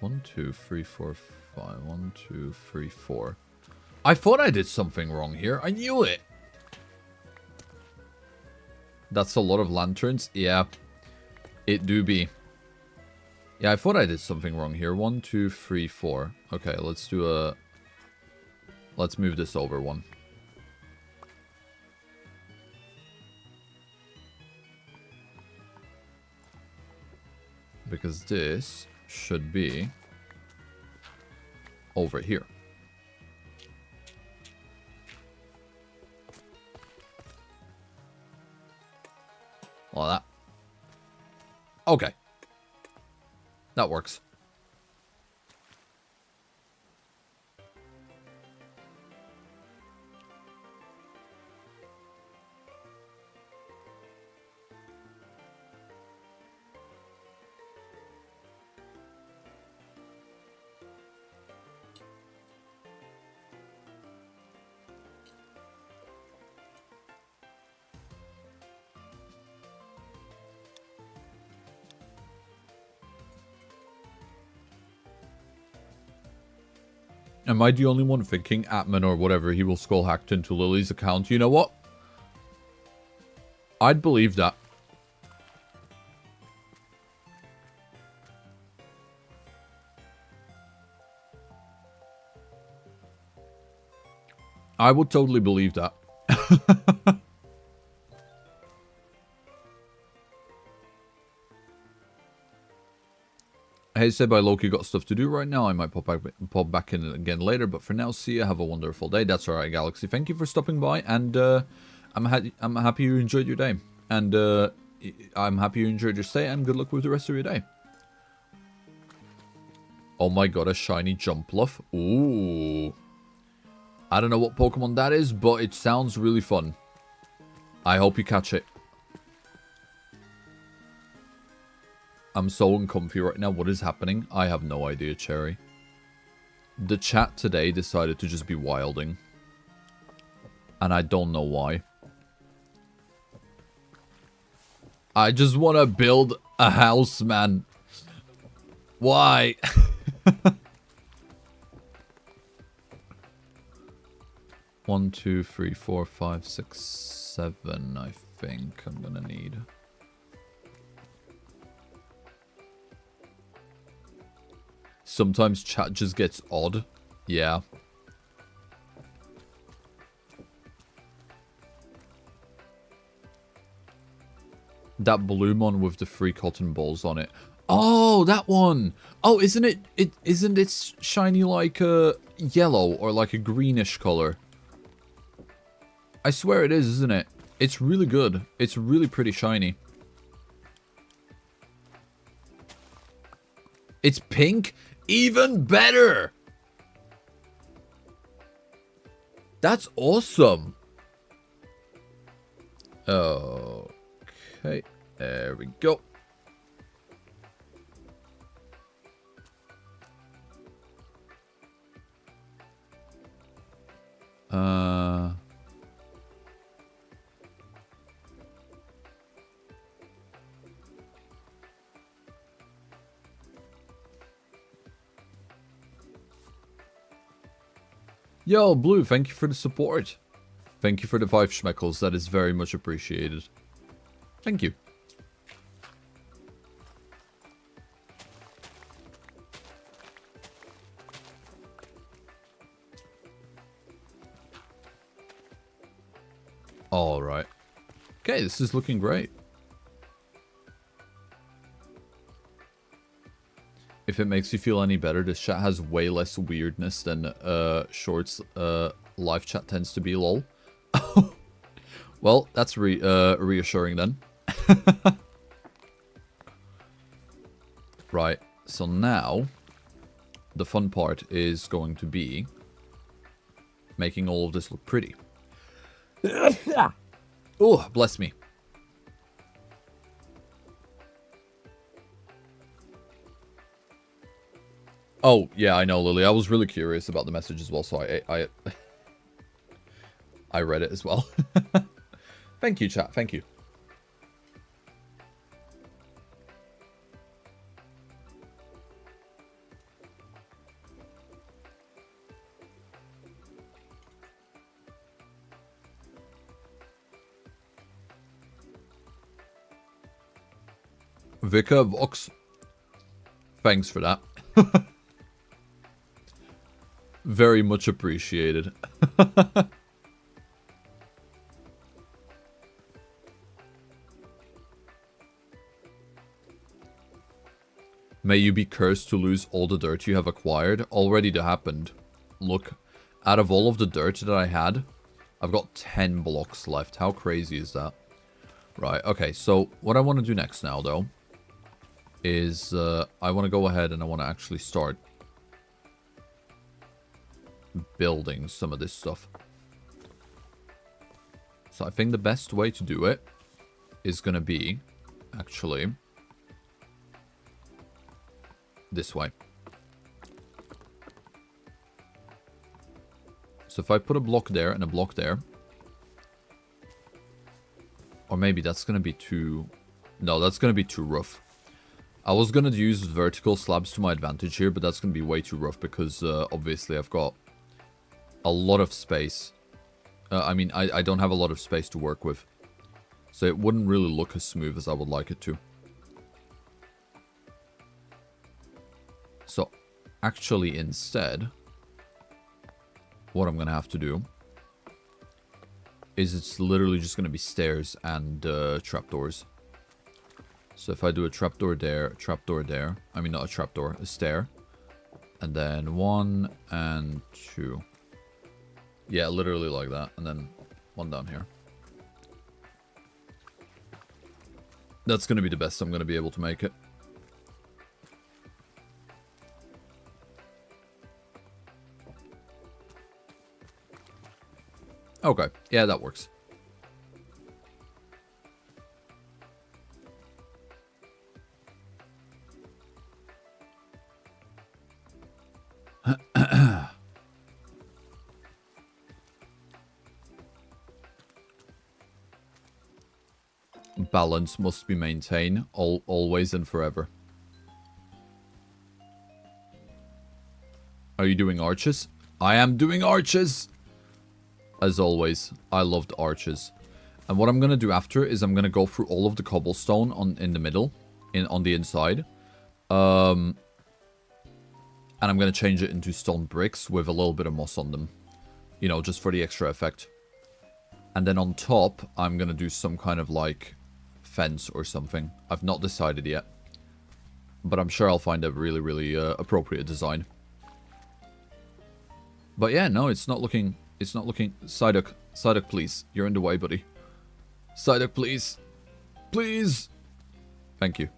1, 2, 3, 4, 5. 1, 2, 3, 4. I thought I did something wrong here. I knew it. That's a lot of lanterns. Yeah, it do be. Yeah, I thought I did something wrong here. 1, 2, 3, 4. Okay, let's do a... Let's move this over one. Because this should be over here. Like that. Okay. That works. Am I the only one thinking admin or whatever he will skull hacked into Lily's account? You know what? I'd believe that. I would totally believe that. Hey, Seb, I low-key got stuff to do right now. I might pop back in again later, but for now, see ya. Have a wonderful day. That's alright, Galaxy. Thank you for stopping by, and I'm happy you enjoyed your day. And I'm happy you enjoyed your stay, and good luck with the rest of your day. Oh my god, a shiny Jumpluff. Ooh. I don't know what Pokemon that is, but it sounds really fun. I hope you catch it. I'm so uncomfy right now. What is happening? I have no idea, Cherry. The chat today decided to just be wilding. And I don't know why. I just want to build a house, man. Why? 1, 2, 3, 4, 5, 6, 7, I think I'm gonna need. Sometimes chat just gets odd. Yeah. That blue one with the 3 cotton balls on it. Oh, that one! Oh, isn't it shiny like a yellow or like a greenish color? I swear it is, isn't it? It's really good. It's really pretty shiny. It's pink? Even better! That's awesome! Okay, there we go. Yo, Blue, thank you for the support. Thank you for the 5 schmeckles. That is very much appreciated. Thank you. Alright. Okay, this is looking great. If it makes you feel any better, this chat has way less weirdness than Short's live chat tends to be, lol. Well, that's reassuring then. Right, so now the fun part is going to be making all of this look pretty. Oh, bless me. Oh, yeah, I know, Lily. I was really curious about the message as well, so I read it as well. Thank you, chat. Thank you. Vika Vox. Thanks for that. Very much appreciated. May you be cursed to lose all the dirt you have acquired. Already that happened. Look, out of all of the dirt that I had, I've got 10 blocks left. How crazy is that? Right, okay, so what I want to do next now, though, is I want to go ahead and I want to actually start building some of this stuff. So I think the best way to do it is going to be, actually, this way. So if I put a block there and a block there, or maybe that's going to be too... No, that's going to be too rough. I was going to use vertical slabs to my advantage here, but that's going to be way too rough because obviously I've got a lot of space. I mean, I don't have a lot of space to work with. So it wouldn't really look as smooth as I would like it to. So, actually instead, what I'm going to have to do is it's literally just going to be stairs and trapdoors. So if I do a trapdoor there, I mean not a trapdoor, a stair. And then 1 and 2. Yeah, literally like that. And then 1 down here. That's going to be the best I'm going to be able to make it. Okay, yeah, that works. Balance must be maintained, always and forever. Are you doing arches? I am doing arches! As always, I loved arches. And what I'm going to do after is I'm going to go through all of the cobblestone in the middle, on the inside. And I'm going to change it into stone bricks with a little bit of moss on them. You know, just for the extra effect. And then on top, I'm going to do some kind of like fence or something. I've not decided yet. But I'm sure I'll find a really, really appropriate design. But yeah, no, it's not looking... It's not looking... Psyduck. Psyduck, please. You're in the way, buddy. Psyduck, please. Please. Thank you.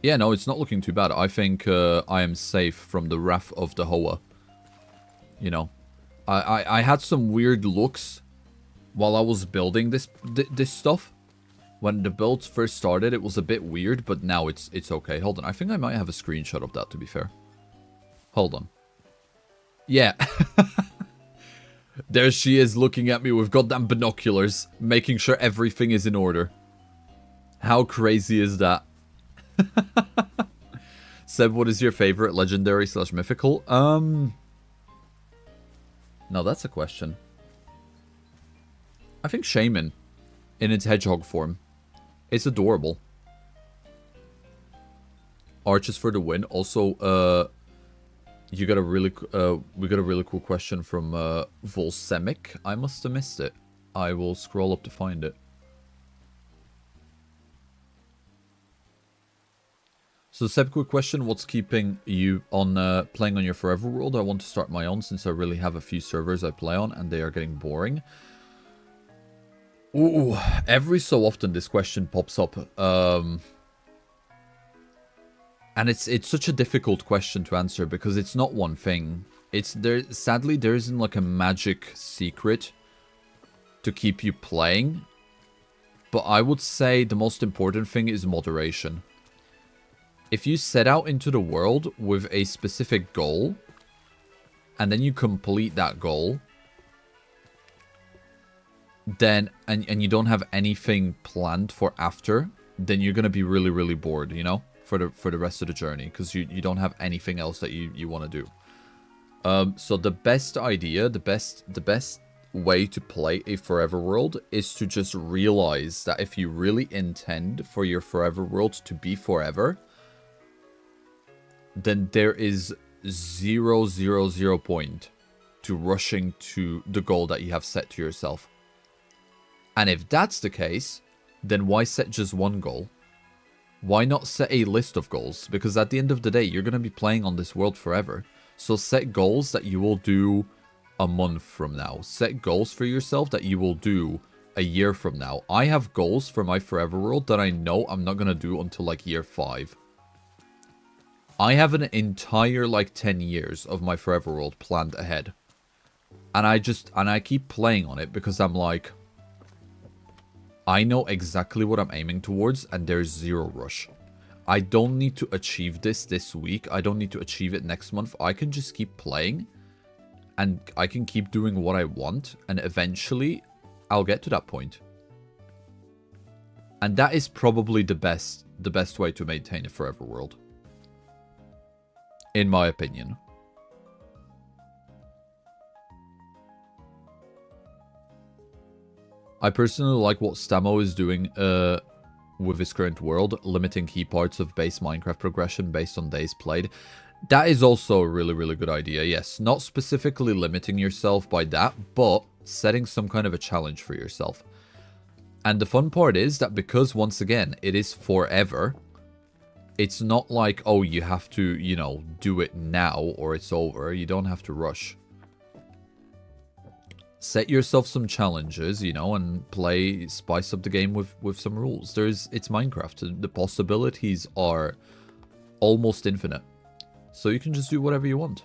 Yeah, no, it's not looking too bad. I think I am safe from the wrath of the Hoa. You know. I had some weird looks while I was building this stuff. When the build first started, it was a bit weird, but now it's okay. Hold on, I think I might have a screenshot of that, to be fair. Hold on. Yeah. There she is looking at me with goddamn binoculars, making sure everything is in order. How crazy is that? Seb, what is your favorite legendary / mythical? No, that's a question. I think Shaman. In its hedgehog form. It's adorable. Arches for the win. Also, you got a really, we got a really cool question from Volsemic. I must have missed it. I will scroll up to find it. So, Seb, quick question. What's keeping you on playing on your Forever World? I want to start my own since I really have a few servers I play on and they are getting boring. Ooh, every so often this question pops up. And it's such a difficult question to answer because it's not one thing. Sadly, there isn't like a magic secret to keep you playing. But I would say the most important thing is moderation. If you set out into the world with a specific goal, and then you complete that goal, then, and you don't have anything planned for after, then you're going to be really, really bored, you know, for the rest of the journey, because you don't have anything else that you want to do. So the best idea, the best way to play a Forever World is to just realize that if you really intend for your Forever World to be forever, then there is 0 point to rushing to the goal that you have set to yourself. And if that's the case, then why set just one goal? Why not set a list of goals? Because at the end of the day, you're going to be playing on this world forever. So set goals that you will do a month from now. Set goals for yourself that you will do a year from now. I have goals for my Forever World that I know I'm not going to do until like year 5. I have an entire like 10 years of my Forever World planned ahead. And I keep playing on it because I'm like, I know exactly what I'm aiming towards and there's 0 rush. I don't need to achieve this week. I don't need to achieve it next month. I can just keep playing and I can keep doing what I want and eventually I'll get to that point. And that is probably the best way to maintain a Forever World. In my opinion. I personally like what Stamo is doing with his current world, limiting key parts of base Minecraft progression based on days played. That is also a really, really good idea, yes. Not specifically limiting yourself by that, but setting some kind of a challenge for yourself. And the fun part is that because, once again, it is forever, it's not like, oh, you have to, you know, do it now or it's over. You don't have to rush. Set yourself some challenges, you know, and spice up the game with some rules. It's Minecraft. The possibilities are almost infinite. So you can just do whatever you want.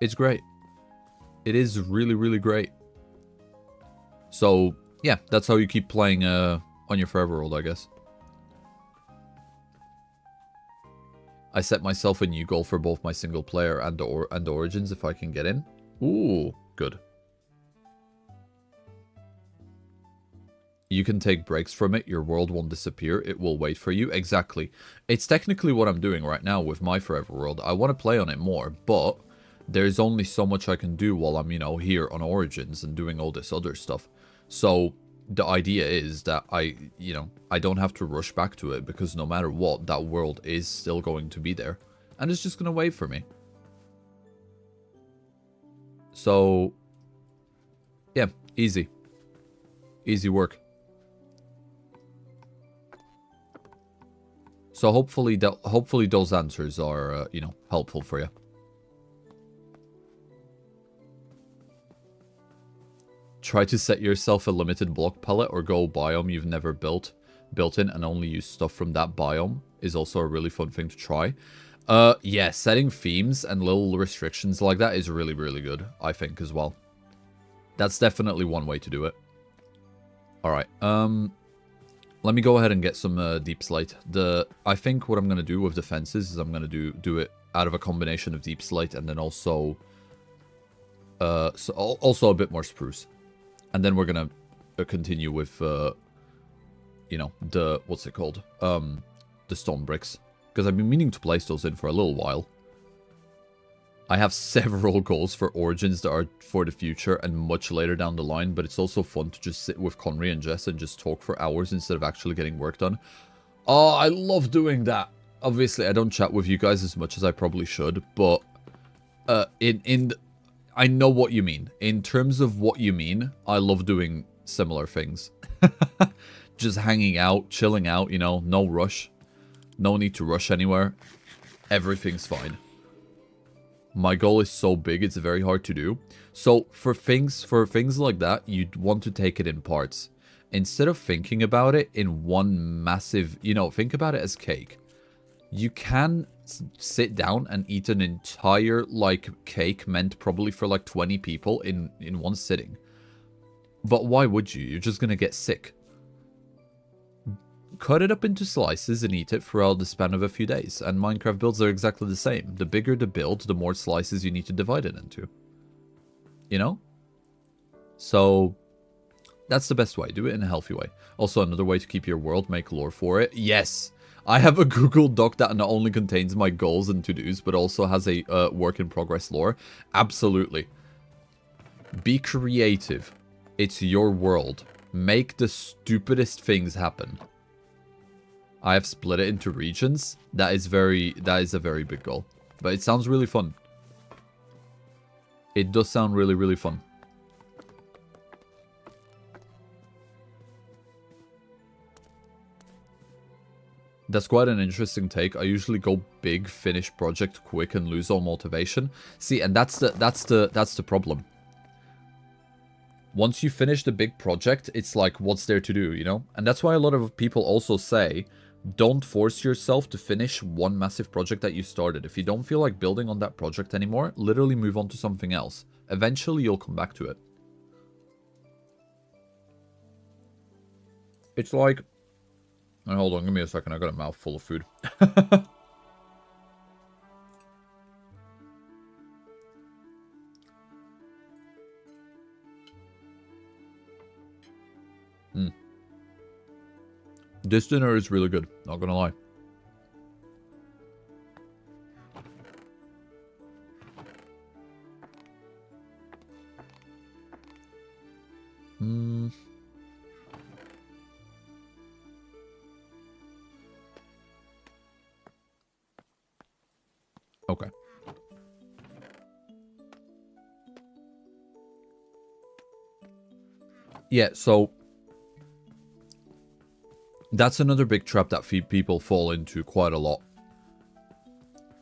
It's great. It is really, really great. So, yeah, that's how you keep playing on your Forever World, I guess. I set myself a new goal for both my single player and the Origins if I can get in. Ooh, good. You can take breaks from it. Your world won't disappear. It will wait for you. Exactly. It's technically what I'm doing right now with my Forever World. I want to play on it more, but there's only so much I can do while I'm, you know, here on Origins and doing all this other stuff. So the idea is that I don't have to rush back to it, because no matter what, that world is still going to be there. And it's just going to wait for me. So, yeah, easy. Easy work. So hopefully those answers are, you know, helpful for you. Try to set yourself a limited block palette or go biome you've never built in and only use stuff from that biome is also a really fun thing to try. Yeah, setting themes and little restrictions like that is really, really good, I think, as well. That's definitely one way to do it. Alright, let me go ahead and get some deep slate. I think what I'm going to do with the fences is I'm going to do it out of a combination of deep slate and then also also a bit more spruce. And then we're going to continue with, you know, the, what's it called? The stone bricks. Because I've been meaning to place those in for a little while. I have several goals for Origins that are for the future and much later down the line, but it's also fun to just sit with Conry and Jess and just talk for hours instead of actually getting work done. Oh, I love doing that. Obviously, I don't chat with you guys as much as I probably should, but I know what you mean. In terms of what you mean, I love doing similar things. Just hanging out, chilling out, you know, no rush. No need to rush anywhere. Everything's fine. My goal is so big, it's very hard to do. So for things like that, you'd want to take it in parts. Instead of thinking about it in one massive, you know, think about it as cake. You can sit down and eat an entire, like, cake meant probably for, like, 20 people in one sitting. But why would you? You're just gonna get sick. Cut it up into slices and eat it throughout the span of a few days. And Minecraft builds are exactly the same. The bigger the build, the more slices you need to divide it into. You know? So, that's the best way. Do it in a healthy way. Also, another way to keep your world, make lore for it. Yes! I have a Google Doc that not only contains my goals and to-dos, but also has a work-in-progress lore. Absolutely. Be creative. It's your world. Make the stupidest things happen. I have split it into regions. That is a very big goal. But it sounds really fun. It does sound really, really fun. That's quite an interesting take. I usually go big, finish project quick, and lose all motivation. See, and that's the problem. Once you finish the big project, it's like, what's there to do, you know? And that's why a lot of people also say, don't force yourself to finish one massive project that you started. If you don't feel like building on that project anymore, literally move on to something else. Eventually, you'll come back to it. It's like... hold on, give me a second. I got a mouthful of food. This dinner is really good, not gonna lie. Okay. Yeah, so... that's another big trap that people fall into quite a lot.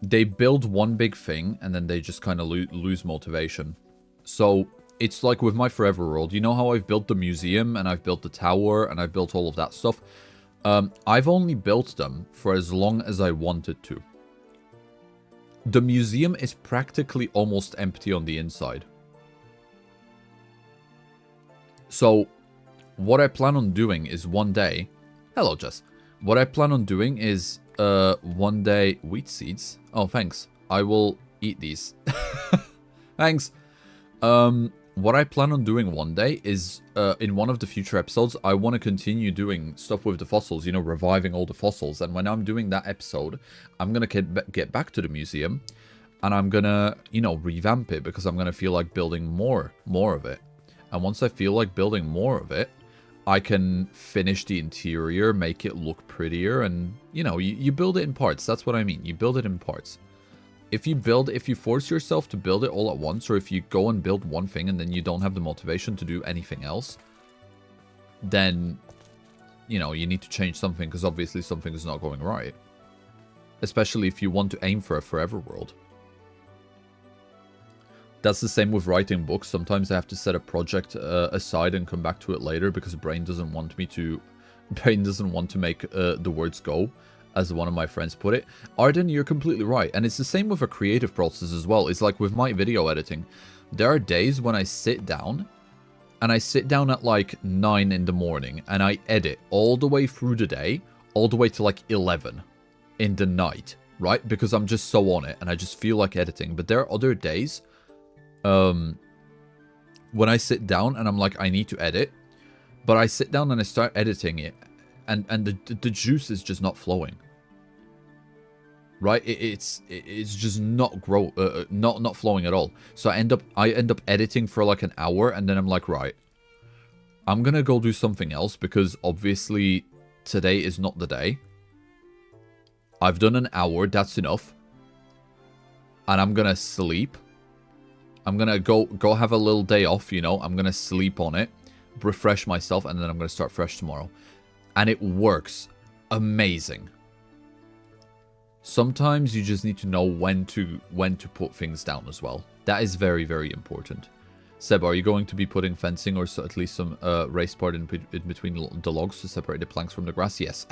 They build one big thing, and then they just kind of lose motivation. So, it's like with my Forever World. You know how I've built the museum, and I've built the tower, and I've built all of that stuff? I've only built them for as long as I wanted to. The museum is practically almost empty on the inside. So, what I plan on doing is one day... hello, Jess. What I plan on doing is, one day... wheat seeds? Oh, thanks. I will eat these. Thanks. What I plan on doing one day is, in one of the future episodes, I want to continue doing stuff with the fossils, you know, reviving all the fossils. And when I'm doing that episode, I'm going to get back to the museum. And I'm gonna, you know, revamp it because I'm gonna feel like building more of it. And once I feel like building more of it, I can finish the interior, make it look prettier, and, you know, you build it in parts. That's what I mean. You build it in parts. If you force yourself to build it all at once, or if you go and build one thing and then you don't have the motivation to do anything else, then, you know, you need to change something because obviously something is not going right. Especially if you want to aim for a forever world. That's the same with writing books. Sometimes I have to set a project aside and come back to it later because the brain doesn't want me to... Brain doesn't want to make the words go, as one of my friends put it. Arden, you're completely right. And it's the same with a creative process as well. It's like with my video editing. There are days when I sit down, and I sit down at like 9 in the morning, and I edit all the way through the day, all the way to like 11 in the night, right? Because I'm just so on it, and I just feel like editing. But there are other days... when I sit down and I'm like, I need to edit, but I sit down and I start editing it, and the juice is just not flowing. Right? It's just not not flowing at all. So I end up editing for like an hour, and then I'm like, right, I'm gonna go do something else because obviously today is not the day. I've done an hour, that's enough, and I'm gonna sleep. I'm gonna go have a little day off, you know. I'm gonna sleep on it, refresh myself, and then I'm gonna start fresh tomorrow. And it works amazing. Sometimes you just need to know when to put things down as well. That is very, very important. Seb, are you going to be putting fencing or at least some raised part in between the logs to separate the planks from the grass? Yes,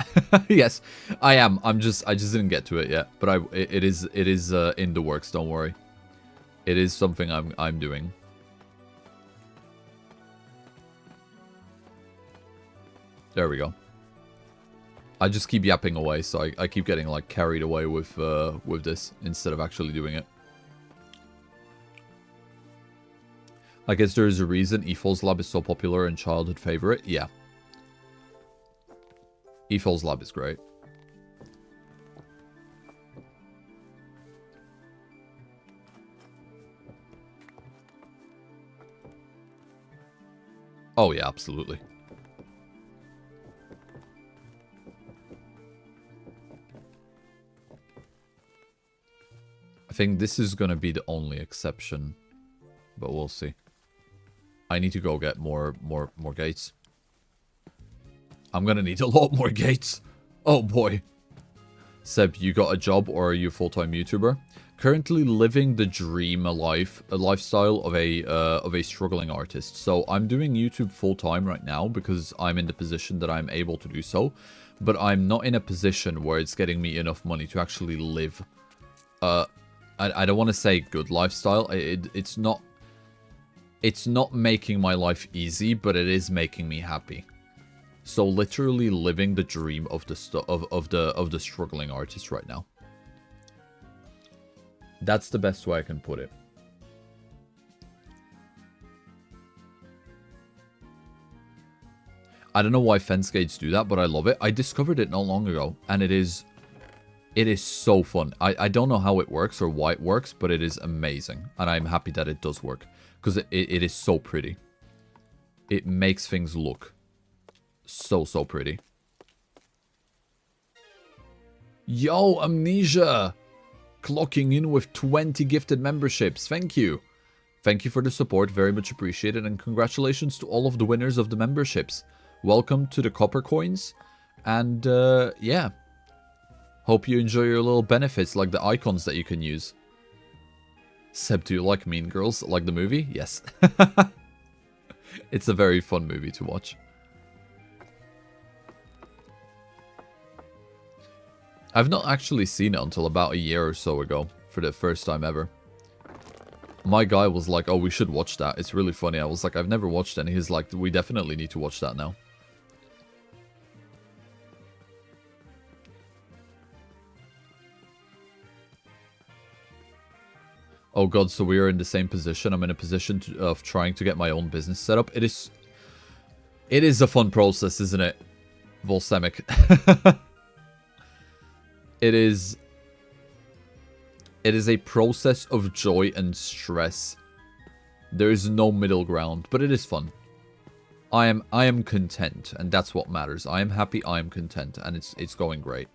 yes, I am. I just didn't get to it yet, but it is in the works. Don't worry. It is something I'm doing. There we go. I just keep yapping away, so I keep getting like carried away with this instead of actually doing it. I guess there is a reason E-Falls Lab is so popular and childhood favorite. Yeah. E-Falls Lab is great. Oh yeah, absolutely. I think this is going to be the only exception, but we'll see. I need to go get more gates. I'm going to need a lot more gates. Oh boy. Seb, you got a job or are you a full-time YouTuber? Currently living the dream a lifestyle of a struggling artist. So I'm doing YouTube full-time right now because I'm in the position that I'm able to do so. But I'm not in a position where it's getting me enough money to actually live I don't want to say good lifestyle. It's not making my life easy, but it is making me happy. So literally living the dream of the struggling artist right now. That's the best way I can put it. I don't know why fence gates do that, but I love it. I discovered it not long ago, and it is so fun. I don't know how it works or why it works, but it is amazing. And I'm happy that it does work. Because it is so pretty. It makes things look so pretty. Yo, Amnesia! Clocking in with 20 gifted memberships. Thank you. Thank you for the support. Very much appreciated. And congratulations to all of the winners of the memberships. Welcome to the copper coins. And yeah. Hope you enjoy your little benefits like the icons that you can use. Seb, do you like Mean Girls? Like the movie? Yes. It's a very fun movie to watch. I've not actually seen it until about a year or so ago. For the first time ever. My guy was like, oh, we should watch that. It's really funny. I was like, I've never watched it. And he's like, we definitely need to watch that now. Oh god, so we are in the same position. I'm in a position of trying to get my own business set up. It is a fun process, isn't it? Volsemic. It is It is a process of joy and stress. There is no middle ground, but it is fun. I am content, and that's what matters. I am happy, I am content, and it's going great.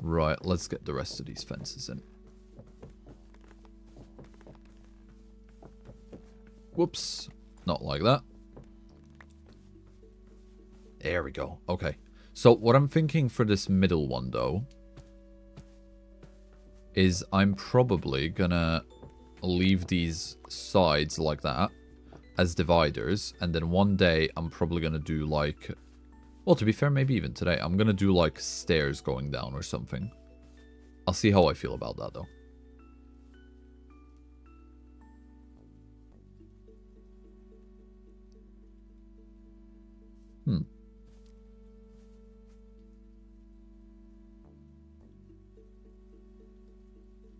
Right, let's get the rest of these fences in. Whoops. Not like that. There we go. Okay. So what I'm thinking for this middle one, though, is I'm probably gonna leave these sides like that as dividers. And then one day I'm probably gonna do like... Well, to be fair, maybe even today. I'm gonna do like stairs going down or something. I'll see how I feel about that, though.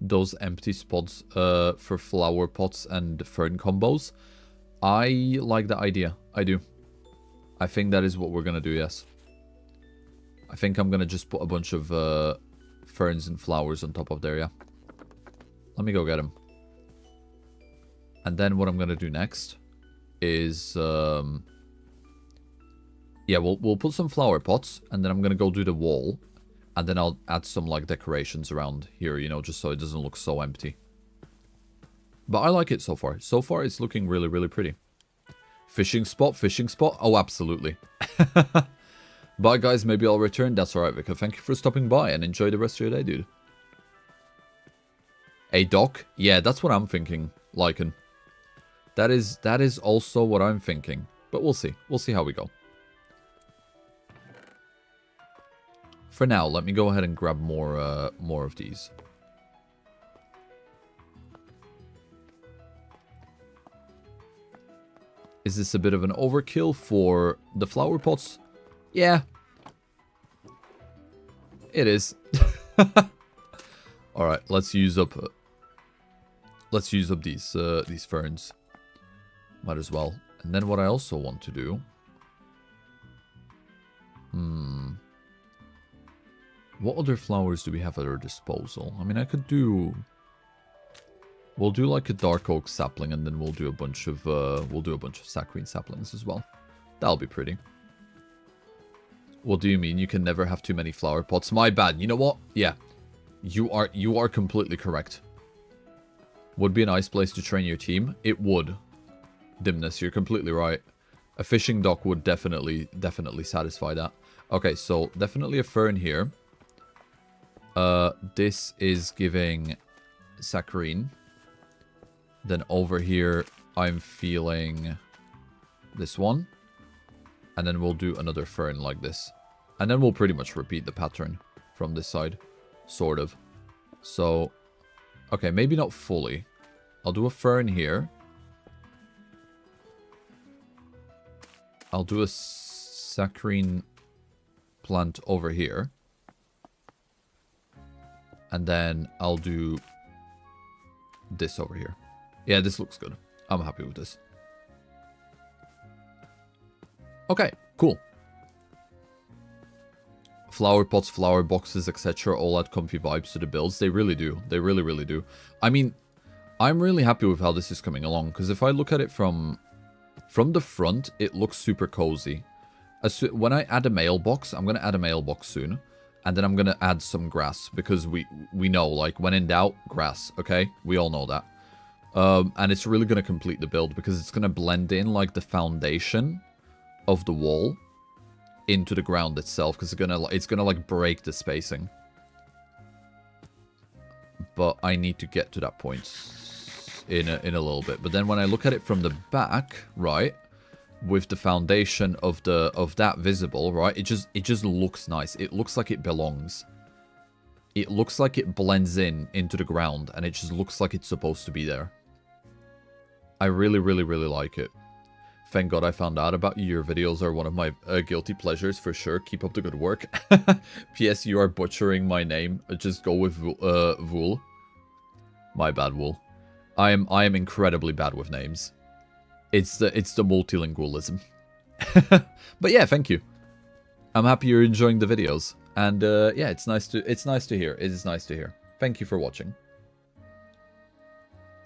Those empty spots for flower pots and fern combos. I like the idea. I do. I think that is what we're going to do, yes. I think I'm going to just put a bunch of ferns and flowers on top of there, yeah. Let me go get them. And then what I'm going to do next is... yeah, we'll put some flower pots, and then I'm going to go do the wall. And then I'll add some, like, decorations around here, you know, just so it doesn't look so empty. But I like it so far. So far, it's looking really, really pretty. Fishing spot, fishing spot. Oh, absolutely. Bye, guys. Maybe I'll return. That's alright, Vika. Thank you for stopping by, and enjoy the rest of your day, dude. A dock? Yeah, that's what I'm thinking, Lycan. That is also what I'm thinking. But we'll see. We'll see how we go. For now, let me go ahead and grab more of these. Is this a bit of an overkill for the flower pots? Yeah. It is. All right, let's use up these ferns. Might as well. And then what I also want to do. What other flowers do we have at our disposal? I mean, I could do... We'll do like a dark oak sapling, and then we'll do a bunch of saccharine saplings as well. That'll be pretty. What do you mean? You can never have too many flower pots? My bad. You know what? Yeah. You are completely correct. Would be a nice place to train your team. It would. Dimness, you're completely right. A fishing dock would definitely satisfy that. Okay, so definitely a fern here. This is giving saccharine. Then over here, I'm feeling this one. And then we'll do another fern like this. And then we'll pretty much repeat the pattern from this side. Sort of. So, okay, maybe not fully. I'll do a fern here. I'll do a saccharine plant over here. And then I'll do this over here. Yeah, this looks good. I'm happy with this. Okay, cool. Flower pots, flower boxes, etc. all add comfy vibes to the builds. They really do. They really, really do. I mean, I'm really happy with how this is coming along. Because if I look at it from the front, it looks super cozy. When I add a mailbox, I'm going to add a mailbox soon. And then I'm going to add some grass. Because we know, like, when in doubt, grass. Okay? We all know that. And it's really going to complete the build. Because it's going to blend in, like, the foundation of the wall into the ground itself, because it's gonna like break the spacing. But I need to get to that point in a little bit. But then when I look at it from the back, right, with the foundation of that visible, right, it just looks nice. It looks like it belongs. It looks like it blends into the ground, and it just looks like it's supposed to be there. I really, really, really like it. Thank God I found out about you. Your videos are one of my guilty pleasures for sure. Keep up the good work. P.S. You are butchering my name. Just go with Wool. My bad, Wool. I am incredibly bad with names. It's the multilingualism. But yeah, thank you. I'm happy you're enjoying the videos. And yeah, it's nice to hear. It is nice to hear. Thank you for watching.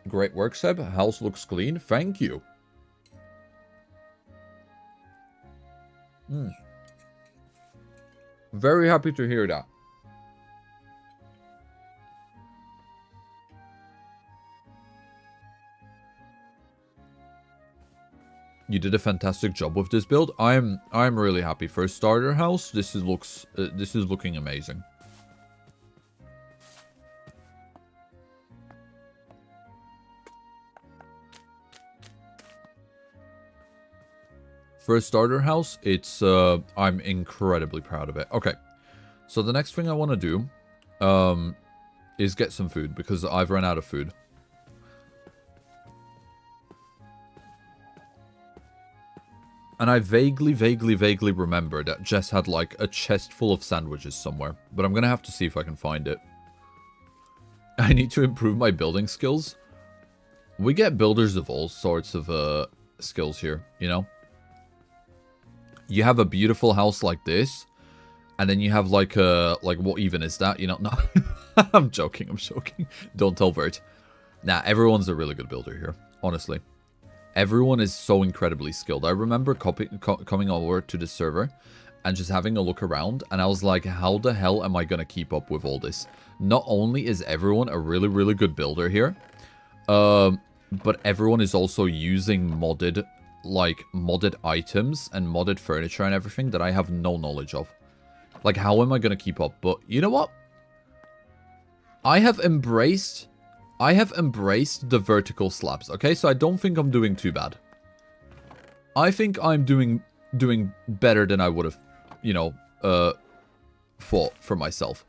Great work, Seb. House looks clean. Thank you. Very happy to hear that. You did a fantastic job with this build. I'm really happy. For a starter house, this is looking amazing. For a starter house, it's I'm incredibly proud of it. Okay, so the next thing I want to do is get some food because I've run out of food. And I vaguely remember that Jess had like a chest full of sandwiches somewhere. But I'm going to have to see if I can find it. I need to improve my building skills. We get builders of all sorts of skills here, you know? You have a beautiful house like this. And then you have like what even is that? You know, no. I'm joking. Don't tell Vert. Nah, everyone's a really good builder here, honestly. Everyone is so incredibly skilled. I remember coming over to the server and just having a look around. And I was like, how the hell am I going to keep up with all this? Not only is everyone a really good builder here, but everyone is also using modded items and modded furniture and everything that I have no knowledge of. Like, how am I going to keep up? But you know what? I have embraced the vertical slabs, okay? So I don't think I'm doing too bad. I think I'm doing better than I would have, you know, thought for myself.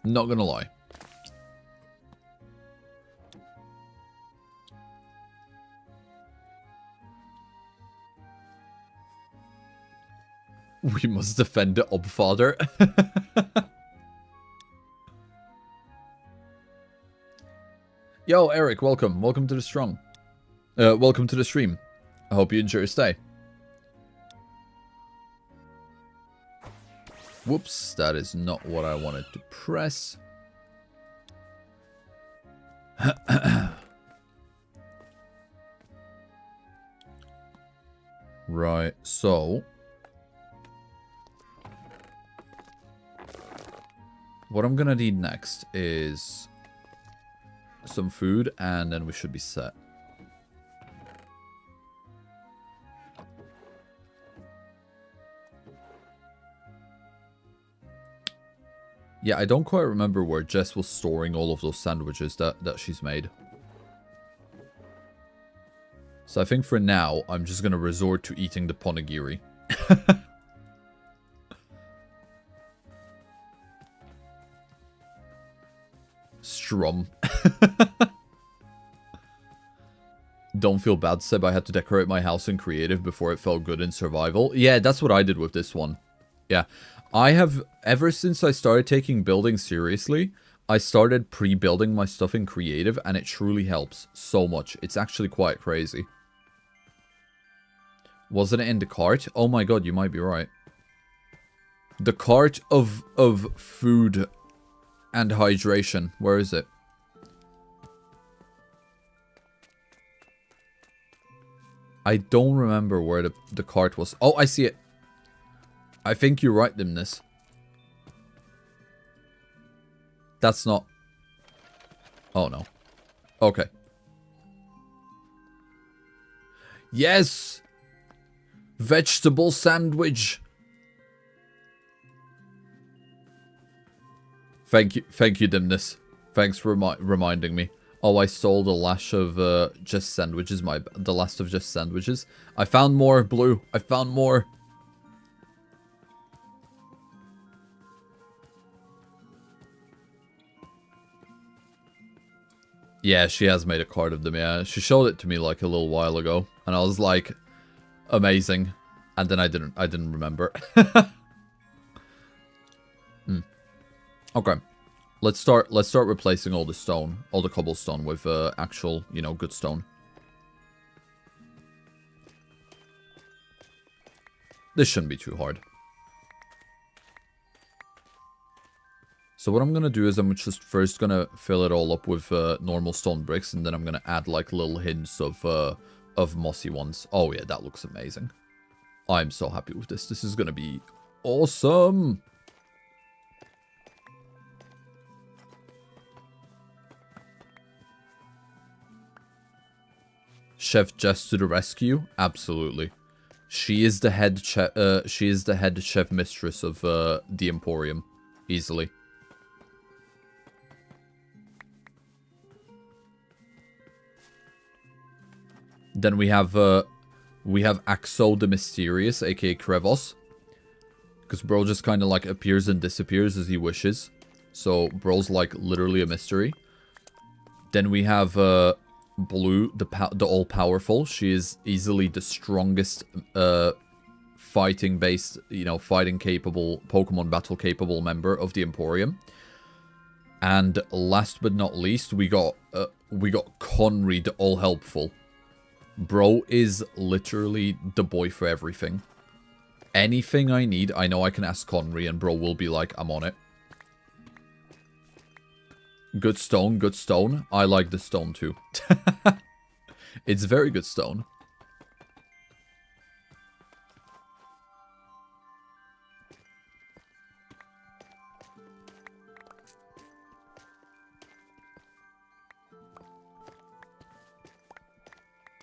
Not gonna lie. We must defend the Obfather. Yo, Eric, welcome. Welcome to the welcome to the stream. I hope you enjoy your stay. Whoops, that is not what I wanted to press. Right, so what I'm gonna need next is some food, and then we should be set. Yeah, I don't quite remember where Jess was storing all of those sandwiches that she's made. So I think for now, I'm just gonna resort to eating the ponegiri. Strum. Don't feel bad, Seb. I had to decorate my house in creative before it felt good in survival. Yeah, that's what I did with this one. Yeah. I have, ever since I started taking building seriously, I started pre-building my stuff in creative, and it truly helps so much. It's actually quite crazy. Wasn't it in the cart? Oh my god, you might be right. The cart of food and hydration. Where is it? I don't remember where the cart was. Oh, I see it. I think you're right, Dimness. That's not... Oh, no. Okay. Yes! Vegetable sandwich! Thank you, Dimness. Thanks for reminding me. Oh, I stole the last of just sandwiches. The last of just sandwiches. I found more, Blue. I found more. Yeah, she has made a card of them. Yeah, she showed it to me like a little while ago, and I was like, amazing. And then I didn't remember. Okay. Let's start replacing all the stone, all the cobblestone with actual, you know, good stone. This shouldn't be too hard. So what I'm going to do is I'm just first going to fill it all up with normal stone bricks. And then I'm going to add like little hints of mossy ones. Oh yeah, that looks amazing. I'm so happy with this. This is going to be awesome. Chef Jess to the rescue? Absolutely. She is the head chef mistress of the Emporium. Easily. Then we have Axo the Mysterious, aka Krevos. Because bro just kind of like appears and disappears as he wishes. So bro's like literally a mystery. Then we have Blue, the all-powerful. She is easily the strongest fighting-based, fighting-capable, Pokemon battle-capable member of the Emporium. And last but not least, we got Conry, the all-helpful. Bro is literally the boy for everything. Anything I need, I know I can ask Conry, and bro will be like, I'm on it. Good stone, good stone. I like the stone too. It's very good stone.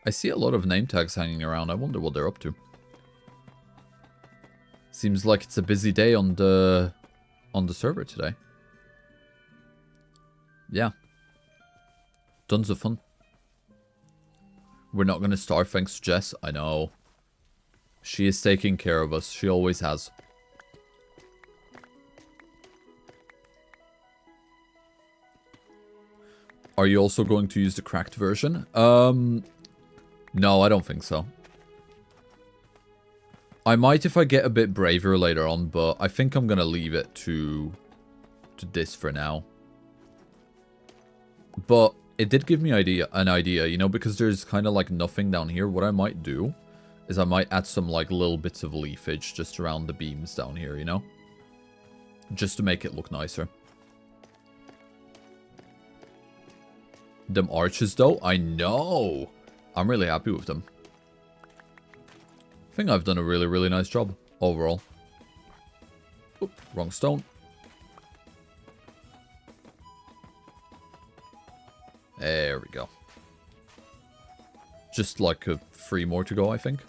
I see a lot of name tags hanging around. I wonder what they're up to. Seems like it's a busy day on the server today. Yeah. Tons of fun. We're not going to starve thanks to Jess. I know. She is taking care of us. She always has. Are you also going to use the cracked version? No, I don't think so. I might if I get a bit braver later on, but I think I'm going to leave it to this for now. But it did give me an idea, because there's kind of like nothing down here. What I might do is I might add some like little bits of leafage just around the beams down here, just to make it look nicer. Them arches though, I know. I'm really happy with them. I think I've done a really, really nice job overall. Oop, wrong stone. There we go. Just like 3 more to go, I think.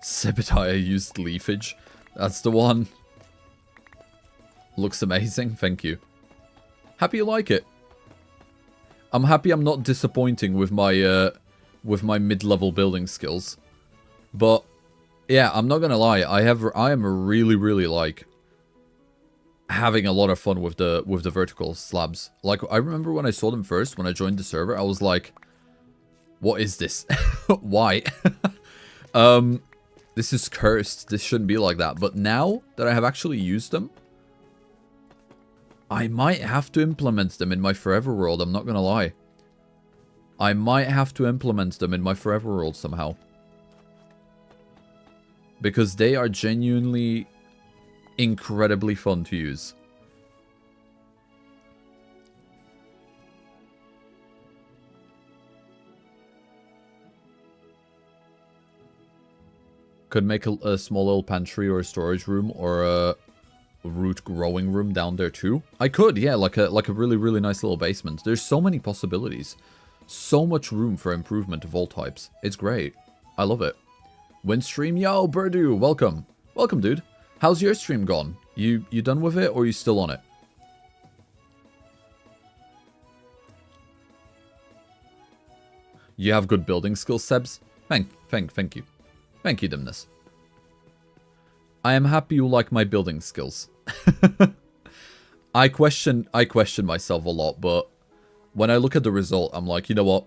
Sebbediah used leafage. That's the one. Looks amazing. Thank you. Happy you like it. I'm happy I'm not disappointing with my mid-level building skills. But yeah, I'm not gonna lie. I am really, really like having a lot of fun with the vertical slabs. Like, I remember when I saw them first, when I joined the server, I was like, what is this? Why? This is cursed. This shouldn't be like that. But now that I have actually used them, I might have to implement them in my forever world. I'm not gonna lie. I might have to implement them in my forever world somehow. Because they are genuinely incredibly fun to use. Could make a small little pantry or a storage room or a root growing room down there too. I could, yeah, like a really, really nice little basement. There's so many possibilities. So much room for improvement of all types. It's great. I love it. Windstream, yo, Birdu, welcome. Welcome, dude. How's your stream gone? You done with it, or are you still on it? You have good building skills, Sebs. Thank you. Thank you, Dimness. I am happy you like my building skills. I question myself a lot, but when I look at the result, I'm like, you know what?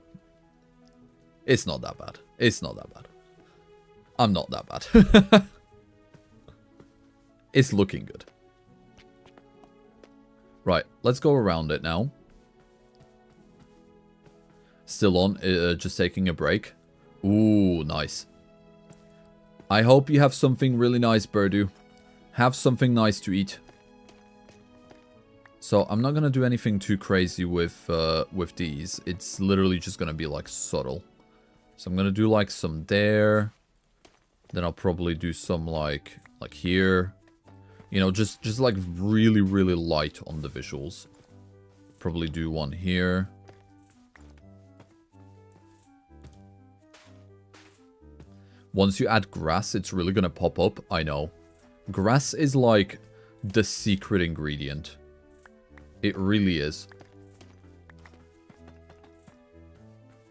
It's not that bad. It's not that bad. I'm not that bad. It's looking good. Right, let's go around it now. Still on, just taking a break. Ooh, nice. I hope you have something really nice, Birdu. Have something nice to eat. So I'm not going to do anything too crazy with these. It's literally just going to be like subtle. So I'm going to do like some there. Then I'll probably do some like here. You know, just like really, really light on the visuals. Probably do one here. Once you add grass, it's really going to pop up. I know. Grass is like the secret ingredient. It really is.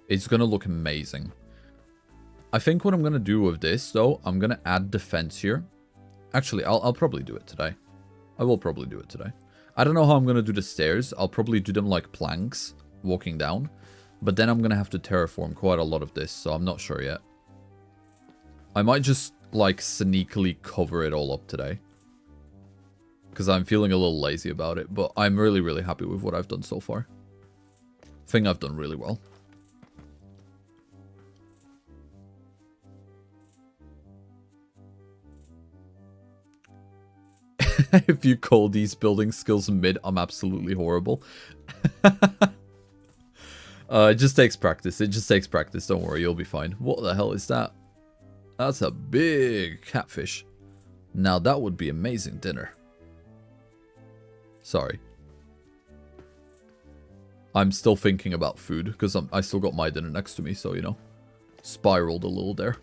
It's going to look amazing. I think what I'm going to do with this, though, I'm going to add the fence here. Actually, I'll probably do it today. I will probably do it today. I don't know how I'm going to do the stairs. I'll probably do them like planks walking down. But then I'm going to have to terraform quite a lot of this, so I'm not sure yet. I might just, like, sneakily cover it all up today. Because I'm feeling a little lazy about it, but I'm really, really happy with what I've done so far. I think I've done really well. If you call these building skills mid, I'm absolutely horrible. It just takes practice. It just takes practice. Don't worry, you'll be fine. What the hell is that? That's a big catfish. Now that would be amazing dinner. Sorry. I'm still thinking about food because I still got my dinner next to me, so, you know, spiraled a little there.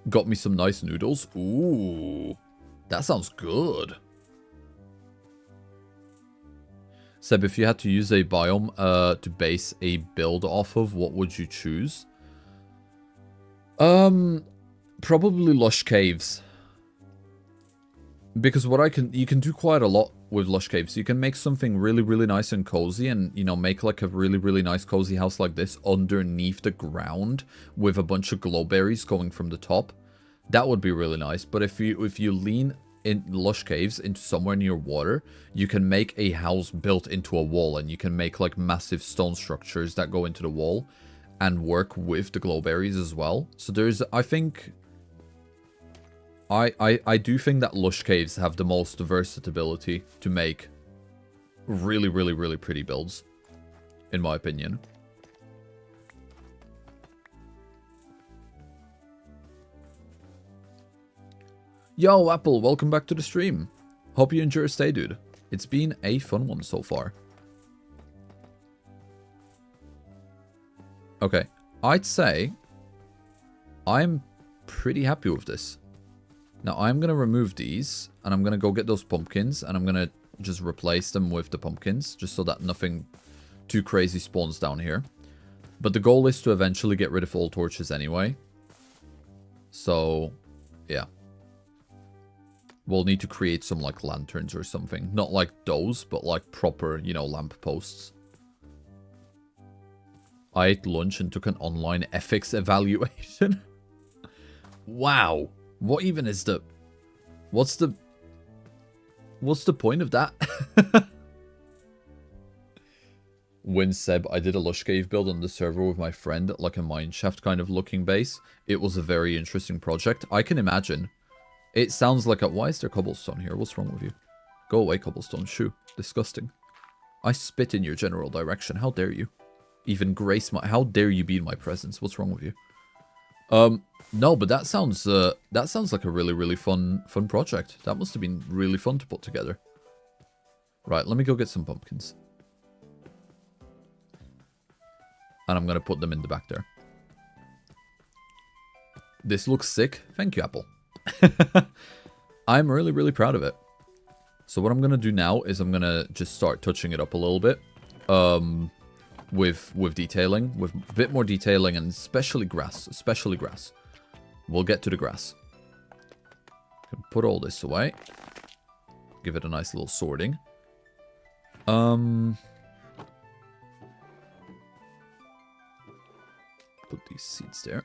Got me some nice noodles. Ooh, that sounds good. Seb, if you had to use a biome to base a build off of, what would you choose? Probably lush caves. Because you can do quite a lot with lush caves. You can make something really, really nice and cozy and, you know, make like a really, really nice cozy house like this underneath the ground with a bunch of glowberries going from the top. That would be really nice. But if you lean in lush caves into somewhere near water, you can make a house built into a wall, and you can make like massive stone structures that go into the wall and work with the glowberries as well. So there's, I think, I do think that lush caves have the most versatility to make really, really, really pretty builds, in my opinion. Yo, Apple, welcome back to the stream. Hope you enjoy your stay, dude. It's been a fun one so far. Okay, I'd say I'm pretty happy with this. Now, I'm going to remove these, and I'm going to go get those pumpkins, and I'm going to just replace them with the pumpkins, just so that nothing too crazy spawns down here. But the goal is to eventually get rid of all torches anyway. So, yeah. We'll need to create some, like, lanterns or something. Not like those, but like proper, you know, lamp posts. I ate lunch and took an online ethics evaluation. Wow. What even is the... What's the point of that? When Seb, I did a lush cave build on the server with my friend, like a mineshaft kind of looking base. It was a very interesting project. I can imagine. It sounds like a... Why is there cobblestone here? What's wrong with you? Go away, cobblestone. Shoo. Disgusting. I spit in your general direction. How dare you? Even grace my... How dare you be in my presence? What's wrong with you? No, but that sounds like a really, really fun project. That must have been really fun to put together. Right, let me go get some pumpkins. And I'm going to put them in the back there. This looks sick. Thank you, Apple. I'm really, really proud of it. So what I'm going to do now is I'm going to just start touching it up a little bit. With detailing. With a bit more detailing and especially grass. Especially grass. We'll get to the grass. Can put all this away. Give it a nice little sorting. Put these seeds there.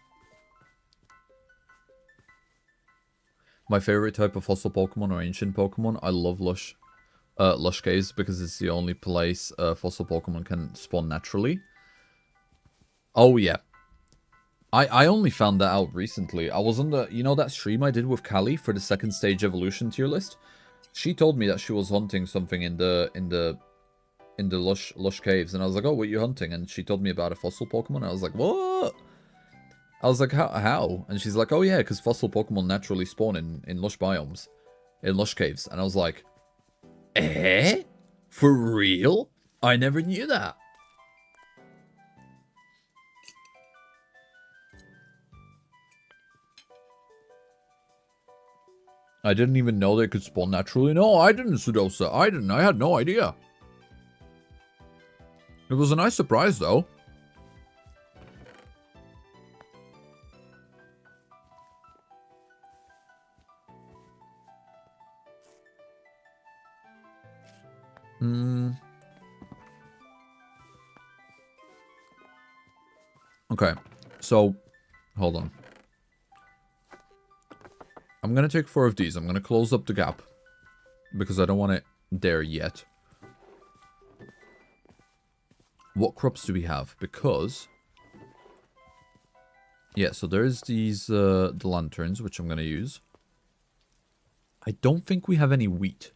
My favorite type of fossil Pokemon or ancient Pokemon. I love lush caves because it's the only place fossil Pokemon can spawn naturally. Oh yeah. I only found that out recently. I was on the, you know that stream I did with Callie for the second stage evolution tier list? She told me that she was hunting something in the lush caves, and I was like, oh, what are you hunting? And she told me about a fossil Pokemon. I was like, what? I was like, how? And she's like, oh yeah, because fossil Pokemon naturally spawn in lush biomes, in lush caves. And I was like, eh? For real? I never knew that. I didn't even know they could spawn naturally. No, I didn't, Sudosa. I didn't. I had no idea. It was a nice surprise, though. Okay, so, hold on. I'm going to take 4 of these. I'm going to close up the gap, because I don't want it there yet. What crops do we have? Because... yeah, so there's these, the lanterns, which I'm going to use. I don't think we have any wheat.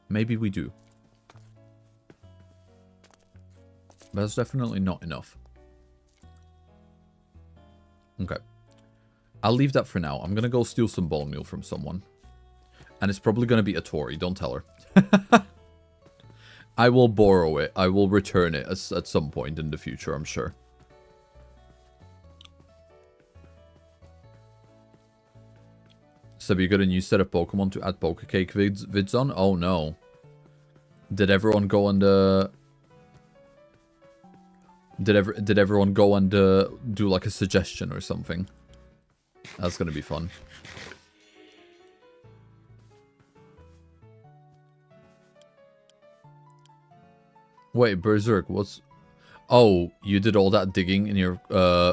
Maybe we do. But that's definitely not enough. Okay. I'll leave that for now. I'm going to go steal some bone meal from someone. And it's probably going to be a Tori. Don't tell her. I will borrow it. I will return it at some point in the future, I'm sure. Seb, you got a new set of Pokemon to add Pokecake vids on? Oh no. Did everyone go on the... Did everyone go and do like a suggestion or something? That's gonna be fun. Wait, Berserk, what's... oh, you did all that digging in your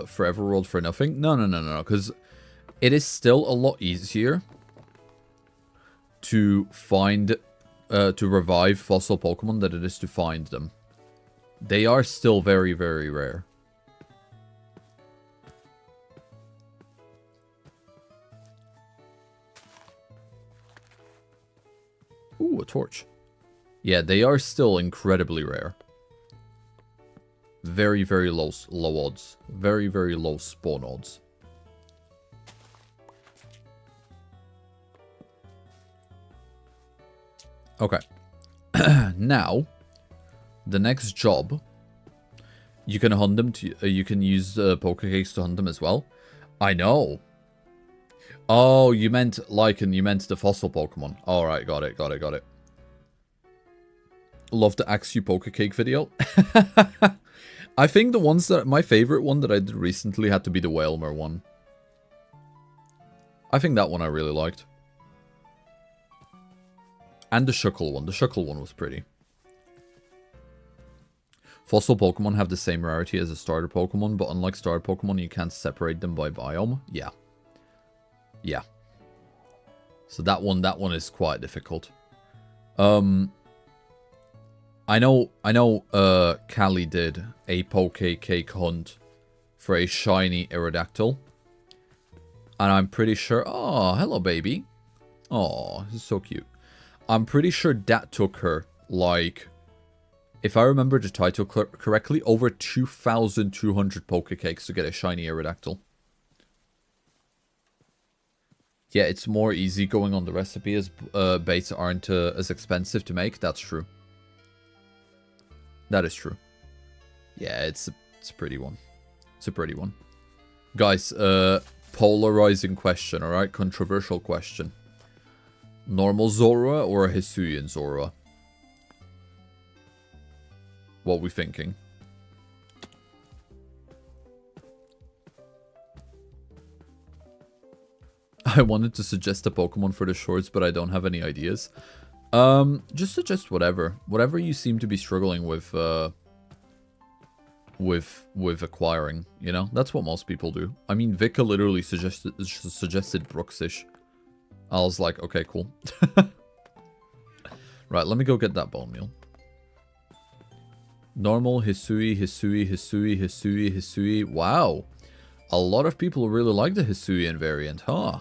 Forever World for nothing? No, because it is still a lot easier to find, to revive fossil Pokemon than it is to find them. They are still very, very rare. Ooh, a torch. Yeah, they are still incredibly rare. Very, very low odds. Very, very low spawn odds. Okay. Now, the next job, you can hunt them to. You can use Pokecakes to hunt them as well. I know. Oh, you meant Lycan. You meant the fossil Pokemon. All right, got it. Love the Axe You Pokecake video. I think the ones that my favorite one that I did recently had to be the Whalmer one. I think that one I really liked. And the Shuckle one. The Shuckle one was pretty. Fossil Pokemon have the same rarity as a starter Pokemon, but unlike starter Pokemon, you can't separate them by biome. Yeah. Yeah. So that one is quite difficult. I know, Callie did a Pokecake hunt for a shiny Aerodactyl. And I'm pretty sure... oh, hello, baby. Oh, this is so cute. I'm pretty sure that took her, like... if I remember the title correctly, over 2,200 Pokecakes to get a shiny Aerodactyl. Yeah, it's more easy going on the recipe as baits aren't as expensive to make. That's true. That is true. Yeah, it's a pretty one. It's a pretty one. Guys, polarizing question, alright? Controversial question. Normal Zorua or a Hisuian Zorua? What we thinking? I wanted to suggest a Pokemon for the shorts, but I don't have any ideas. Just suggest whatever. Whatever you seem to be struggling with acquiring, you know? That's what most people do. I mean, Vika literally suggested Brooksish. I was like, okay, cool. Right, let me go get that bone meal. Normal, Hisui, Hisui, Hisui, Hisui, Hisui. Wow. A lot of people really like the Hisuian variant, huh?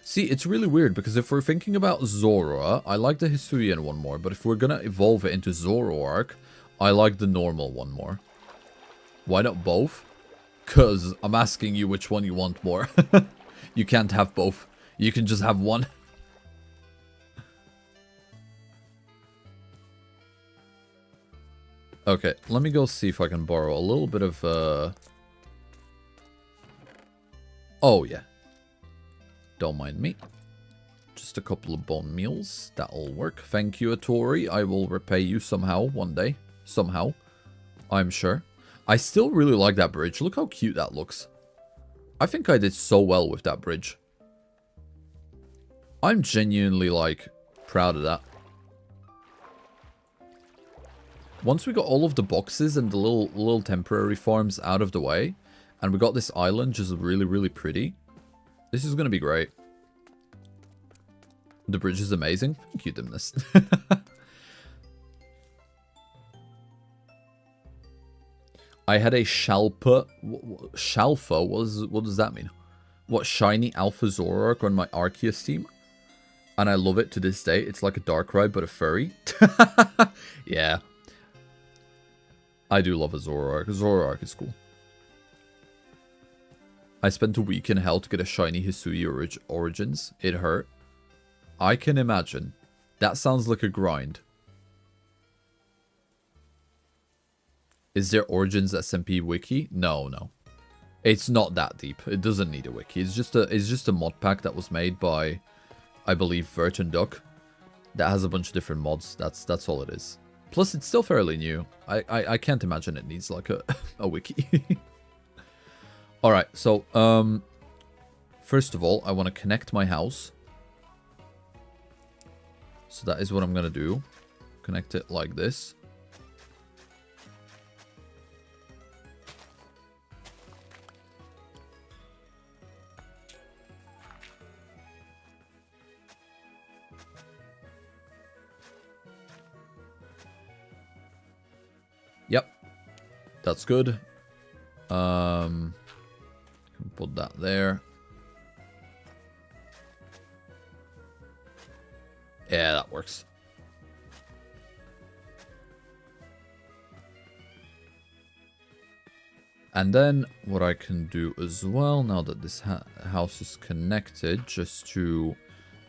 See, it's really weird, because if we're thinking about Zoroa, I like the Hisuian one more, but if we're gonna evolve it into Zoroark, I like the normal one more. Why not both? Because I'm asking you which one you want more. You can't have both. You can just have one. Okay, let me go see if I can borrow a little bit of, Oh, yeah. Don't mind me. Just a couple of bone meals. That'll work. Thank you, Atori. I will repay you somehow, one day. Somehow. I'm sure. I still really like that bridge. Look how cute that looks. I think I did so well with that bridge. I'm genuinely, like, proud of that. Once we got all of the boxes and the little temporary farms out of the way, and we got this island just really, really pretty, this is going to be great. The bridge is amazing. Thank you, Dimness. I had a Shalpa. Shalfa? What does that mean? What, shiny Alpha Zoroark on my Arceus team? And I love it to this day. It's like a Darkrai, but a furry. Yeah. I do love a Zoroark. Zoroark is cool. I spent a week in hell to get a shiny Hisui Origins. It hurt. I can imagine. That sounds like a grind. Is there Origins SMP wiki? No, no. It's not that deep. It doesn't need a wiki. It's just a mod pack that was made by, I believe, Vert and Duck. That has a bunch of different mods. That's all it is. Plus, it's still fairly new. I can't imagine it needs like a wiki. Alright, so, first of all, I want to connect my house. So that is what I'm going to do. Connect it like this. Yep. That's good. Put that there. Yeah, that works. And then what I can do as well, now that this house is connected, just to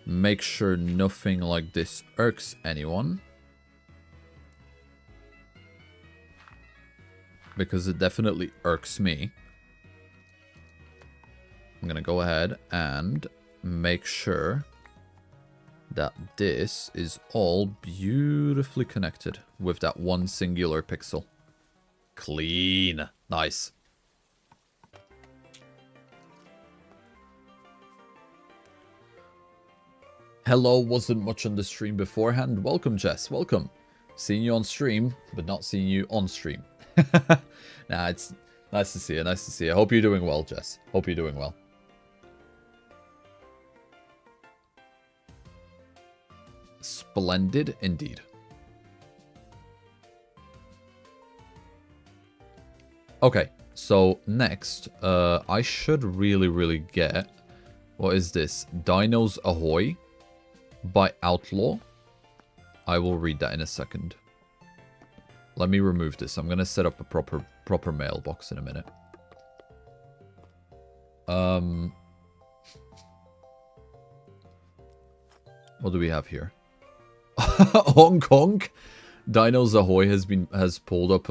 make sure nothing like this irks anyone. Because it definitely irks me. I'm going to go ahead and make sure that this is all beautifully connected with that one singular pixel. Clean. Nice. Hello, wasn't much on the stream beforehand. Welcome, Jess. Welcome. Seeing you on stream, but not seeing you on stream. Nah, it's nice to see you. Nice to see you. Hope you're doing well, Jess. Hope you're doing well. Splendid indeed. Okay, so next, I should really get... What is this? Dinos Ahoy by Outlaw. I will read that in a second. Let me remove this. I'm going to set up a proper mailbox in a minute. What do we have here? Hong Kong. Dinos Ahoy has pulled up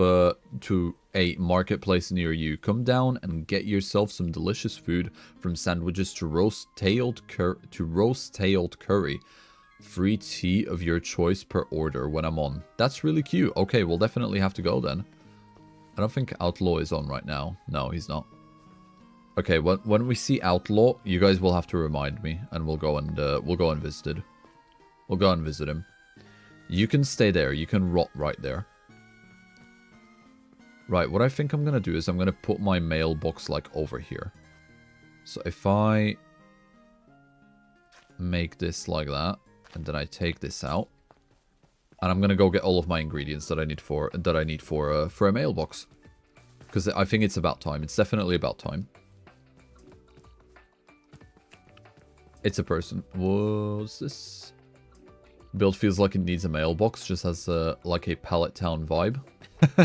to a marketplace near you. Come down and get yourself some delicious food, from sandwiches to roast-tailed curry. Free tea of your choice per order when I'm on. That's really cute. Okay, we'll definitely have to go then. I don't think Outlaw is on right now. No, he's not. Okay, when we see Outlaw, you guys will have to remind me, and we'll go and visit it. We'll go and visit him. You can stay there. You can rot right there. Right, what I think I'm going to do is I'm going to put my mailbox, like, over here. So if I make this like that, and then I take this out, And I'm gonna go get all of my ingredients that I need for a mailbox. Because I think it's about time. It's definitely about time. It's a person. What's this? Build feels like it needs a mailbox. Just has like a pallet town vibe.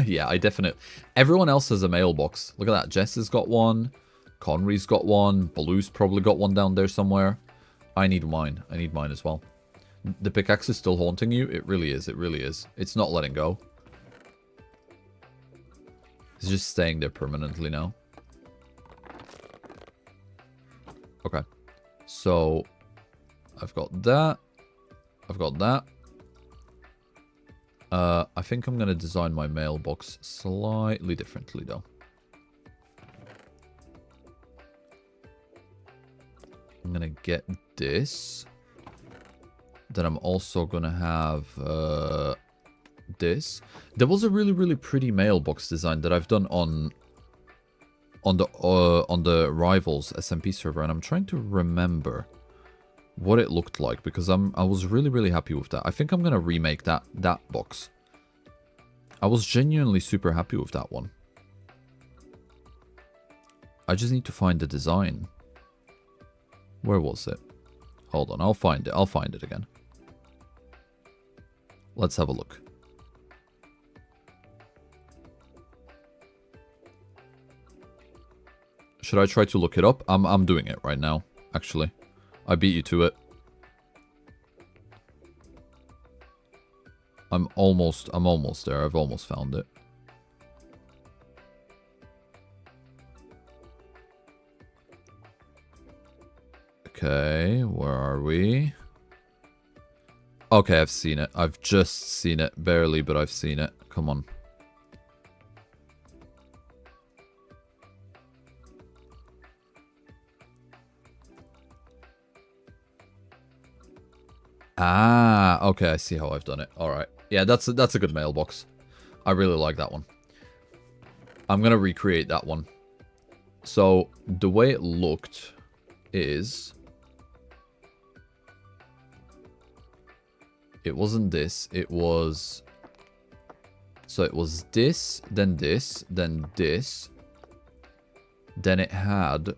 Yeah, I definitely... Everyone else has a mailbox. Look at that. Jess has got one. Conry's got one. Blue's probably got one down there somewhere. I need mine. I need mine as well. The pickaxe is still haunting you? It really is. It really is. It's not letting go. It's just staying there permanently now. Okay. So, I've got that. I've got that. I think I'm going to design my mailbox slightly differently, though. I'm going to get this. Then I'm also going to have this. There was a really, really pretty mailbox design that I've done on the Rivals SMP server, and I'm trying to remember what it looked like because I was really, really happy with that. I think I'm going to remake that box. I was genuinely super happy with that one. I just need to find the design. Where was it? Hold on, I'll find it. I'll find it again. Let's have a look. Should I try to look it up? I'm doing it right now, actually. I beat you to it. I'm almost there. I've almost found it. Okay, where are we? Okay, I've seen it. I've just seen it. Barely, but I've seen it. Come on. Ah, okay, I see how I've done it. Alright. Yeah, that's a good mailbox. I really like that one. I'm gonna recreate that one. So, the way it looked is... It wasn't this, it was... So it was this, then this, then this. Then it had...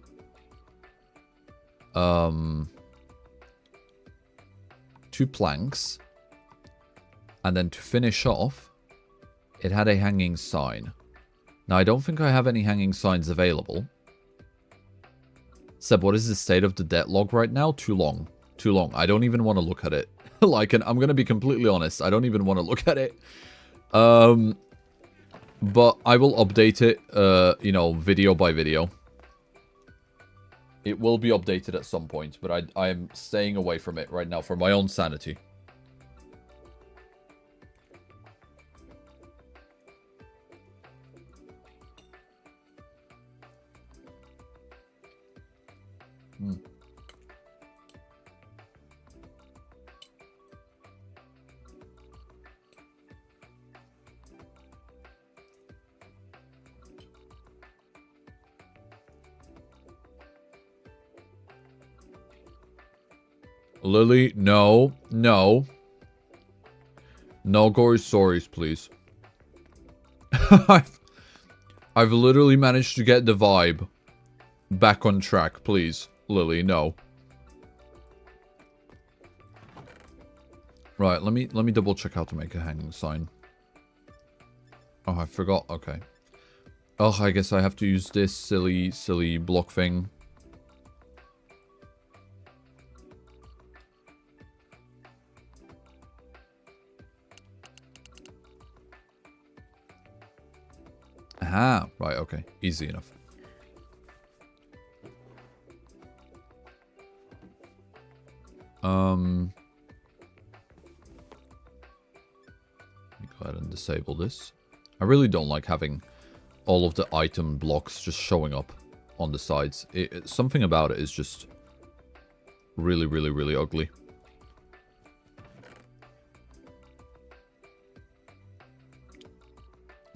two planks. And then to finish off, it had a hanging sign. Now, I don't think I have any hanging signs available. Seb, what is the state of the debt log right now? Too long. Too long. I don't even want to look at it. Like, and I'm going to be completely honest. I don't even want to look at it. But I will update it, you know, video by video. It will be updated at some point, but I am staying away from it right now for my own sanity. Lily, no, no. No gory stories, please. I've literally managed to get the vibe back on track, please. Lily, no. Right, let me double check how to make a hanging sign. Oh, I forgot. Okay. Oh, I guess I have to use this silly block thing. Aha, right, okay. Easy enough. Let me go ahead and disable this. I really don't like having all of the item blocks just showing up on the sides. Something about it is just really, really, really ugly.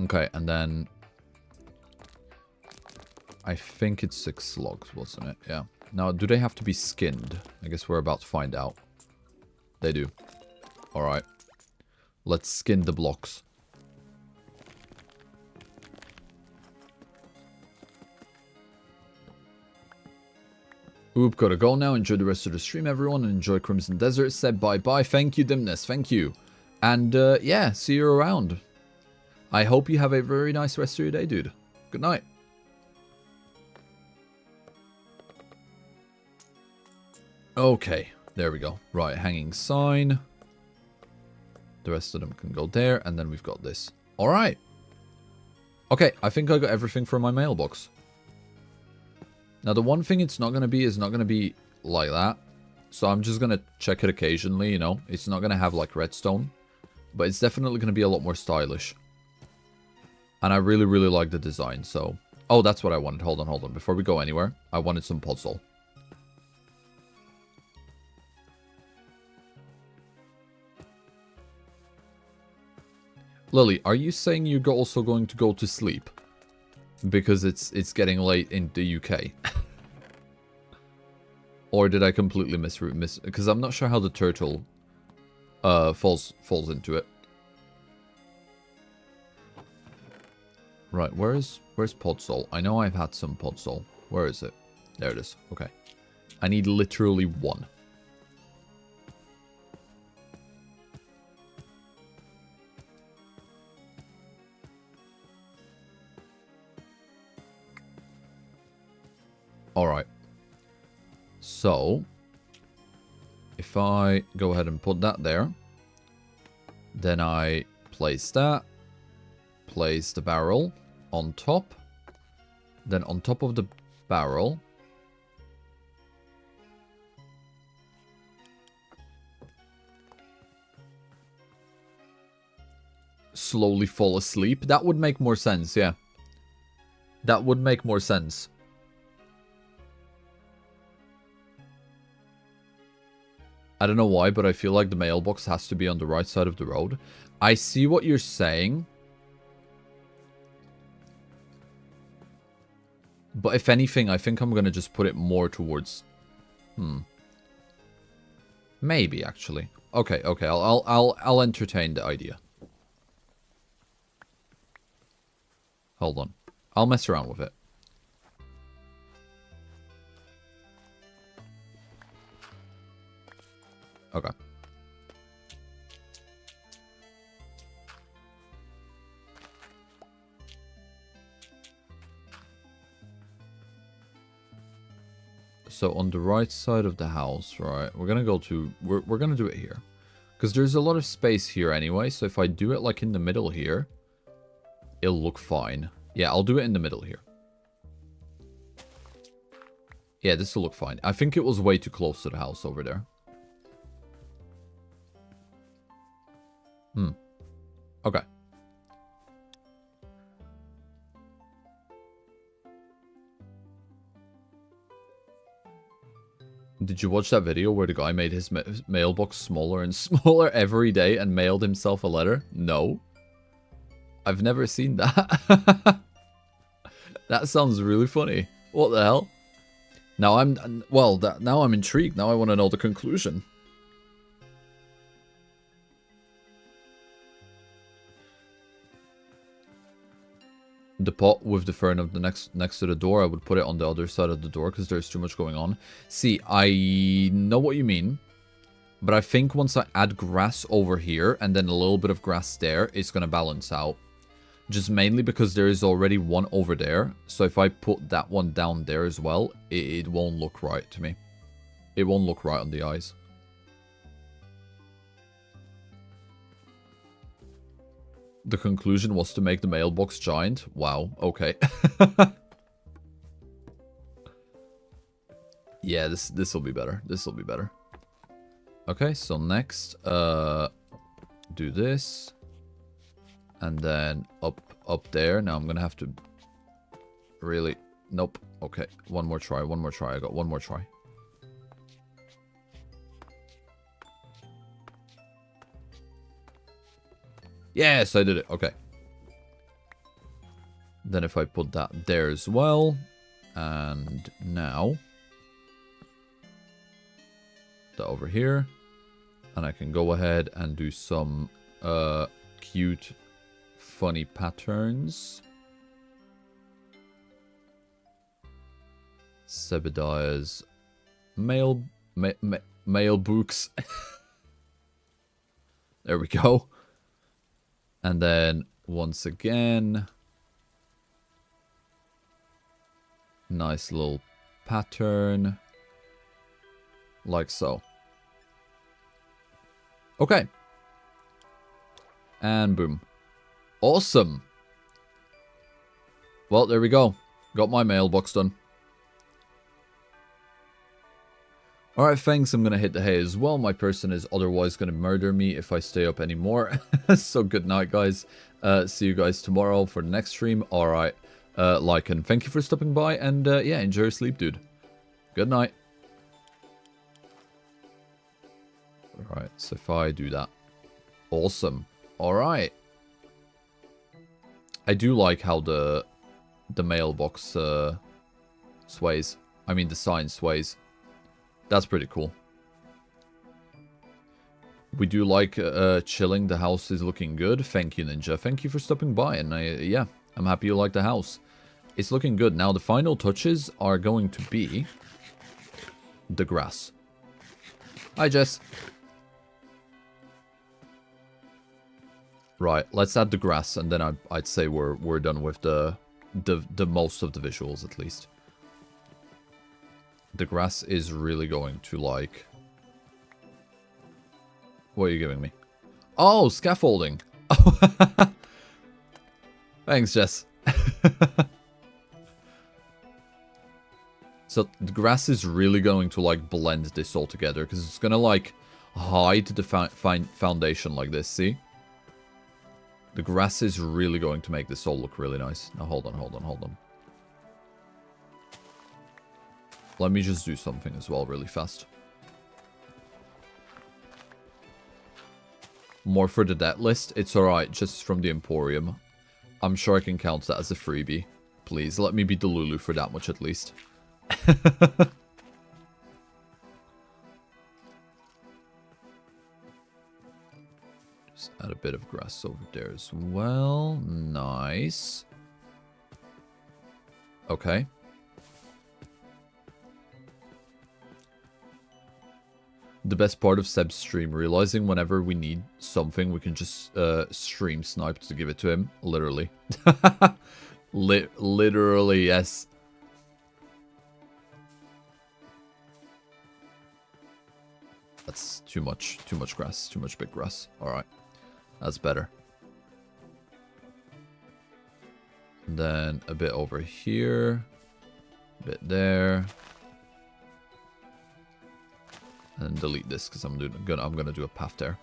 Okay, and then I think it's 6 logs, wasn't it? Yeah. Now, do they have to be skinned? I guess we're about to find out. They do. Alright. Let's skin the blocks. Oop, gotta go now. Enjoy the rest of the stream, everyone, and enjoy Crimson Desert. Said bye-bye. Thank you, Dimness. Thank you. And, yeah, see you around. I hope you have a very nice rest of your day, dude. Good night. Okay, there we go. Right, hanging sign. The rest of them can go there, and then we've got this. Alright. Okay, I think I got everything from my mailbox. Now, the one thing it's not going to be is not going to be like that. So I'm just going to check it occasionally, you know. It's not going to have, like, redstone. But it's definitely going to be a lot more stylish. And I really, really like the design, so... Oh, that's what I wanted. Hold on, hold on. Before we go anywhere, I wanted some puzzle. Lily, are you saying you're also going to go to sleep? Because it's getting late in the UK. Or did I completely miss... Because I'm not sure how the turtle falls into it. Right, where's Podzol? I know I've had some Podzol. Where is it? There it is. Okay. I need literally one. Alright. So, if I go ahead and put that there, then I place that, place the barrel on top, then on top of the barrel, slowly fall asleep. That would make more sense, yeah. That would make more sense. I don't know why, but I feel like the mailbox has to be on the right side of the road. I see what you're saying. But if anything, I think I'm going to just put it more towards... Maybe, actually. Okay, okay, I'll entertain the idea. Hold on. I'll mess around with it. Okay. So on the right side of the house, right, we're gonna go to, we're gonna do it here. Because there's a lot of space here anyway, so if I do it like in the middle here, it'll look fine. Yeah, I'll do it in the middle here. Yeah, this will look fine. I think it was way too close to the house over there. Okay. Did you watch that video where the guy made his mailbox smaller and smaller every day and mailed himself a letter? No. I've never seen that. That sounds really funny. What the hell? Now I'm... Well, now I'm intrigued. Now I want to know the conclusion. The pot with the fern of the next to the door, I would put it on the other side of the door because there's too much going on. See, I know what you mean, but I think once I add grass over here and then a little bit of grass there, it's going to balance out. Just mainly because there is already one over there, so if I put that one down there as well, it won't look right to me. It won't look right on the eyes. The conclusion was to make the mailbox giant. Wow, okay. Yeah, this will be better. This will be better. Okay, so next, do this. And then up there. Now I'm gonna have to really... Nope. Okay, one more try, one more try. I got one more try. Yes, I did it. Okay. Then if I put that there as well. And now. That over here. And I can go ahead and do some cute, funny patterns. Sebbediah's mailbox. There we go. And then once again, nice little pattern, like so. Okay. And boom. Awesome. Well, there we go. Got my mailbox done. Alright, thanks. I'm going to hit the hay as well. My person is otherwise going to murder me if I stay up anymore. So good night, guys. See you guys tomorrow for the next stream. Alright, Lycan, thank you for stopping by. And yeah, enjoy your sleep, dude. Good night. Alright, so if I do that. Awesome. Alright. I do like how the mailbox sways. I mean, the sign sways. That's pretty cool. We do like chilling. The house is looking good. Thank you, Ninja. Thank you for stopping by. And yeah, I'm happy you like the house. It's looking good. Now, the final touches are going to be the grass. Hi, Jess. Right, let's add the grass, and then I'd say we're done with the most of the visuals, at least. The grass is really going to, like... What are you giving me? Oh, scaffolding! Thanks, Jess. So, the grass is really going to, like, blend this all together, because it's gonna, like, hide the foundation like this, see? The grass is really going to make this all look really nice. Now, hold on. Let me just do something as well really fast. More for the debt list. It's alright, just from the Emporium. I'm sure I can count that as a freebie. Please, let me be the Lulu for that much at least. Just add a bit of grass over there as well. Nice. Okay. The best part of Seb's stream, realizing whenever we need something, we can just stream snipe to give it to him. Literally. Literally, yes. That's too much grass, too much big grass. Alright, that's better. And then a bit over here, a bit there. And delete this because I'm gonna do a path there.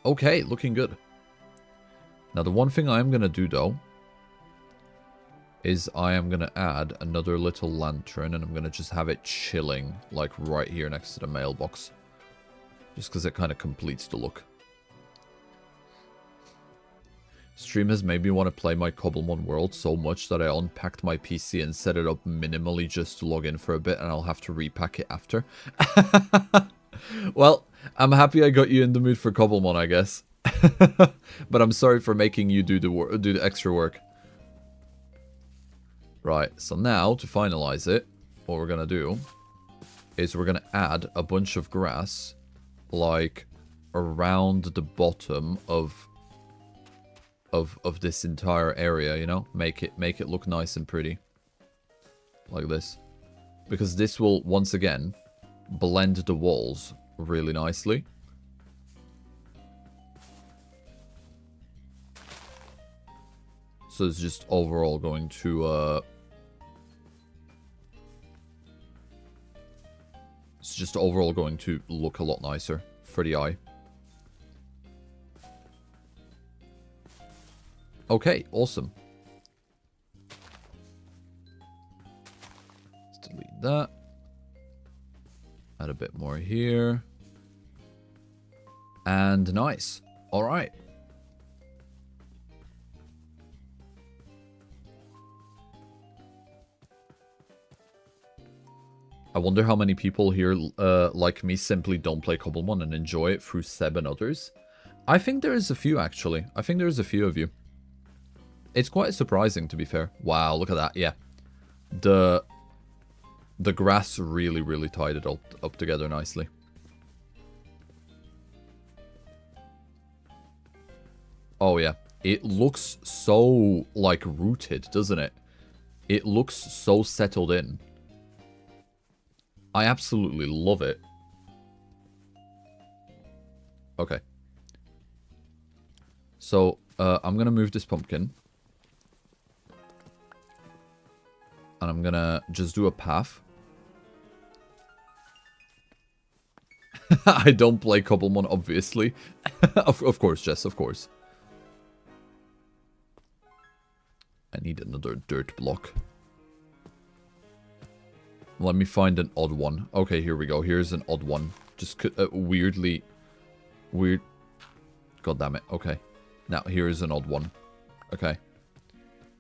Okay, looking good. Now the one thing I am gonna do though is I am gonna add another little lantern, and I'm gonna just have it chilling like right here next to the mailbox, just because it kind of completes the look. Stream has made me want to play my Cobblemon World so much that I unpacked my PC and set it up minimally just to log in for a bit, and I'll have to repack it after. Well, I'm happy I got you in the mood for Cobblemon, I guess. But I'm sorry for making you do the extra work. Right, so now to finalize it, what we're gonna do is we're gonna add a bunch of grass like around the bottom of this entire area, you know? Make it look nice and pretty. Like this. Because this will, once again, blend the walls really nicely. So it's just overall going to, it's just overall going to look a lot nicer for the eye. Okay, awesome. Let's delete that. Add a bit more here. And nice. All right. I wonder how many people here, like me, simply don't play Cobblemon and enjoy it through Seb and others. I think there is a few, actually. I think there is a few of you. It's quite surprising, to be fair. Wow, look at that, yeah. The grass really, really tied it up together nicely. Oh, yeah. It looks so, like, rooted, doesn't it? It looks so settled in. I absolutely love it. Okay. So, I'm going to move this pumpkin. And I'm going to just do a path. I don't play Cobblemon, obviously. Of course, Jess, of course. I need another dirt block. Let me find an odd one. Okay, here we go. Here's an odd one. Just weirdly... Weird... God damn it. Okay. Now, here is an odd one. Okay.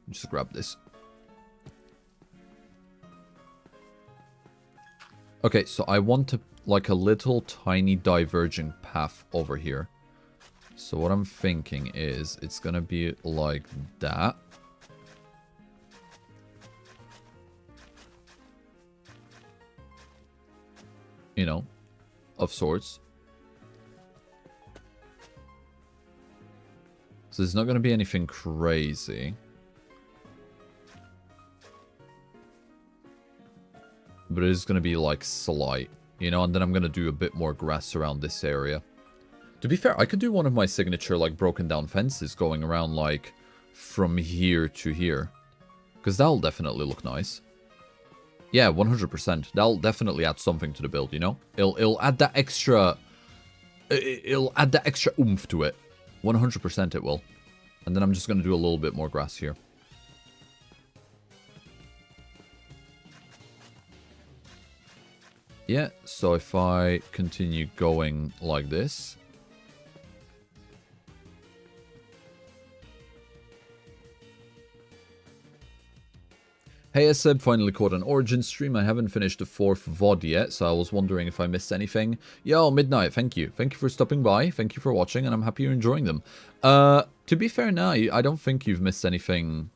Just grab this. Okay, so I want to... like a little tiny diverging path over here. So what I'm thinking is it's going to be like that. You know, of sorts. So there's not going to be anything crazy. But it is going to be like slight, you know, and then I'm going to do a bit more grass around this area. To be fair, I could do one of my signature like broken down fences going around like from here to here. Because that'll definitely look nice. Yeah, 100%. That'll definitely add something to the build, you know? It'll add that extra... It'll add that extra oomph to it. 100% it will. And then I'm just going to do a little bit more grass here. Yeah, so if I continue going like this... Hey, Seb, finally caught an Origins stream. I haven't finished the 4th VOD yet, so I was wondering if I missed anything. Yo, Midnight, thank you. Thank you for stopping by. Thank you for watching, and I'm happy you're enjoying them. To be fair now, I don't think you've missed anything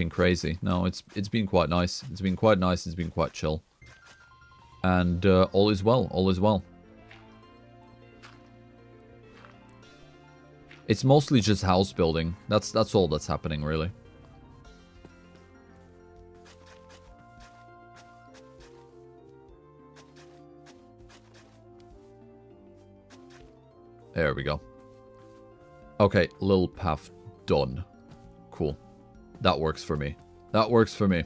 crazy. No, it's been quite nice. It's been quite nice. It's been quite chill. And all is well. All is well. It's mostly just house building. That's all that's happening, really. There we go. Okay, little path done. Cool. That works for me. That works for me.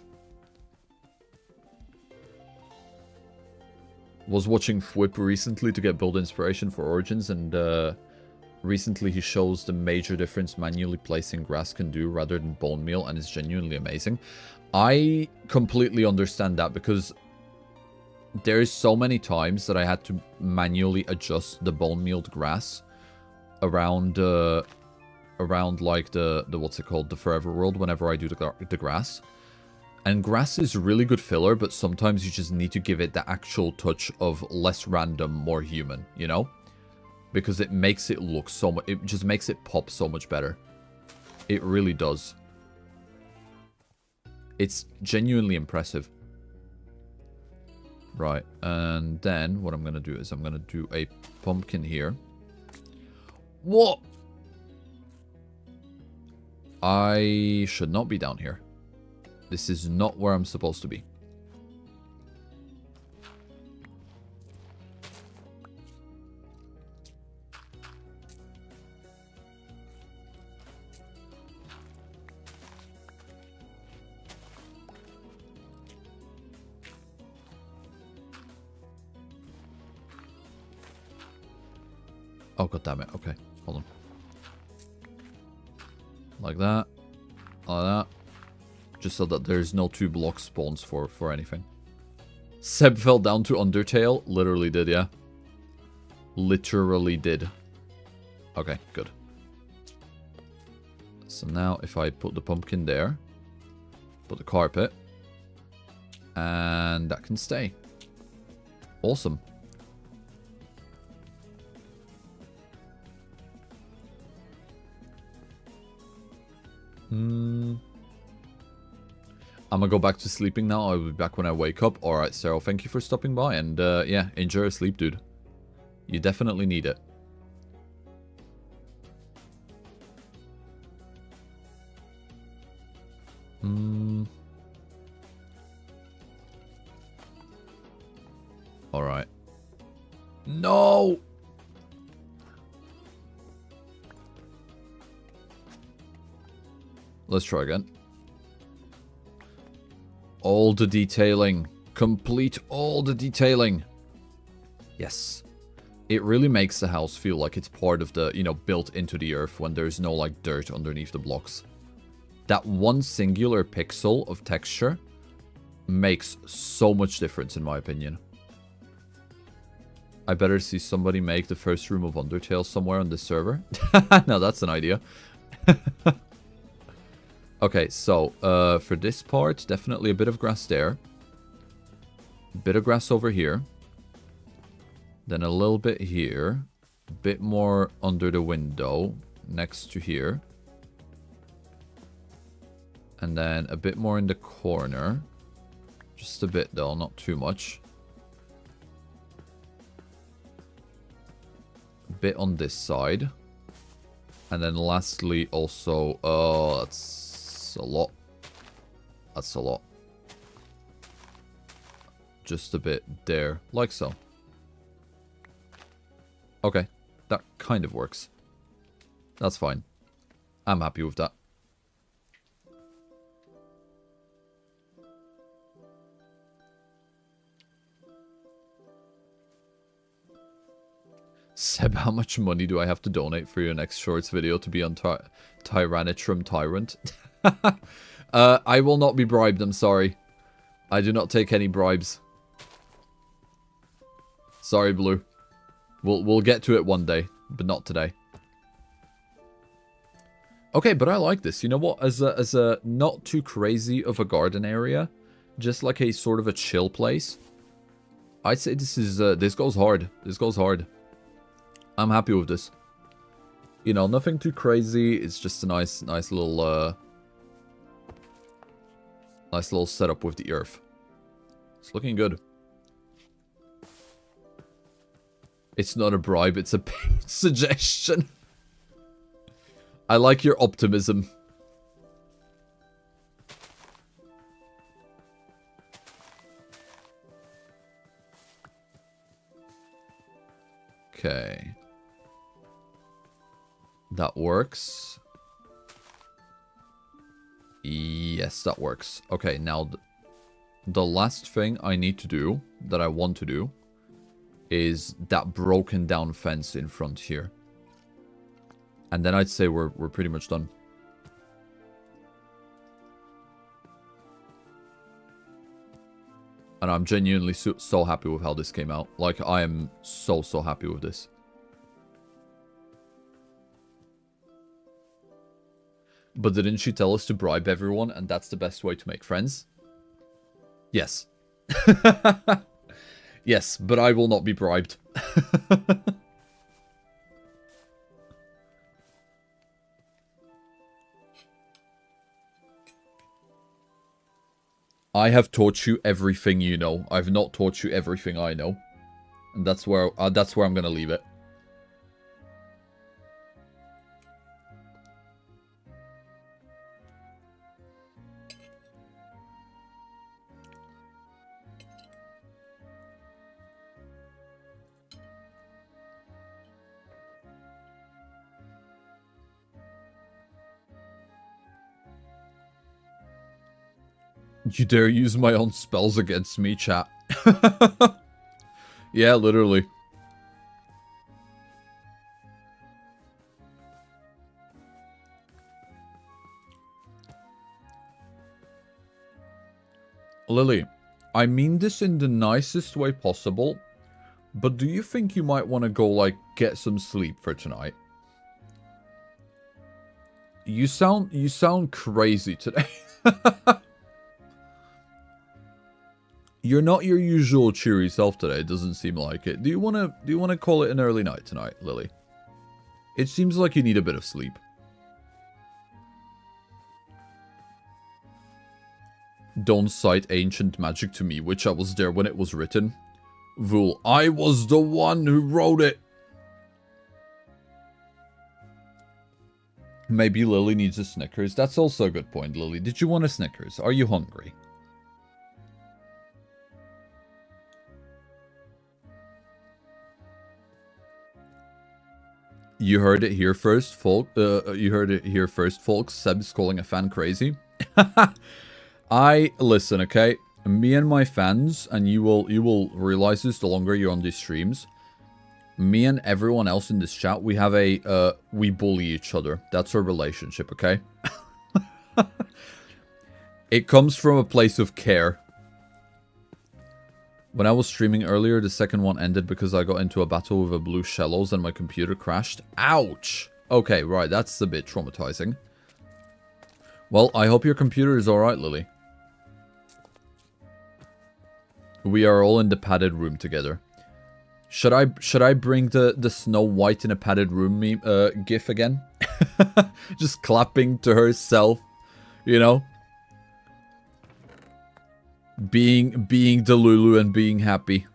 Was watching Fwip recently to get build inspiration for Origins, and recently he shows the major difference manually placing grass can do rather than bone meal, and it's genuinely amazing. I completely understand that, because there's so many times that I had to manually adjust the bone mealed grass around like the what's it called, the Forever World, whenever I do the grass. And grass is really good filler, but sometimes you just need to give it the actual touch of less random, more human, you know? Because it makes it look so much, it just makes it pop so much better. It really does. It's genuinely impressive. Right, and then what I'm going to do is I'm going to do a pumpkin here. What? I should not be down here. This is not where I'm supposed to be. Oh, god damn it. Okay, hold on. Like that. Like that. Just so that there's no 2 block spawns for anything. Seb fell down to Undertale. Literally did, yeah. Literally did. Okay, good. So now if I put the pumpkin there. Put the carpet. And that can stay. Awesome. I'm gonna go back to sleeping now. I'll be back when I wake up. Alright, Sarah, thank you for stopping by. And yeah, enjoy your sleep, dude. You definitely need it. Alright. No! Let's try again. All the detailing. Complete all the detailing. Yes. It really makes the house feel like it's part of the, you know, built into the earth when there's no, like, dirt underneath the blocks. That one singular pixel of texture makes so much difference, in my opinion. I better see somebody make the first room of Undertale somewhere on this server. No, that's an idea. Okay, so, for this part, definitely a bit of grass there. A bit of grass over here. Then a little bit here. A bit more under the window, next to here. And then a bit more in the corner. Just a bit, though, not too much. A bit on this side. And then lastly, also... Oh, that's a lot. That's a lot. Just a bit there, like so. Okay, that kind of works. That's fine. I'm happy with that. Seb, how much money do I have to donate for your next shorts video to be on Tyrannitrum Tyrant? I will not be bribed, I'm sorry. I do not take any bribes. Sorry, Blue. We'll get to it one day, but not today. Okay, but I like this. You know what? As a not too crazy of a garden area, just like a sort of a chill place, I'd say this is this goes hard. This goes hard. I'm happy with this. You know, nothing too crazy. It's just a nice little setup with the earth. It's looking good. It's not a bribe, it's a paid suggestion. I like your optimism. Okay. That works. Yes, that works. Okay, now the last thing I need to do, that I want to do, is that broken down fence in front here. And then I'd say we're pretty much done. And I'm genuinely so happy with how this came out. Like, I am so happy with this. But didn't she tell us to bribe everyone and that's the best way to make friends? Yes. Yes, but I will not be bribed. I have taught you everything you know. I've not taught you everything I know. And that's where I'm going to leave it. You dare use my own spells against me, chat. Yeah, literally. Lily, I mean this in the nicest way possible, but do you think you might want to go, like, get some sleep for tonight? You sound crazy today. You're not your usual cheery self today. It doesn't seem like it. Do you wanna call it an early night tonight, Lily? It seems like you need a bit of sleep. Don't cite ancient magic to me, which I was there when it was written. Vul, I was the one who wrote it. Maybe Lily needs a Snickers. That's also a good point, Lily. Did you want a Snickers? Are you hungry? You heard it here first, folks. Seb's calling a fan crazy. Listen, okay? Me and my fans, and you will realize this the longer you're on these streams. Me and everyone else in this chat, we have we bully each other. That's our relationship, okay? It comes from a place of care. When I was streaming earlier, the second one ended because I got into a battle with a blue shallows and my computer crashed. Ouch! Okay, right, that's a bit traumatizing. Well, I hope your computer is alright, Lily. We are all in the padded room together. Should I bring the Snow White in a padded room gif again? Just clapping to herself, you know? Being Delulu and being happy.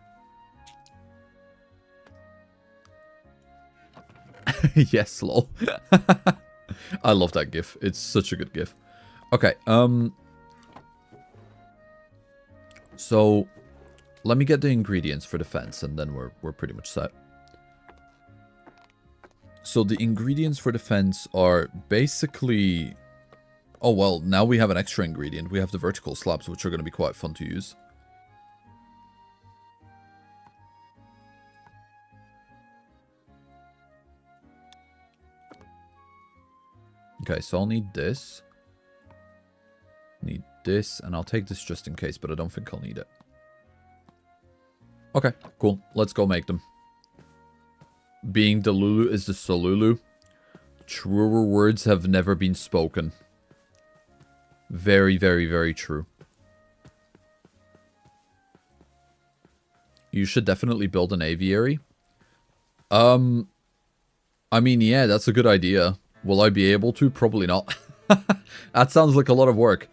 Yes, lol. I love that gif. It's such a good gif. Okay, so let me get the ingredients for the fence and then we're pretty much set. So the ingredients for the fence are basically... Oh, well, now we have an extra ingredient. We have the vertical slabs, which are going to be quite fun to use. Okay, so I'll need this. Need this, and I'll take this just in case, but I don't think I'll need it. Okay, cool. Let's go make them. Being Delulu is the Solulu. Truer words have never been spoken. Very, very, very true. You should definitely build an aviary. I mean, yeah, that's a good idea. Will I be able to? Probably not. That sounds like a lot of work.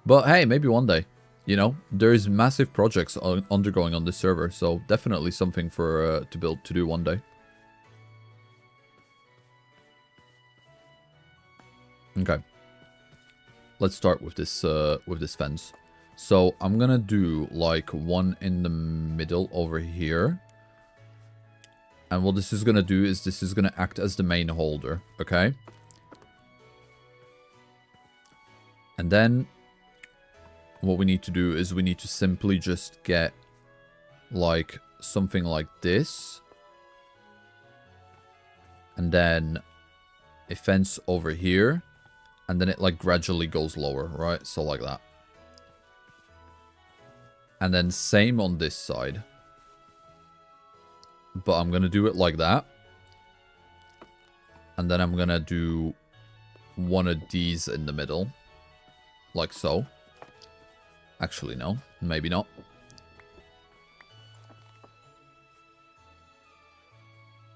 But hey, maybe one day. You know, there's massive projects undergoing on this server, so definitely something for to do one day. Okay. Let's start with this fence. So I'm gonna do like one in the middle over here. And what this is gonna do is this is gonna act as the main holder, okay? And then what we need to do is we need to simply just get like something like this. And then a fence over here. And then it like gradually goes lower, right? So like that. And then same on this side. But I'm going to do it like that. And then I'm going to do one of these in the middle. Like so. Actually, no. Maybe not.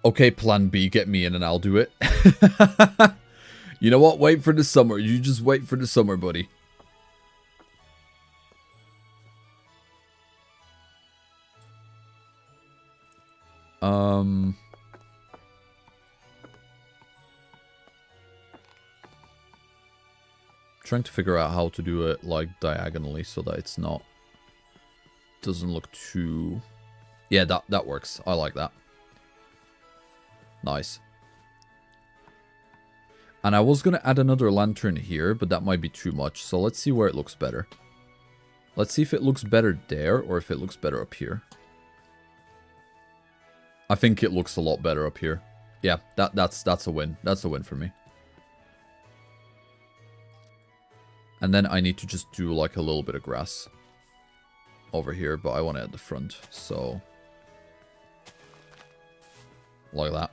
Okay, plan B. Get me in and I'll do it. You know what? Wait for the summer. You just wait for the summer, buddy. Trying to figure out how to do it like diagonally so that it's not... doesn't look too... Yeah, that works. I like that. Nice. And I was going to add another lantern here, but that might be too much. So let's see where it looks better. Let's see if it looks better there or if it looks better up here. I think it looks a lot better up here. Yeah, that's a win. That's a win for me. And then I need to just do like a little bit of grass over here, but I want it at the front. So like that.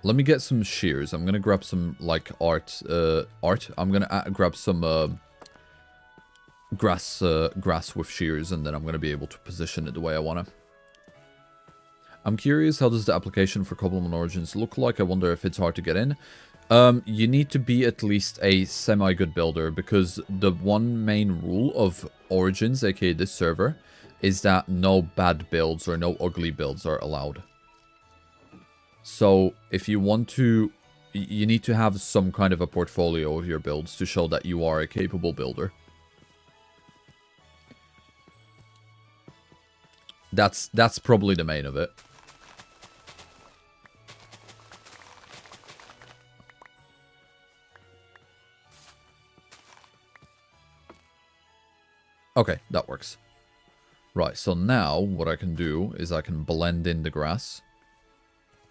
Let me get some shears. I'm gonna grab some like art. I'm gonna grab some grass with shears, and then I'm going to be able to position it the way I want to. I'm curious, how does the application for Cobblemon Origins look like? I wonder if it's hard to get in. You need to be at least a semi-good builder, because the one main rule of Origins, aka this server, is that no bad builds or no ugly builds are allowed. So, if you want to, you need to have some kind of a portfolio of your builds to show that you are a capable builder. That's probably the main of it. Okay, that works. Right, so now what I can do is I can blend in the grass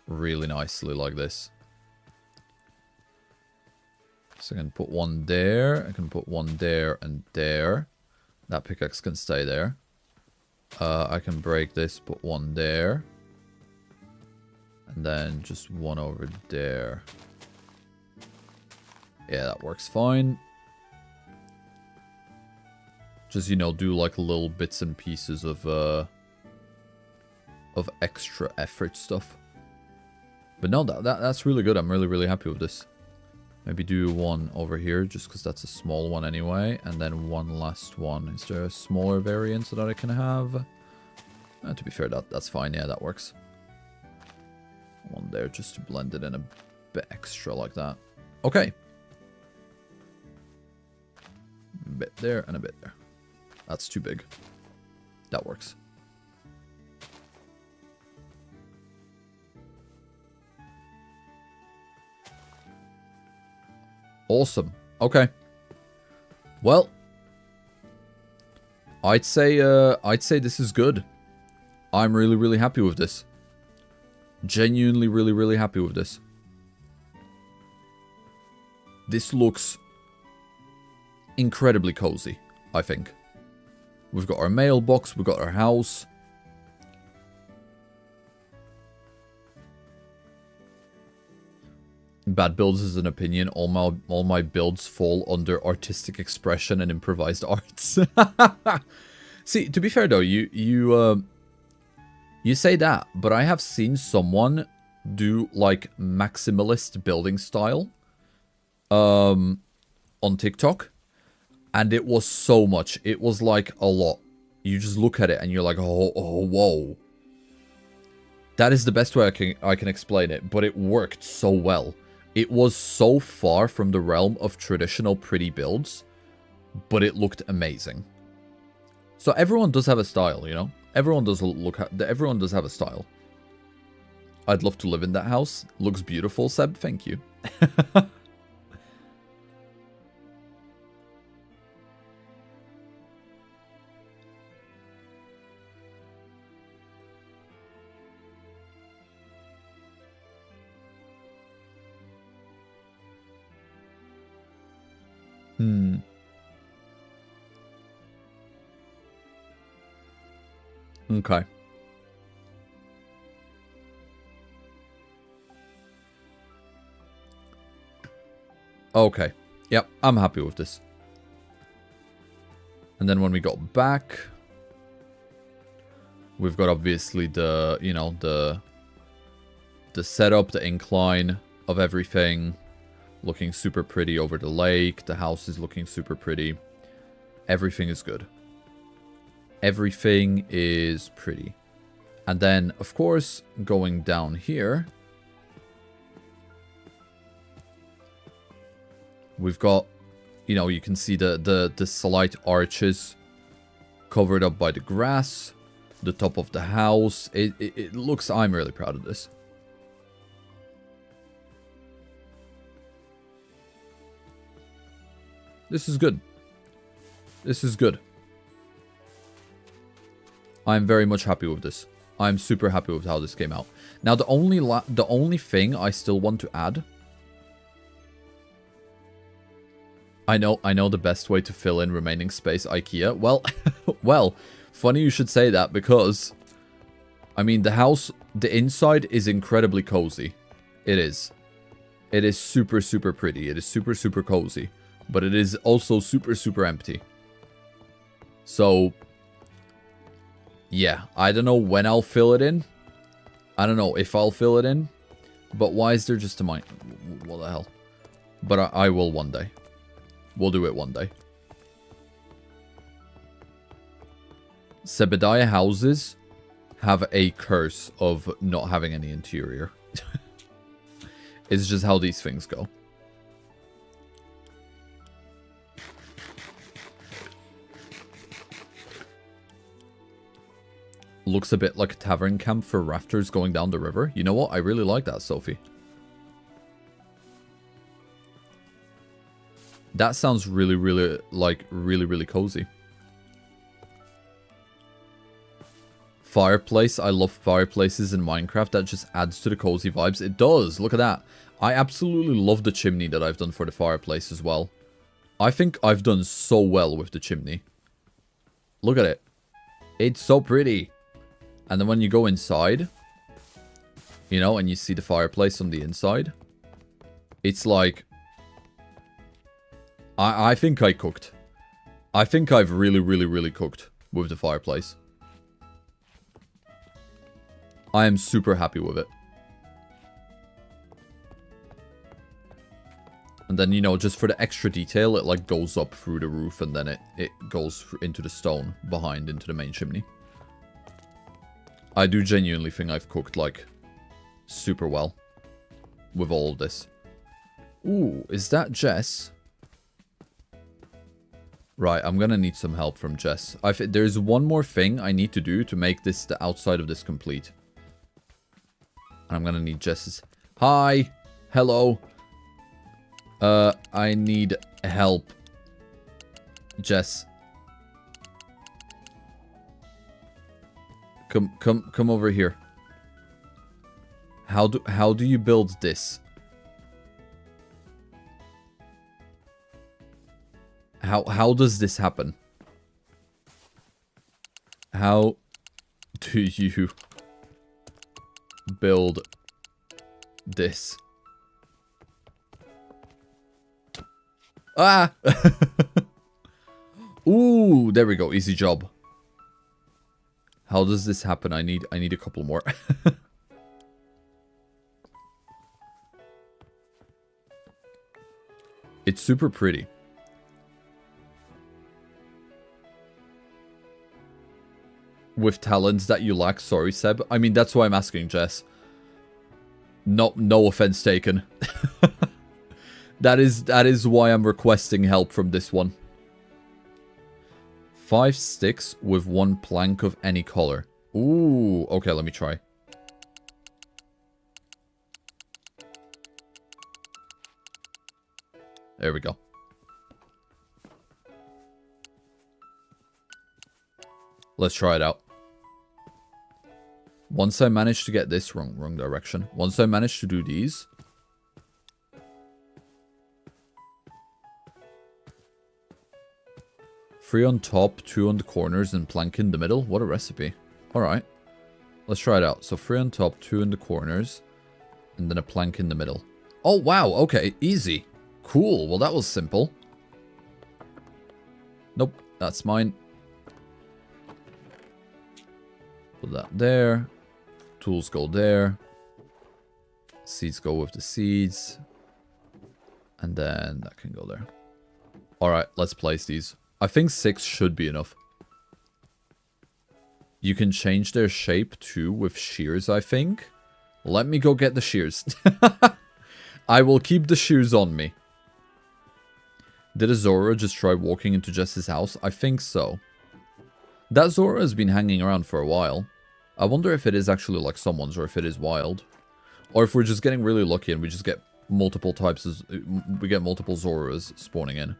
really nicely like this. So I can put one there, I can put one there and there. That pickaxe can stay there. I can break this, put one there. And then just one over there. Yeah, that works fine. Just, you know, do like little bits and pieces of extra effort stuff. But no, that's really good. I'm really happy with this. Maybe do one over here, just because that's a small one anyway. And then one last one. Is there a smaller variant that I can have? To be fair, that's fine. Yeah, that works. One there, just to blend it in a bit extra like that. Okay. A bit there and a bit there. That's too big. That works. Awesome. Okay. Well, I'd say this is good. I'm really happy with this. Genuinely really happy with this. This looks incredibly cozy, I think. We've got our mailbox, we've got our house. Bad builds is an opinion. All my builds fall under artistic expression and improvised arts. See, to be fair though, you say that, but I have seen someone do like maximalist building style on TikTok, and it was so much. It was like a lot. You just look at it and you're like, oh whoa. That is the best way I can explain it, but it worked so well. It was so far from the realm of traditional pretty builds, but it looked amazing. So everyone does have a style, you know? Everyone does have a style. I'd love to live in that house. Looks beautiful, Seb. Thank you. Okay. Okay. Yep, I'm happy with this. And then when we got back, we've got obviously the, you know, the setup, the incline of everything. Looking super pretty over the lake. The house is looking super pretty. Everything is good. Everything is pretty. And then, of course, going down here, we've got, you know, you can see the slight arches covered up by the grass. The top of the house. It looks, I'm really proud of this. This is good. This is good. I'm very much happy with this. I'm super happy with how this came out. Now, the only thing I still want to add. I know the best way to fill in remaining space, IKEA. Well, well, funny you should say that, because I mean, the house, the inside is incredibly cozy. It is. It is super pretty. It is super cozy. But it is also super empty. So, yeah, I don't know when I'll fill it in. I don't know if I'll fill it in. But why is there just a mine? What the hell? But I will one day. We'll do it one day. Sebbediah houses have a curse of not having any interior. It's just how these things go. Looks a bit like a tavern camp for rafters going down the river. You know what? I really like that, Sophie. That sounds really, really, like, really cozy. Fireplace. I love fireplaces in Minecraft. That just adds to the cozy vibes. It does. Look at that. I absolutely love the chimney that I've done for the fireplace as well. I think I've done so well with the chimney. Look at it. It's so pretty. And then when you go inside, you know, and you see the fireplace on the inside, it's like... I think I cooked. I think I've really cooked with the fireplace. I am super happy with it. And then, you know, just for the extra detail, it like goes up through the roof and then it goes into the stone behind into the main chimney. I do genuinely think I've cooked like super well with all of this. Ooh, is that Jess? Right, I'm gonna need some help from Jess. There's one more thing I need to do to make this the outside of this complete. And I'm gonna need Jess's... Hi! Hello! I need help. Jess. Come over here. How do you build this? How does this happen? How do you build this? Ah! Ooh, there we go. Easy job. How does this happen? I need a couple more. It's super pretty. With talents that you lack, sorry, Seb. I mean, that's why I'm asking, Jess. No offense taken. That is why I'm requesting help from this one. 5 sticks with 1 plank of any color. Ooh, okay, let me try. There we go. Let's try it out. Once I manage to get this wrong direction. Once I manage to do these. Three on top, 2 on the corners, and plank in the middle. What a recipe. Alright. Let's try it out. So 3 on top, 2 in the corners, and then a plank in the middle. Oh, wow. Okay, easy. Cool. Well, that was simple. Nope, that's mine. Put that there. Tools go there. Seeds go with the seeds. And then that can go there. Alright, let's place these. I think 6 should be enough. You can change their shape too with shears, I think. Let me go get the shears. I will keep the shears on me. Did a Zora just try walking into Jess's house? I think so. That Zora has been hanging around for a while. I wonder if it is actually like someone's or if it is wild. Or if we're just getting really lucky and we just get multiple types of... We get multiple Zoras spawning in.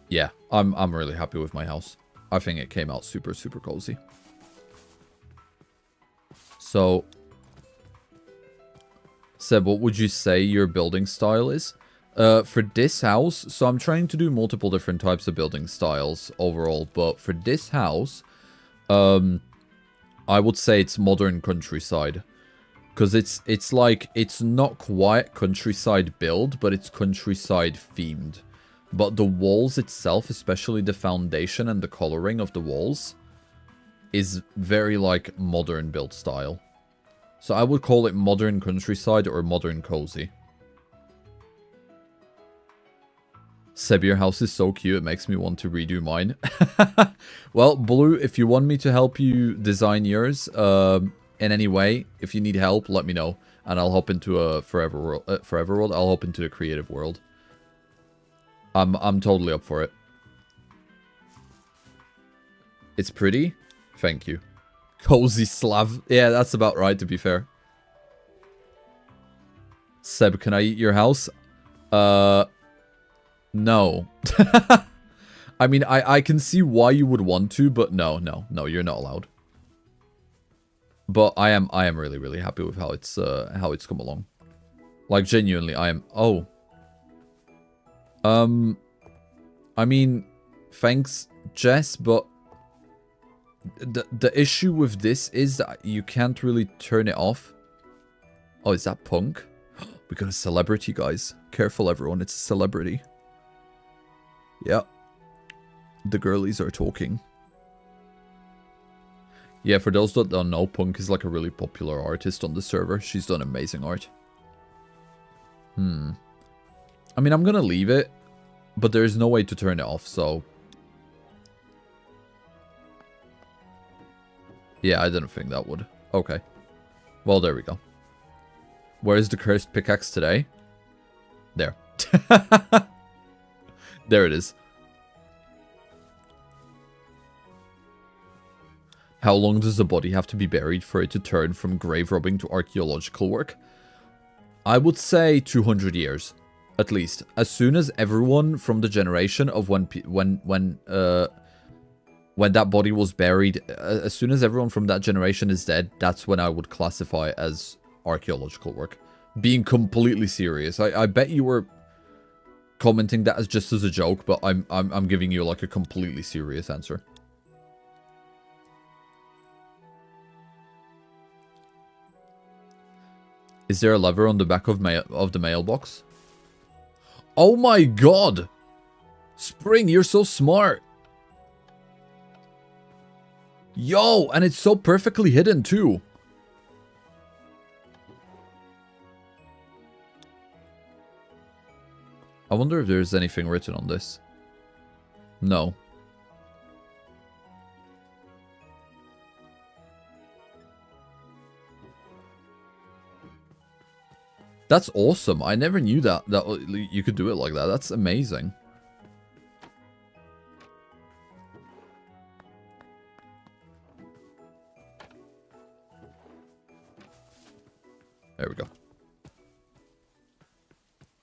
Yeah, I'm really happy with my house. I think it came out super cozy. So... Seb, what would you say your building style is? For this house, so I'm trying to do multiple different types of building styles overall, but for this house, I would say it's modern countryside. Because it's like, it's not quite countryside build, but it's countryside themed. But the walls itself, especially the foundation and the coloring of the walls, is very like modern build style. So I would call it modern countryside or modern cozy. Seb, your house is so cute, it makes me want to redo mine. Well, Blue, if you want me to help you design yours in any way, if you need help, let me know. And I'll hop into a Forever World. I'll hop into the creative world. I'm totally up for it. It's pretty? Thank you. Cozy Slav. Yeah, that's about right, to be fair. Seb, can I eat your house? No. I mean, I can see why you would want to, but no, you're not allowed. But I am really, really happy with how it's come along. Like, genuinely, I am. Oh. I mean, thanks, Jess, but the issue with this is that you can't really turn it off. Oh, is that punk? We got a celebrity, guys. Careful, everyone. It's a celebrity. Yeah. The girlies are talking. Yeah, for those that don't know, Punk is like a really popular artist on the server. She's done amazing art. I mean, I'm gonna leave it, but there's no way to turn it off, so... Yeah, I didn't think that would. Okay. Well, there we go. Where's the cursed pickaxe today? There. There it is. How long does the body have to be buried for it to turn from grave robbing to archaeological work? I would say 200 years, at least. As soon as everyone from the generation of when that body was buried, as soon as everyone from that generation is dead, that's when I would classify as archaeological work. Being completely serious. I bet you were commenting that as just as a joke, but I'm giving you like a completely serious answer. Is there a lever on the back of the mailbox? Oh my god! Spring, you're so smart! Yo, and it's so perfectly hidden too. I wonder if there's anything written on this. No. That's awesome. I never knew that you could do it like that. That's amazing. There we go.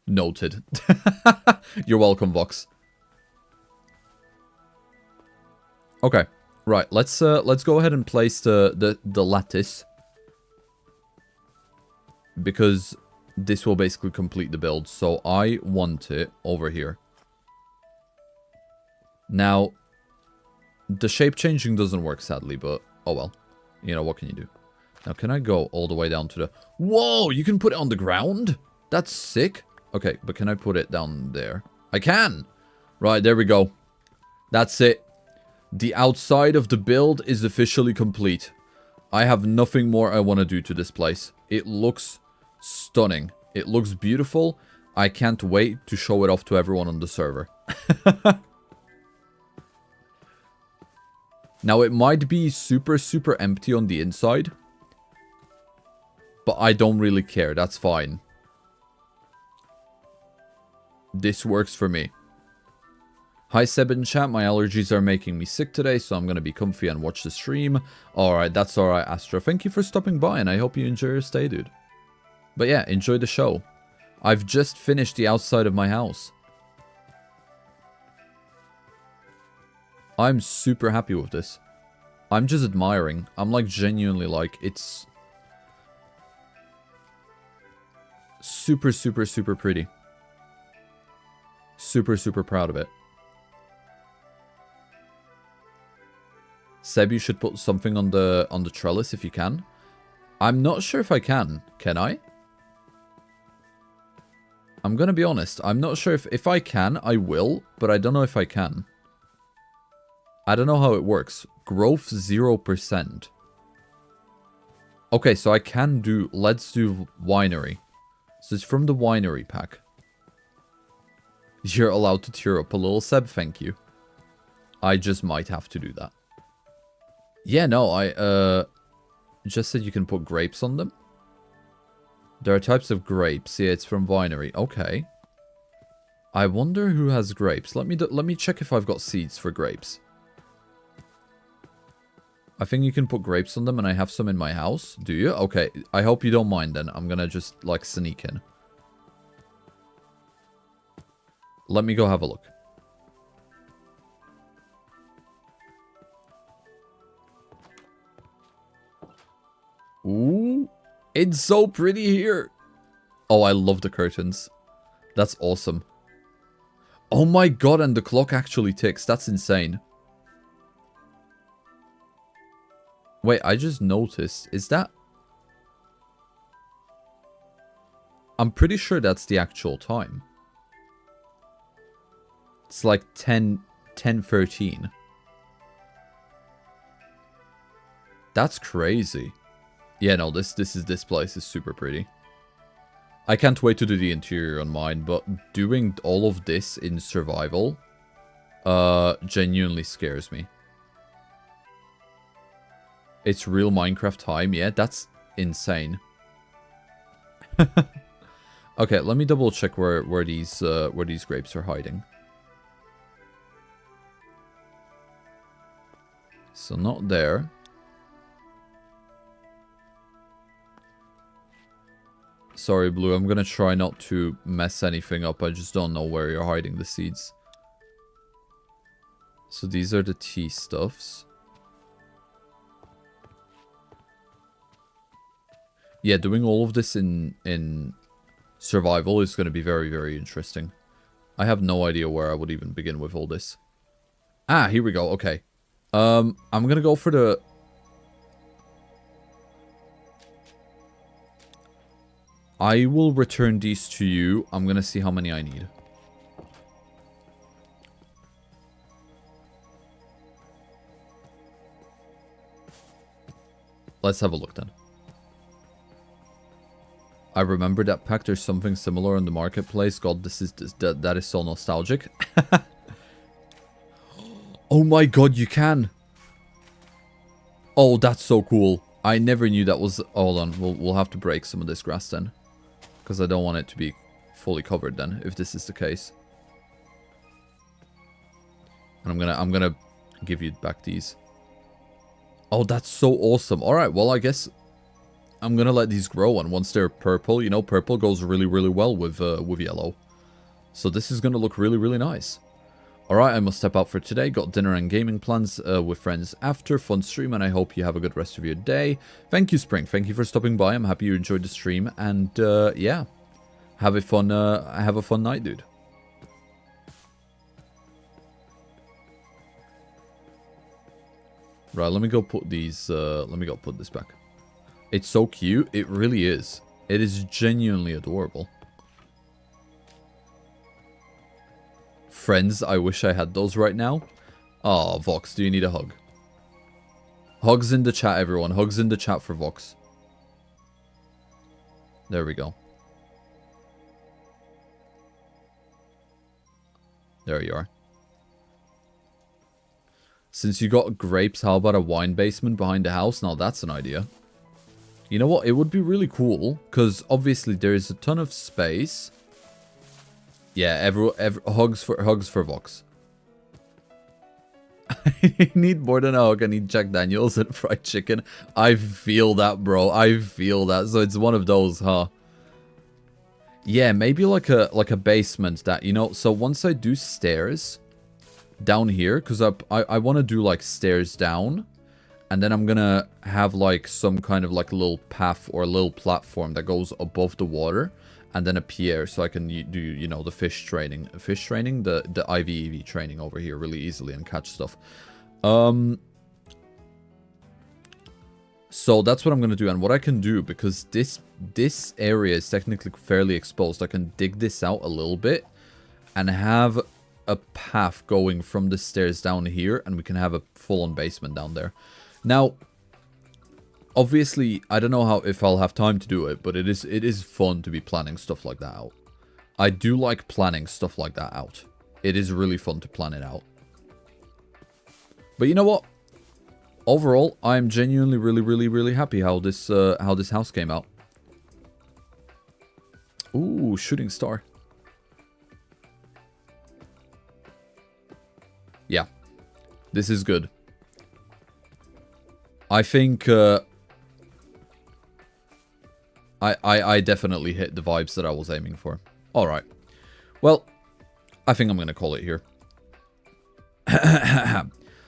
Noted. You're welcome, Vox. Okay. Right, let's go ahead and place the lattice. Because this will basically complete the build. So I want it over here. Now, the shape changing doesn't work, sadly, but oh well. You know, what can you do? Now, can I go all the way down to the... Whoa, you can put it on the ground? That's sick. Okay, but can I put it down there? I can! Right, there we go. That's it. The outside of the build is officially complete. I have nothing more I want to do to this place. It looks stunning. It looks beautiful. I can't wait to show it off to everyone on the server. Now, it might be super, super empty on the inside. But I don't really care. That's fine. This works for me. Hi, Seb in chat. My allergies are making me sick today, so I'm going to be comfy and watch the stream. Alright, that's alright, Astro. Thank you for stopping by, and I hope you enjoy your stay, dude. But yeah, enjoy the show. I've just finished the outside of my house. I'm super happy with this. I'm just admiring. I'm like genuinely like, it's super, super, super pretty. Super, super proud of it. Seb, you should put something on the trellis if you can. I'm not sure if I can. Can I? I'm gonna be honest. I'm not sure if I can, I will. But I don't know if I can. I don't know how it works. Growth 0%. Okay, so I can do... Let's do winery. So it's from the winery pack. You're allowed to tear up a little, Seb. Thank you. I just might have to do that. Yeah, no, I just said you can put grapes on them. There are types of grapes. Yeah, it's from winery. Okay. I wonder who has grapes. Let me check if I've got seeds for grapes. I think you can put grapes on them, and I have some in my house. Do you? Okay. I hope you don't mind then. I'm gonna just, like, sneak in. Let me go have a look. Ooh. It's so pretty here. Oh, I love the curtains. That's awesome. Oh my god, and the clock actually ticks. That's insane. Wait, I just noticed. Is that... I'm pretty sure that's the actual time. It's like 10:13. That's crazy. Yeah, no, this place is super pretty. I can't wait to do the interior on mine, but doing all of this in survival genuinely scares me. It's real Minecraft time. Yeah, that's insane. Okay, let me double check where these grapes are hiding. So not there. Sorry, Blue. I'm gonna try not to mess anything up. I just don't know where you're hiding the seeds. So these are the tea stuffs. Yeah, doing all of this in survival is going to be very, very interesting. I have no idea where I would even begin with all this. Ah, here we go. Okay. I'm going to go for the... I will return these to you. I'm going to see how many I need. Let's have a look then. I remember that pack. There's something similar in the marketplace. God, that is so nostalgic. Oh my god, you can. Oh, that's so cool. I never knew that was... Hold on, we'll have to break some of this grass then. Because I don't want it to be fully covered then, if this is the case. And I'm gonna give you back these. Oh, that's so awesome. Alright, well, I guess I'm gonna let these grow, and once they're purple, you know, purple goes really, really well with yellow. So this is gonna look really, really nice. Alright, I must step out for today. Got dinner and gaming plans with friends after. Fun stream, and I hope you have a good rest of your day. Thank you, Spring. Thank you for stopping by. I'm happy you enjoyed the stream, and yeah, have a fun night, dude. Right, let me go put these, let me go put this back. It's so cute. It really is. It is genuinely adorable. Friends, I wish I had those right now. Oh, Vox, do you need a hug? Hugs in the chat, everyone. Hugs in the chat for Vox. There we go. There you are. Since you got grapes, how about a wine basement behind the house? Now that's an idea. You know what? It would be really cool, because obviously there is a ton of space. Yeah, hugs for Vox. I need more than a hug. I need Jack Daniels and fried chicken. I feel that, bro. I feel that. So it's one of those, huh? Yeah, maybe like a basement that, you know. So once I do stairs down here, because I want to do like stairs down, and then I'm gonna have like some kind of like a little path or a little platform that goes above the water, and then a pier, so I can do, you know, the fish training, the IVEV training over here really easily and catch stuff. So that's what I'm going to do. And what I can do, because this area is technically fairly exposed, I can dig this out a little bit and have a path going from the stairs down here, and we can have a full-on basement down there. Now, obviously, I don't know if I'll have time to do it, but it is fun to be planning stuff like that out. I do like planning stuff like that out. It is really fun to plan it out. But you know what? Overall, I'm genuinely really happy how this house came out. Ooh, shooting star. Yeah, this is good. I think I definitely hit the vibes that I was aiming for. All right. Well, I think I'm going to call it here.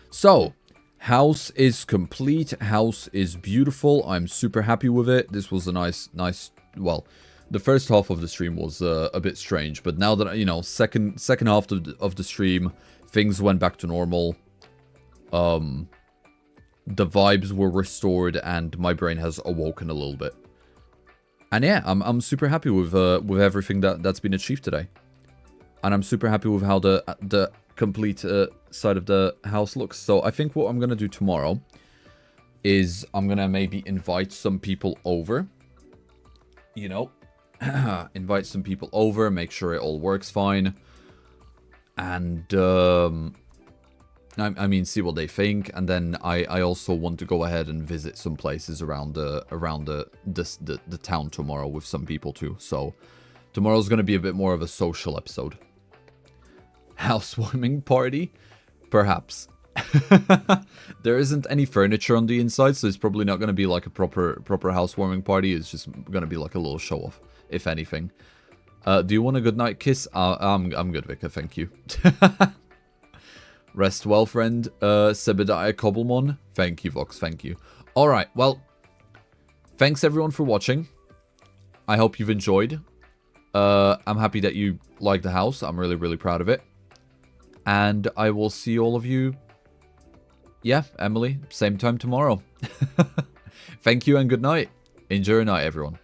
So, house is complete. House is beautiful. I'm super happy with it. This was a nice, well, the first half of the stream was a bit strange, but now that, you know, second half of the stream, things went back to normal. The vibes were restored and my brain has awoken a little bit. And yeah, I'm super happy with everything that's been achieved today. And I'm super happy with how the complete side of the house looks. So I think what I'm going to do tomorrow is I'm going to maybe invite some people over. You know, invite some people over, make sure it all works fine. And, I mean, see what they think. And then I also want to go ahead and visit some places around the town tomorrow with some people too. So tomorrow's going to be a bit more of a social episode. Housewarming party? Perhaps. There isn't any furniture on the inside, so it's probably not going to be like a proper housewarming party. It's just going to be like a little show off, if anything. Do you want a good night kiss? I'm good, Vika, thank you. Rest well, friend. Sebbediah Cobblemon. Thank you, Vox, thank you. Alright, well, thanks everyone for watching. I hope you've enjoyed. I'm happy that you like the house. I'm really proud of it. And I will see all of you, yeah, Emily, same time tomorrow. Thank you and good night. Enjoy your night, everyone.